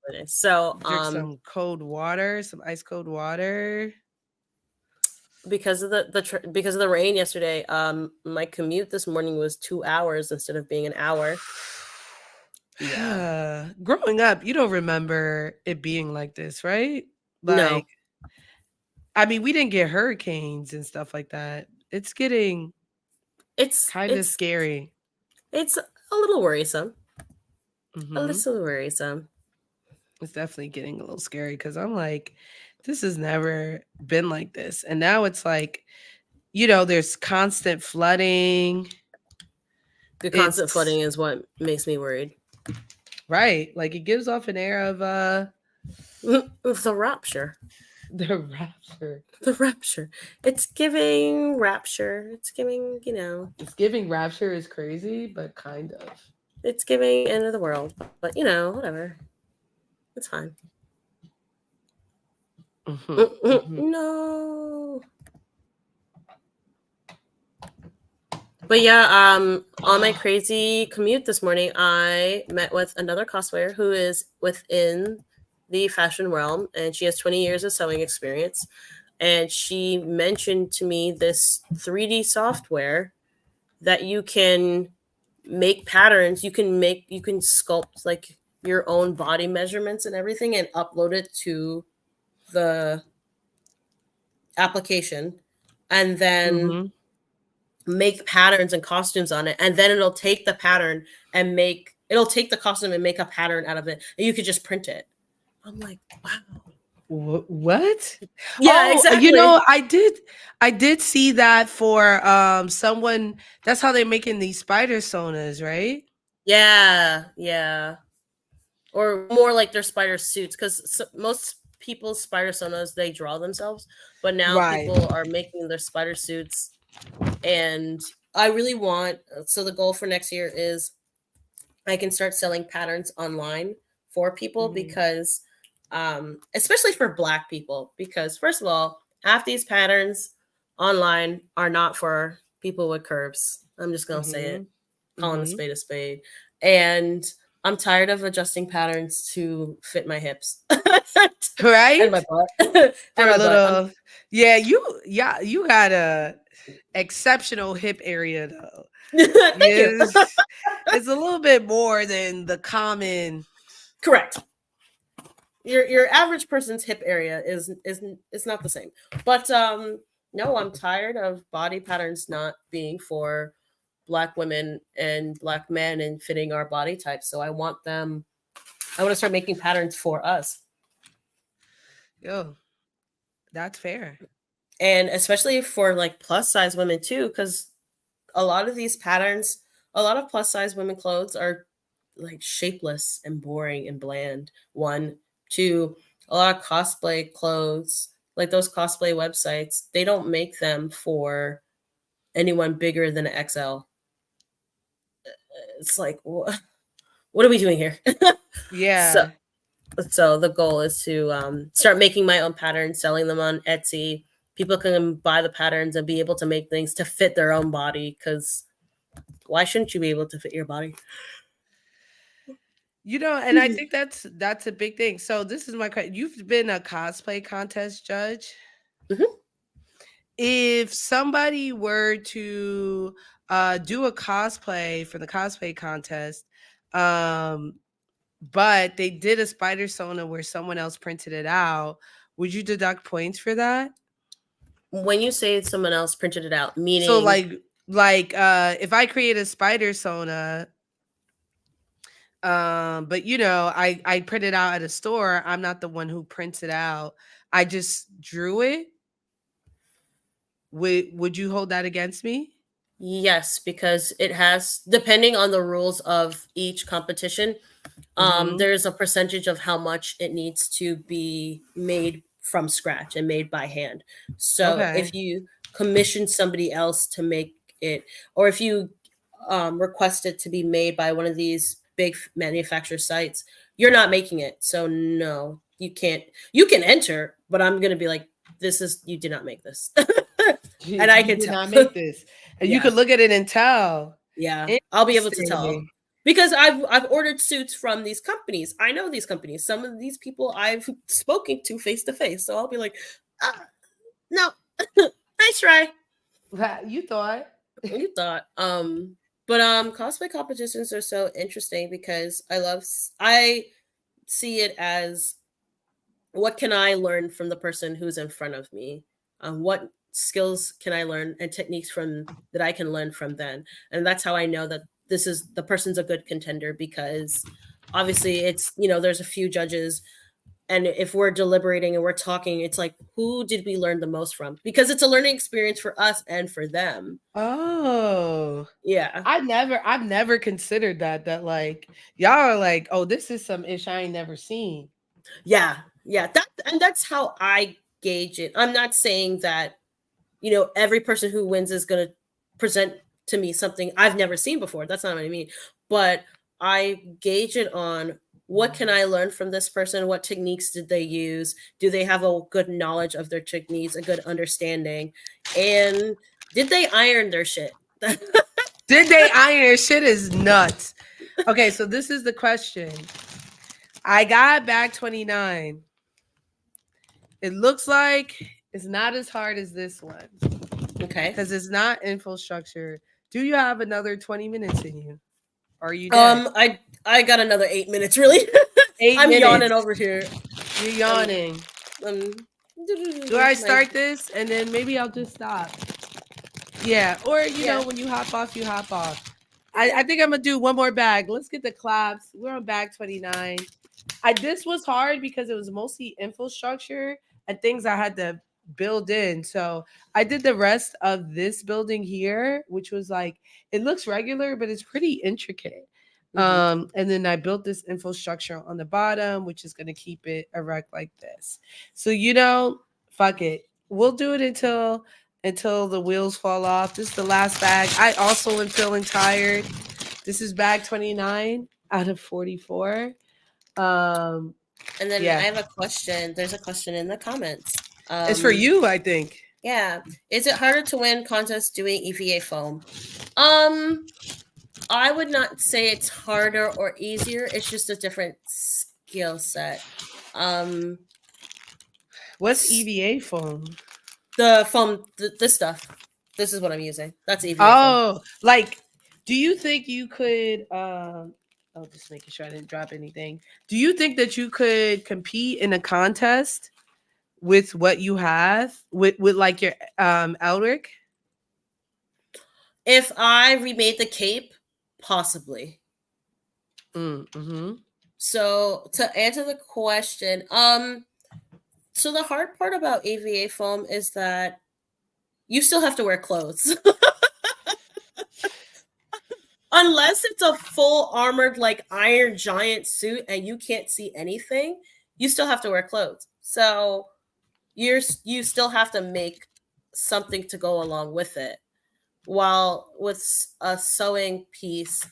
really nice. So, drink some cold water, some ice cold water. Because of because of the rain yesterday, my commute this morning was 2 hours instead of being an hour. Yeah. Growing up, you don't remember it being like this, right? Like, no. I mean, we didn't get hurricanes and stuff like that. It's kind of scary. It's a little worrisome. Mm-hmm. A little worrisome. It's definitely getting a little scary because I'm like, this has never been like this. And now it's like, there's constant flooding. The constant flooding is what makes me worried. Right. Like it gives off an air of the rapture. The rapture. The rapture. It's giving rapture. It's giving, It's giving rapture is crazy, but kind of. It's giving end of the world. But whatever. It's fine. Mm-hmm. No. But yeah, on my crazy commute this morning, I met with another cosplayer who is within the fashion realm, and she has 20 years of sewing experience. And she mentioned to me this 3D software that you can make patterns. You can sculpt like your own body measurements and everything and upload it to the application. And then make patterns and costumes on it, and then it'll take the pattern and it'll take the costume and make a pattern out of it, and you could just print it. I'm like, wow. What? Yeah, Oh, exactly. you know, I did see that for someone. That's how they're making these spider sonas, right? Yeah. Or more like their spider suits, because most people's spider sonas they draw themselves, but now Right. people are making their spider suits. And I really want, so the goal for next year is I can start selling patterns online for people, Mhm. because especially for Black people, because first of all, half these patterns online are not for people with curves. I'm just gonna say it, calling a Mhm. spade, and I'm tired of adjusting patterns to fit my hips and my Right? butt For and a my butt. little, yeah, you got a exceptional hip area though. Thank you. Yes, it's a little bit more than the common. Correct. Your average person's hip area is not the same. But no, I'm tired of body patterns not being for Black women and Black men and fitting our body types. So I want to start making patterns for us. Yo, that's fair. And especially for like plus size women too, because a lot of these patterns, a lot of plus size women clothes are like shapeless and boring and bland. One, two, a lot of cosplay clothes, like those cosplay websites, they don't make them for anyone bigger than an XL. It's like, what are we doing here? so, Yeah. so the goal is to start making my own patterns, selling them on Etsy. People can buy the patterns and be able to make things to fit their own body, because why shouldn't you be able to fit your body? You know, and I think that's a big thing. So this is my you've been a cosplay contest judge. Mhm. If somebody were to do a cosplay for the cosplay contest, um, but they did a spider sona where someone else printed it out, would you deduct points for that? When you say someone else printed it out, So meaning if I create a spider sona, but you know, I print it out at a store, I'm not the one who prints it out. I just drew it. Would you hold that against me? yes, because it has, depending on the rules of each competition, Mhm. there's a percentage of how much it needs to be made from scratch and made by hand. So Okay. if you commission somebody else to make it, or if you request it to be made by one of these big manufacturer sites, you're not making it. So no, you can't. You can enter, but I'm gonna be like, this is, you did not make this, and I You can did tell. not make this. And you Yeah. could look at it and tell. Yeah, I'll be able to tell, Interesting. because I've ordered suits from these companies. I know these companies. Some of these people I've spoken to face to face. So I'll be like, no, nice try. You thought. You thought. But cosplay competitions are so interesting, because I see it as, what can I learn from the person who's in front of me? What skills can I learn and techniques from that I can learn from them? And that's how I know that this is the person's a good contender, because obviously it's, there's a few judges, and if we're deliberating and we're talking, it's like, who did we learn the most from? Because it's a learning experience for us and for them. Oh. Yeah. I've never considered that like y'all are like, oh, this is some ish I ain't never seen. Yeah. That's how I gauge it. I'm not saying that, every person who wins is going to present to me something I've never seen before. That's not what I mean. But I gauge it on, what can I learn from this person? What techniques did they use? Do they have a good knowledge of their techniques, a good understanding? And did they iron their shit? Did they iron? Shit is nuts. Okay, so this is the question. I got back 29. It looks like it's not as hard as this one. Okay. Because it's not infrastructure. Do you have another 20 minutes in you? Or are you dead? I got another 8 minutes, really. 8 I'm minutes. yawning over here. You're yawning. Um, Do I start this and then maybe I'll just stop? Yeah, or Yeah. when you hop off, you hop off. I think I'm gonna do one more bag. Let's get the collabs. We're on bag 29. This was hard because it was mostly infrastructure and things I had to build in. So I did the rest of this building here, which was like it looks regular, but it's pretty intricate. Mhm. And then I built this infrastructure on the bottom, which is gonna keep it erect like this. So fuck it. We'll do it until the wheels fall off. This is the last bag. I also am feeling tired. This is bag 29 out of 44. Um, And then I yeah, have a question. There's a question in the comments. it's for you, I think. Yeah. Is it harder to win contests doing EVA foam? I would not say it's harder or easier. It's just a different skill set. What's EVA foam? The foam, this stuff. This is what I'm using. That's EVA foam. Oh, like, do you think you could? Oh, just making sure I didn't drop anything. Do you think that you could compete in a contest with what you have with like your Elric? If I remade the cape, possibly. Mm-hmm. So to answer the question, so the hard part about EVA foam is that you still have to wear clothes. Unless it's a full armored like Iron Giant suit and you can't see anything, you still have to wear clothes. So you still have to make something to go along with it. While with a sewing piece,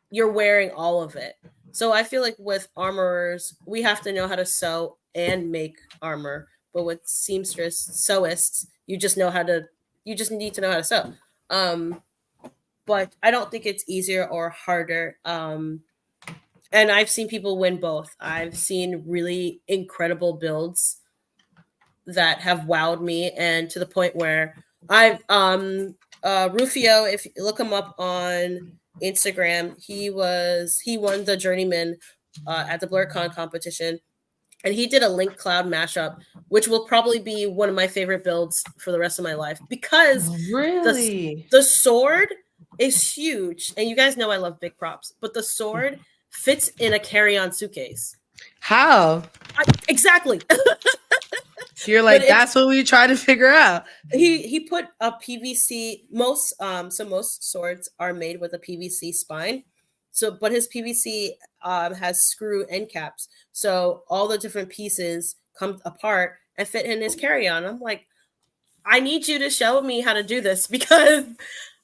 you're wearing all of it. So I feel like with armorers, we have to know how to sew and make armor. But with seamstress sewists, you just need to know how to sew. But I don't think it's easier or harder. And I've seen people win both. I've seen really incredible builds that have wowed me, and to the point where I've Rufio, if you look him up on Instagram, he won the journeyman at the BlurCon competition, and he did a Link Cloud mashup, which will probably be one of my favorite builds for the rest of my life because Really, the sword is huge, and you guys know I love big props, but the sword fits in a carry-on suitcase. how? Exactly. You're like, that's what we try to figure out. He put a PVC. Most swords are made with a PVC spine. So, but his PVC has screw end caps, so all the different pieces come apart and fit in his carry-on. I'm like, I need you to show me how to do this because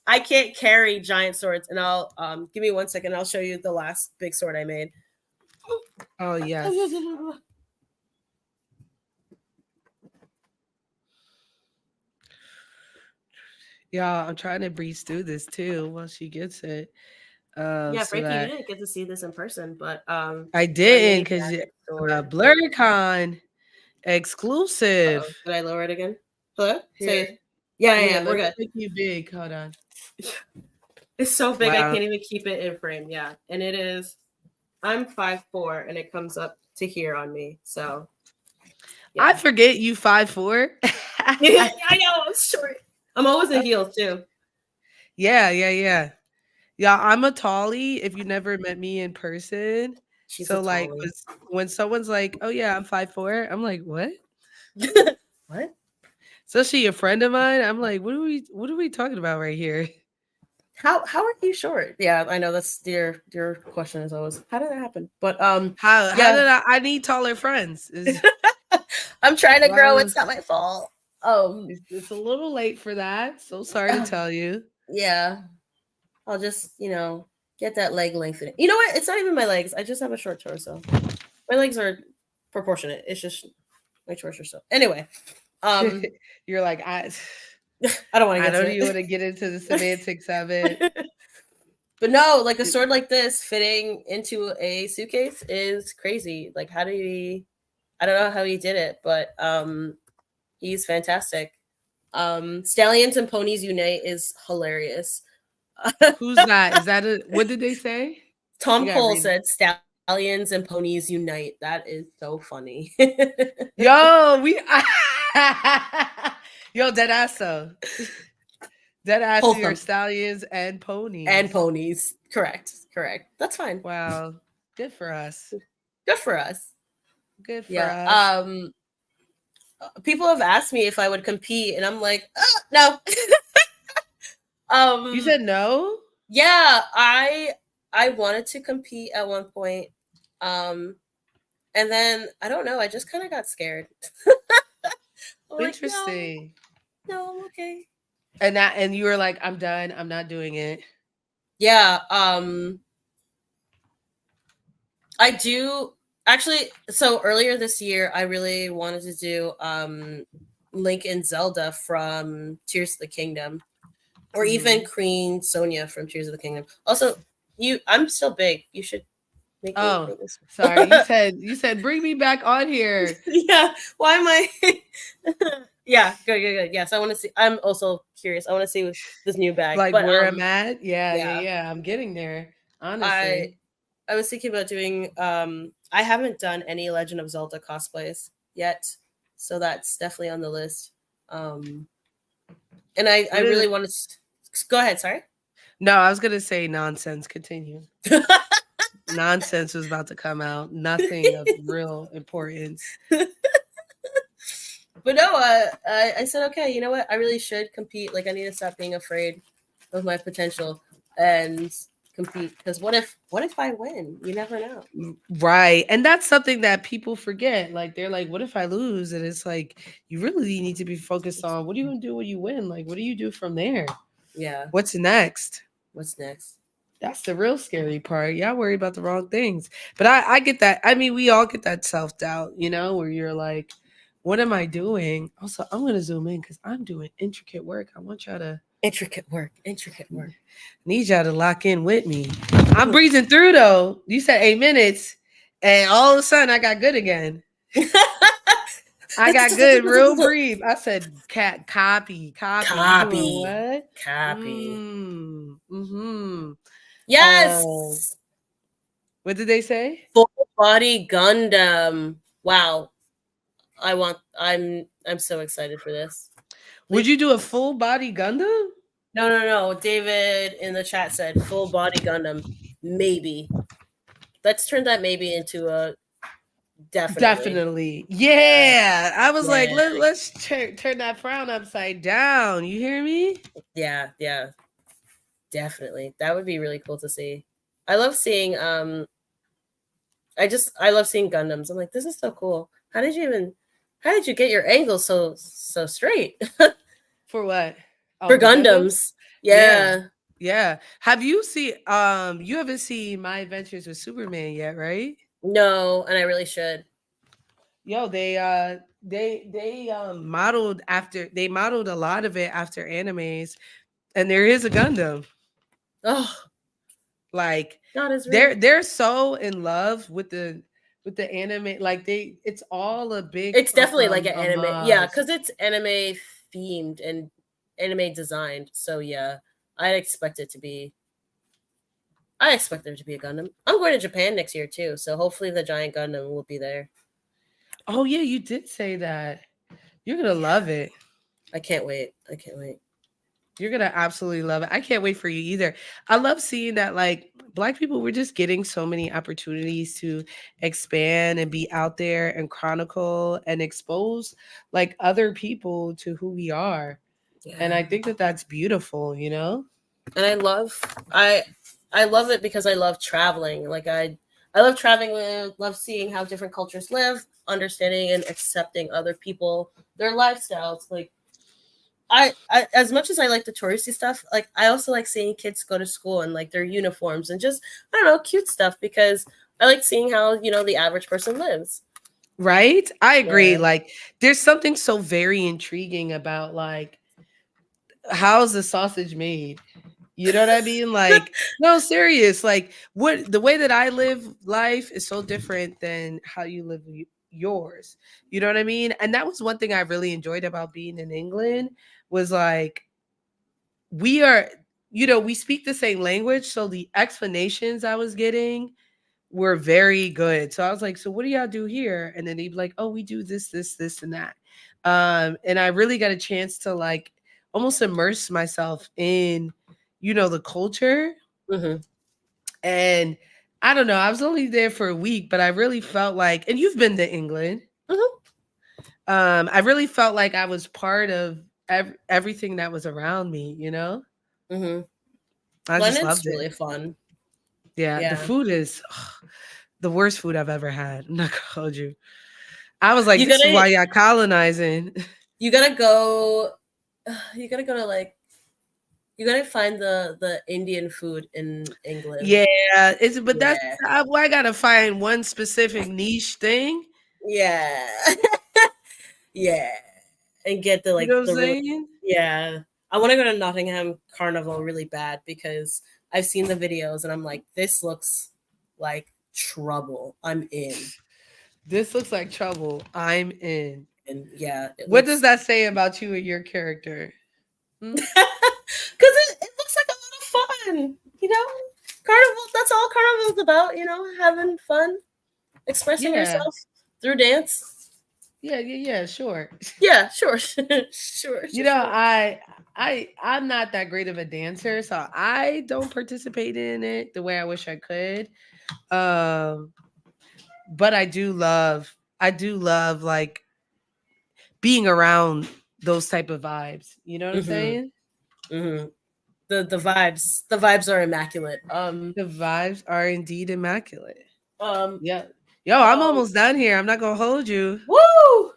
I can't carry giant swords. And I'll give me 1 second. I'll show you the last big sword I made. Oh yes. Yeah, I'm trying to breeze through this too while she gets it. Yeah, So Frankie, you didn't get to see this in person, but I didn't because BlurCon exclusive. Did I lower it again? Hello? Here. Say, yeah, we're good. Make you big. Hold on. It's so big, Wow. I can't even keep it in frame. Yeah, and it is. I'm 5'4", and it comes up to here on me. So yeah. I forget you 5'4". Yeah, I know. I'm short. I'm always in heels too. Yeah. Yeah, I'm a tallie. If you never met me in person, so like when someone's like, "Oh yeah, I'm 5'4", I'm like, "What? What?" So she a friend of mine. I'm like, "What are we talking about right here?" How are you short? Yeah, I know that's your question is always how did that happen? But how did I need taller friends? I'm trying to grow. It's not my fault. It's a little late for that. So sorry to tell you. Yeah. I'll just, get that leg length in it. You know what? It's not even my legs. I just have a short torso. My legs are proportionate. It's just my torso. Anyway, you're like, I don't want to get I don't even want to get into the semantics of it. But no, like a sword like this fitting into a suitcase is crazy. Like, I don't know how he did it, but he's fantastic. Stallions and Ponies Unite is hilarious. Who's that? Is that what did they say? Tom Cole said Stallions and Ponies Unite. That is so funny. Yo, yo, dead ass though. That ass Both to of your them. stallions and And ponies. ponies. Correct. Correct. That's fine. Wow. Good for us. Good for us. Good for Yeah. us. People have asked me if I would compete, and I'm like, no. You um said no? yeah, I wanted to compete at one point. Um and then I don't know, I just kind of got scared. I'm like, no, Interesting. no, I'm okay. And you were like, I'm done. I'm not doing it. Yeah, I do actually. So earlier this year, I really wanted to do Link and Zelda from Tears of the Kingdom, or even Mhm. Queen Sonia from Tears of the Kingdom. Also, I'm still big. You should make me Oh, famous. sorry. You said bring me back on here. Yeah. Why am I? Yeah. Good. Good. Good. Yes. I want to see. I'm also curious. I want to see this new bag. Like But where I'm at. Yeah, yeah, yeah. yeah. I'm getting there. I Honestly. I was thinking about doing. I haven't done any Legend of Zelda cosplays yet, so that's definitely on the list. Um, and I What is really it? want to. Go ahead. Sorry. No, I was gonna say nonsense. Continue. Nonsense was about to come out. Nothing of real importance. But no, I said, okay, you know what? I really should compete. Like, I need to stop being afraid of my potential and compete. Because what if I win? You never know. Right. And that's something that people forget. Like they're like, what if I lose? And it's like you really need to be focused on what are you gonna do when you win? Like what do you do from there? Yeah. What's next? What's next? That's the real scary part. Y'all worry about the wrong things. But I get that. I mean, we all get that self-doubt, where you're like, what am I doing? Also, I'm gonna zoom in because I'm doing intricate work. I want y'all to Intricate work. Intricate work. need y'all to lock in with me. I'm breezing through though. You said 8 minutes, and all of a sudden I got good again. I got good, real brief. I said, "Cat, copy, copy." You doing Copy. what? Copy. Hmm. Yes. What did they say? Full body Gundam. Wow. I'm so excited for this. Would Like, you do a full body Gundam? no. David in the chat said full body Gundam. Maybe. Let's turn that maybe into a definitely. Definitely. Yeah. Yeah. I was like, Yeah. let's turn that frown upside down. You hear me? Yeah. Yeah. Definitely. That would be really cool to see. I love seeing I love seeing Gundams. I'm like, this is so cool. How did you get your angles so straight? For what? Oh, For for Gundam? Gundams. Yeah. Yeah. Yeah. Have you seen you haven't seen My Adventures with Superman yet, right? No, and I really should. Yo, they modeled a lot of it after animes, and there is a Gundam. Oh, Like God is they're real. they're so in love with the anime. Like it's all a big It's definitely like an anime. Yeah, homage. because it's anime themed and anime designed. So yeah, I expect it to be. I expect there to be a Gundam. I'm going to Japan next year too, so hopefully the giant Gundam will be there. Oh yeah, you did say that. You're gonna love it. I can't wait. I can't wait. You're gonna absolutely love it. I can't wait for you either. I love seeing that like black people we're just getting so many opportunities to expand and be out there and chronicle and expose like other people to who we are. And Yeah, I think that that's beautiful. and I love it because I love traveling. Like I love traveling. Love seeing how different cultures live, understanding and accepting other people, their lifestyles. Like I as much as I like the touristy stuff, like I also like seeing kids go to school and like their uniforms and just I don't know cute stuff because I like seeing how the average person lives. Right? I agree. Yeah, Like there's something so very intriguing about like how's the sausage made? You know what I mean? Like, no, serious. Like, what the way that I live life is so different than how you live yours. You know what I mean? And that was one thing I really enjoyed about being in England was like we are, we speak the same language, so the explanations I was getting were very good. So I was like, so what do y'all do here? And then they'd be like, oh, we do this, this, this, and that. And I really got a chance to like almost immerse myself in, the culture. Mhm. And I don't know, I was only there for a week, but I really felt like, and you've been to England. Mhm. I really felt like I was part of everything that was around me, Mhm. I just London's loved it. really fun. Yeah, the Yeah. food is the worst food I've ever had. I'm not gonna hold you. I was like, You this is gotta why y'all colonizing. you gotta go you gotta go to like you gotta find the Indian food in England. Yeah, but that's Yeah. I gotta find one specific niche thing. Yeah. Yeah. And get the You like know what I'm the really saying? yeah. I want to go to Nottingham Carnival really bad because I've seen the videos and I'm like, this looks like trouble. I'm in. This looks like trouble. I'm in. And yeah, it What does looks that say about you and your character? Hmm? because it looks like a lot of fun, Carnival, that's all carnival's about, having fun, expressing Yeah, yourself through dance. yeah, sure. Yeah, sure. Sure. I'm not that great of a dancer, so I don't participate in it the way I wish I could. Um, but I do love like being around those type of vibes. You know what I'm Hmm. saying? Hmm. The vibes are immaculate. The vibes are indeed immaculate. Um, Yeah. Yo, I'm um, almost done here. I'm not gonna hold you. woo!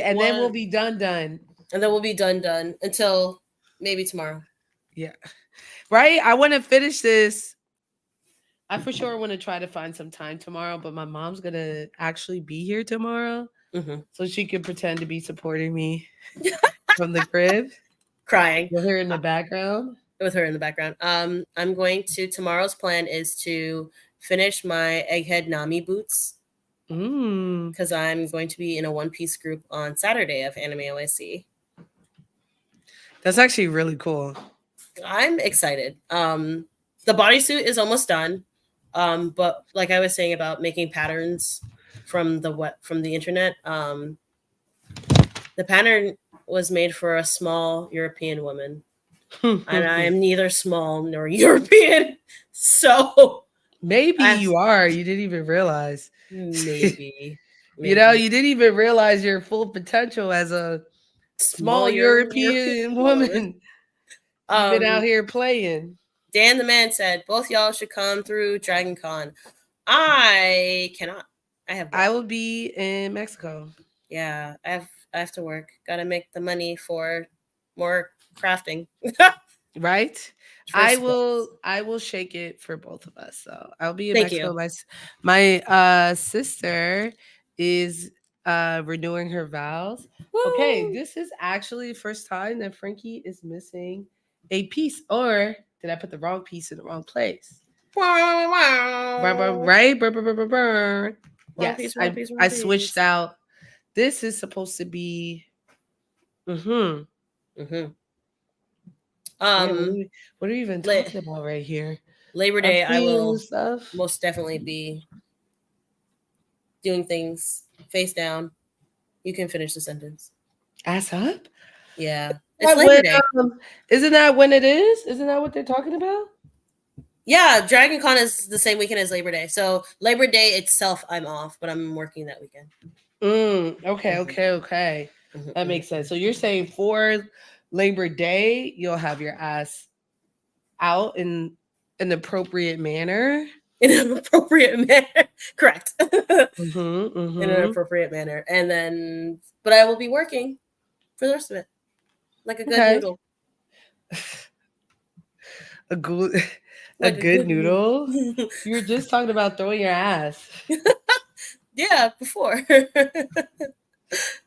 And then we'll One, be done. and then we'll be done until maybe tomorrow. Yeah. Right? I want to finish this. I for sure want to try to find some time tomorrow, but my mom's gonna actually be here tomorrow. Hmm. So she can pretend to be supporting me from the crib. Crying You'll hear in the background. with her in the background. I'm going to tomorrow's plan is to finish my Egghead Nami boots Mm. because I'm going to be in a One Piece group on Saturday of Anime OIC. That's actually really cool. I'm excited. The bodysuit is almost done. But like I was saying about making patterns from the internet, the pattern was made for a small European woman, and I am neither small nor European, so Maybe I you are. You didn't even realize. maybe You didn't even realize your full potential as a small small European woman. woman. You've been out Um, here playing. Dan the man said both y'all should come through Dragon Con. I cannot. I have work. I will be in Mexico. Yeah, I have to work. Got to make the money for more crafting. Right? I will shake it for both of us. So I'll be in Thank Mexico. you. My sister is renewing her vows. Okay, Woo! this is actually the first time that Frankie is missing a piece, or did I put the wrong piece in the wrong place? Right? Wrong Yes, piece, wrong I piece, wrong I switched piece. out. This is supposed to be. Mm-hmm. Mm-hmm. Man, Um, what are we even La- talking about right here? Labor I'm Day, I seeing will this stuff. most definitely be doing things face down. You can finish the sentence. Ass up? Yeah, it's That Labor when, Day. isn't that when it is? Isn't that what they're talking about? Yeah, Dragon Con is the same weekend as Labor Day. So Labor Day itself, I'm off, but I'm working that weekend. Okay. That makes sense. So you're saying for Labor Day, you'll have your ass out in an appropriate manner? In an appropriate manner. Correct. Mm-hmm. In an appropriate manner. And then, but I will be working for the rest of it. Like a good noodle. A good, Like a good noodle? You were just talking about throwing your ass. Yeah, before.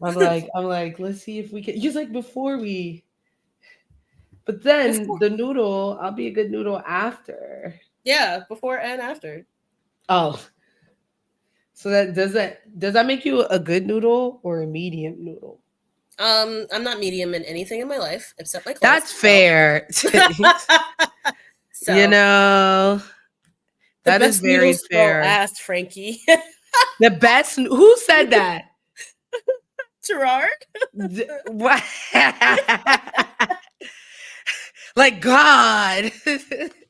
I'm like, let's see if we can. He's like, before we. But then the noodle, I'll be a good noodle after. Yeah, before and after. Oh. So does that make you a good noodle or a medium noodle? I'm not medium in anything in my life except my clothes. That's fair. So, You know, that is very fair. Asked Frankie. The best. Who said that? Gerard. What? Like God.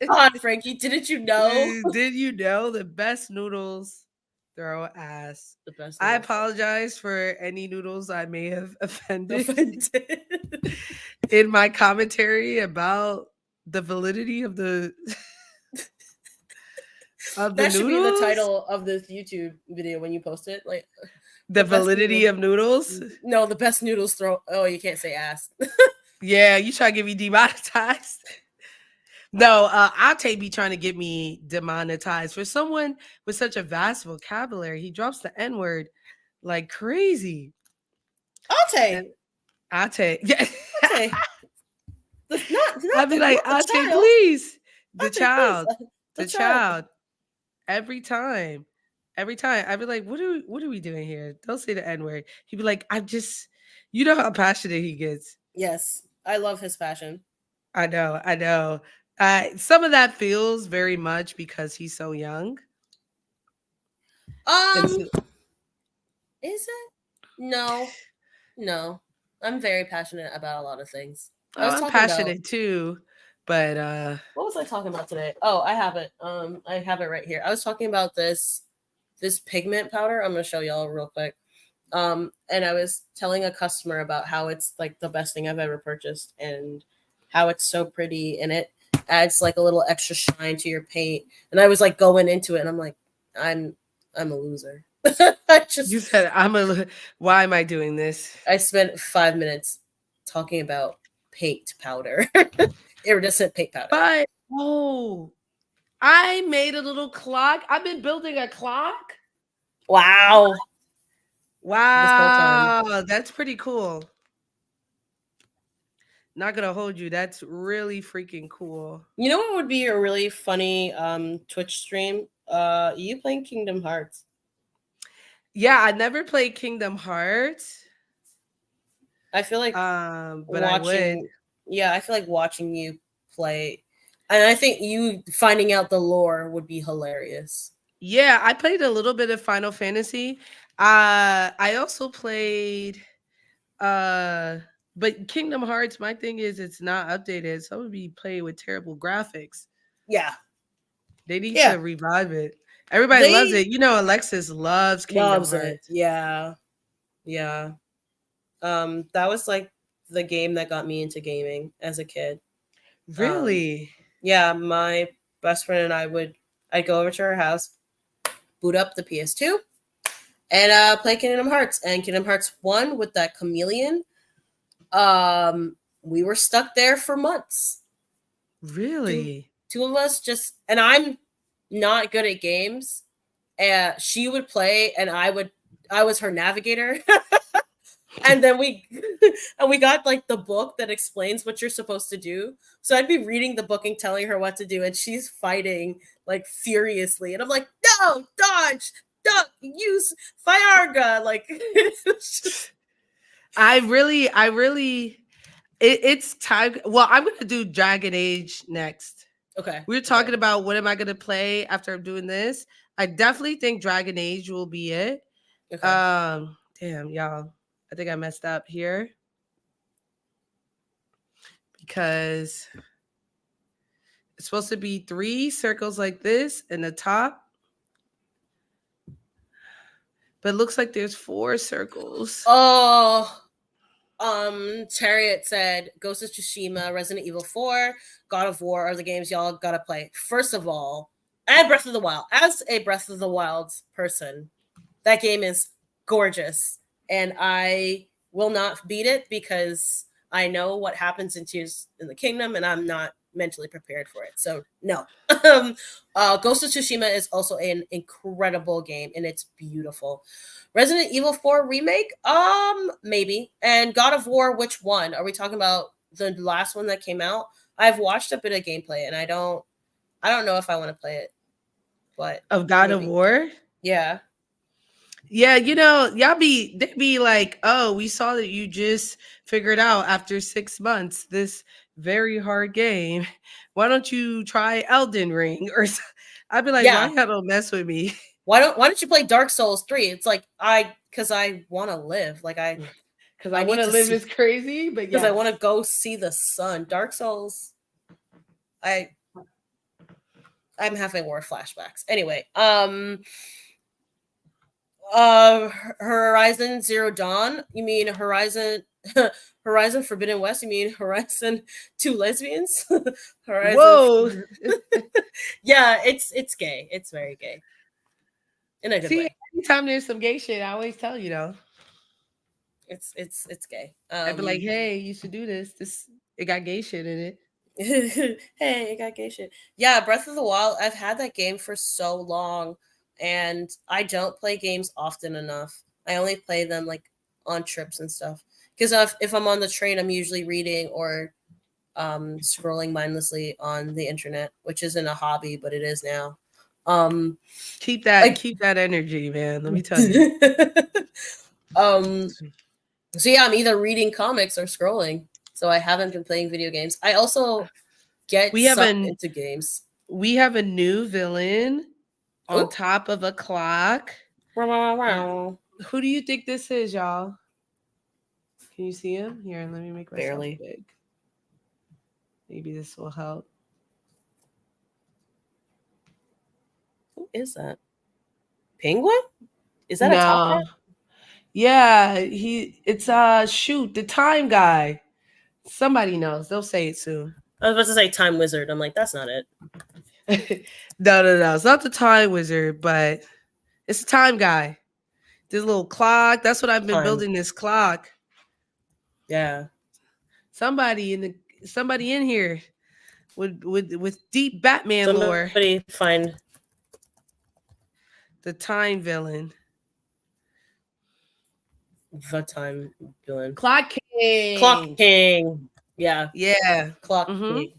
God, Frankie, didn't you know? Did you know the best noodles throw ass? The best I noodles. apologize for any noodles I may have offended Offended. in my commentary about the validity of the That should be the noodles. title of this YouTube video when you post it. Like The best validity noodle. of noodles. No, the best noodles throw. Oh, you can't say ass. Yeah, you try to get me demonetized. No, Ate be trying to get me demonetized. For someone with such a vast vocabulary, he drops the N word like crazy. Ate. Ate, yeah. Ate. Not I'd be the, like, not the Ate, child. please. The Ate, please. child. The The child. child. Every time. Every time. I'd be like, what are we doing here? Don't say the N-word. He'd be like, you know how passionate he gets. Yes. I love his passion. I know. Some of that feels very much because he's so young. And so, Is it? No. No. I'm very passionate about a lot of things. I was I'm talking about passionate too, but what was I talking about today? Oh, I have it. I have it right here. I was talking about this pigment powder. I'm gonna show y'all real quick. And I was telling a customer about how it's like the best thing I've ever purchased and how it's so pretty and it adds like a little extra shine to your paint. And I was like going into it and I'm like, I'm a loser. you said why am I doing this? I spent 5 minutes talking about paint powder. Iridescent paint powder. But I made a little clock. I've been building a clock. Wow. Wow, that's pretty cool. Not gonna hold you. That's really freaking cool. You know what would be a really funny Twitch stream? You playing Kingdom Hearts. Yeah, I never played Kingdom Hearts. I feel like but I would. Yeah, I feel like watching you play, and I think you finding out the lore would be hilarious. Yeah, I played a little bit of Final Fantasy. I also played but Kingdom Hearts, my thing is it's not updated. So it would be played with terrible graphics. Yeah. They need to revive it. Everybody loves it. You know, Alexis loves Kingdom Hearts. Yeah. Yeah. That was like the game that got me into gaming as a kid. Really? Yeah, my best friend and I'd go over to her house, boot up the PS2, and play Kingdom Hearts. And Kingdom Hearts 1 with that chameleon. We were stuck there for months. Really? Two of us and I'm not good at games. She would play and I was her navigator. And then we got like the book that explains what you're supposed to do. So I'd be reading the book and telling her what to do, and she's fighting like furiously. And I'm like, no, dodge, duck, use Fiarga. Like it's time. Well, I'm gonna do Dragon Age next. Okay. We were talking about what am I gonna play after I'm doing this. I definitely think Dragon Age will be it. Okay. Damn, y'all. I think I messed up here because it's supposed to be 3 circles like this in the top, but it looks like there's 4 circles. Oh, Chariot said Ghost of Tsushima, Resident Evil 4, God of War are the games y'all gotta play. First of all, and Breath of the Wild. As a Breath of the Wild person, that game is gorgeous, and I will not beat it because I know what happens in Tears in the Kingdom, and I'm not mentally prepared for it. So no. Ghost of Tsushima is also an incredible game, and it's beautiful. Resident Evil 4 remake? Maybe. And God of War, which one? Are we talking about the last one that came out? I've watched a bit of gameplay, and I don't know if I want to play it. But of God of War? Yeah. Yeah, you know, they'd be like, oh, we saw that you just figured out after 6 months this very hard game. Why don't you try Elden Ring? Or I'd be like, why y'all don't mess with me? Why don't you play Dark Souls 3? It's like because I want to live. Like because I want to live is crazy, but because I want to go see the sun. Dark Souls I'm having war flashbacks. Anyway, Horizon Zero Dawn. You mean Horizon Horizon Forbidden West? You mean Horizon Two Lesbians? Horizon. Whoa. Yeah, it's gay. It's very gay. In a good See, way. anytime there's some gay shit, I always tell you though. It's gay. I'd be like, hey, you should do this. It got gay shit in it. Hey, it got gay shit. Yeah, Breath of the Wild. I've had that game for so long, and I don't play games often enough. I only play them like on trips and stuff. Because if I'm on the train, I'm usually reading or scrolling mindlessly on the internet, which isn't a hobby, but it is now. Keep that energy, man. Let me tell you. So yeah, I'm either reading comics or scrolling. So I haven't been playing video games. I also get sucked into games. We have a new villain on top of a clock. Wow. Who do you think this is, y'all? Can you see him? Here, let me make myself big. Maybe this will help. Who is that? Penguin? Is that a top hat? Yeah, it's shoot, the time guy. Somebody knows. They'll say it soon. I was about to say Time Wizard. I'm like, that's not it. No. It's not the Time Wizard, but it's the time guy. This little clock. That's what I've been building, this clock. Yeah. Somebody in here with deep Batman lore. Somebody find the time villain. The time villain. Clock King. Clock King. Yeah. Yeah. Clock King.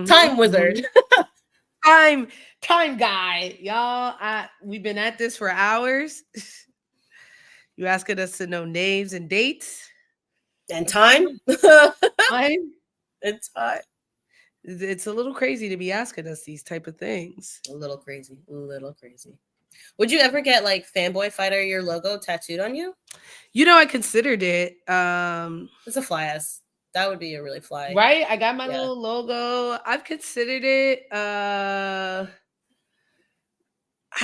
Time Wizard. Time guy. Y'all, we've been at this for hours. You asking us to know names and dates. And time. Time. And time. It's a little crazy to be asking us these type of things. A little crazy. Would you ever get like Fanboy Fighter, your logo tattooed on you? You know, I considered it. It's a fly ass. That would be a really fly. Right? I got my little logo. I've considered it. I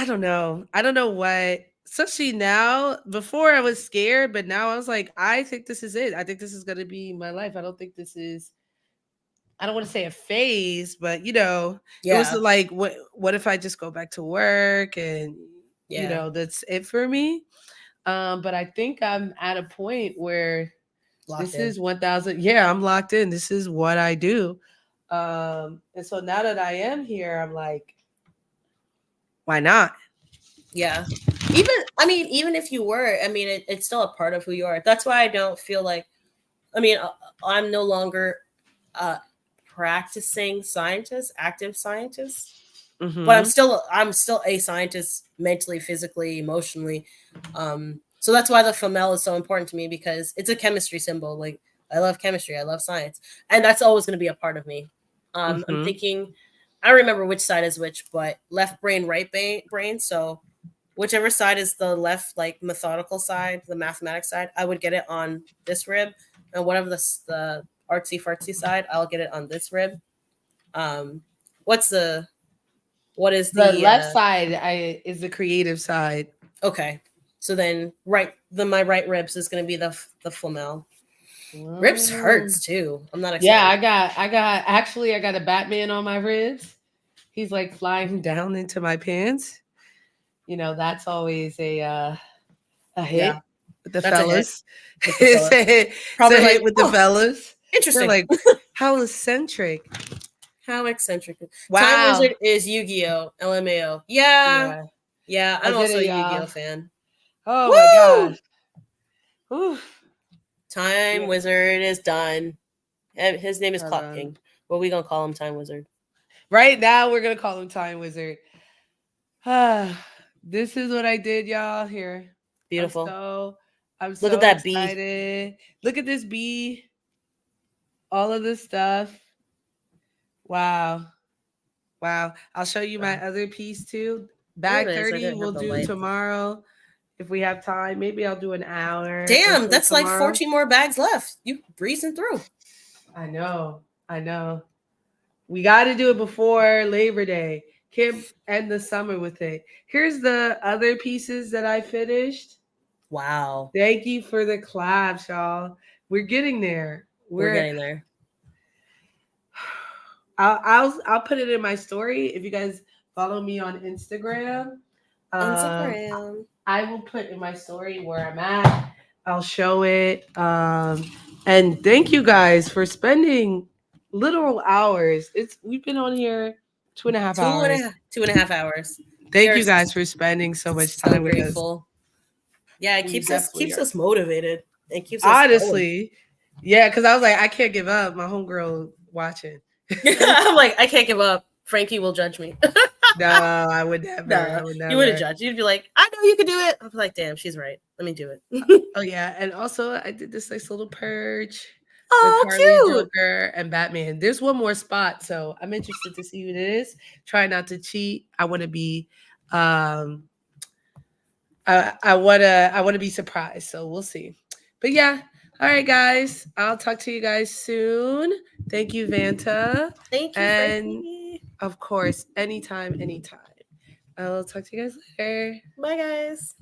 don't know. I don't know what. Especially now, before I was scared, but now I was like, I think this is it. I think this is going to be my life. I don't think this is, I don't want to say a phase, but it was like, what if I just go back to work and, that's it for me. But I think I'm at a point where this is 1,000. Yeah, I'm locked in. This is what I do. And so now that I am here, I'm like, why not? Yeah. Even if you were, it's still a part of who you are. That's why I don't feel like, I'm no longer practicing scientist, active scientist, but I'm still a scientist mentally, physically, emotionally. So that's why the Femel is so important to me, because it's a chemistry symbol. Like, I love chemistry, I love science, and that's always going to be a part of me. I'm thinking, I don't remember which side is which, but left brain, right brain. So whichever side is the left, like methodical side, the mathematics side, I would get it on this rib, and whatever the artsy fartsy side, I'll get it on this rib. What is the left side? Is the creative side. Okay, so then my right ribs is going to be the Flamel. Whoa. Ribs hurts too. I'm not excited. Yeah, I got a Batman on my ribs. He's like flying down into my pants. That's always a hit with the fellas. It's a hit. Probably it's a hit with the fellas. Interesting. They're like, how eccentric. How eccentric. Wow. Time Wizard is Yu-Gi-Oh! LMAO. Yeah. I'm also a Yu-Gi-Oh! fan. Oh my gosh. Whew. Time Wizard is done. His name is Clock King. What are we going to call him? Time Wizard. Right now, we're going to call him Time Wizard. This is what I did, y'all. Here. Beautiful. I'm so Look at that excited. Bee. Look at this bee. All of this stuff. Wow. I'll show you my other piece too. Bag 30 we'll do tomorrow. If we have time, maybe I'll do an hour. Damn, that's tomorrow. Like 14 more bags left. You breezing through. I know. We got to do it before Labor Day. Can't end the summer with it. Here's the other pieces that I finished. Wow. Thank you for the claps, y'all. We're getting there. We're getting there. I'll put it in my story if you guys follow me on Instagram. Instagram. I will put in my story where I'm at. I'll show it. And thank you guys for spending literal hours. We've been on here 2.5 hours. 2.5 hours. Thank you guys for spending so much So time with us. grateful. Yeah, it We keeps us definitely are. motivated. It keeps us going. Honestly, yeah, because I was like, I can't give up. My homegirl watching. I'm like, I can't give up. Frankie will judge me. No, I would never. No, I would never. you wouldn't judge. You'd be like, I know you can do it. I'm like, damn, she's right. Let me do it. Oh yeah, and also I did this nice little purge Oh, with Harley, cute. Joker, and Batman. There's one more spot, so I'm interested to see what it is. Try not to cheat. I want to be, I wanna be surprised. So we'll see. But yeah, all right, guys. I'll talk to you guys soon. Thank you, Vanta. Thank you, And Frankie. of course, anytime. I'll talk to you guys later. Bye, guys.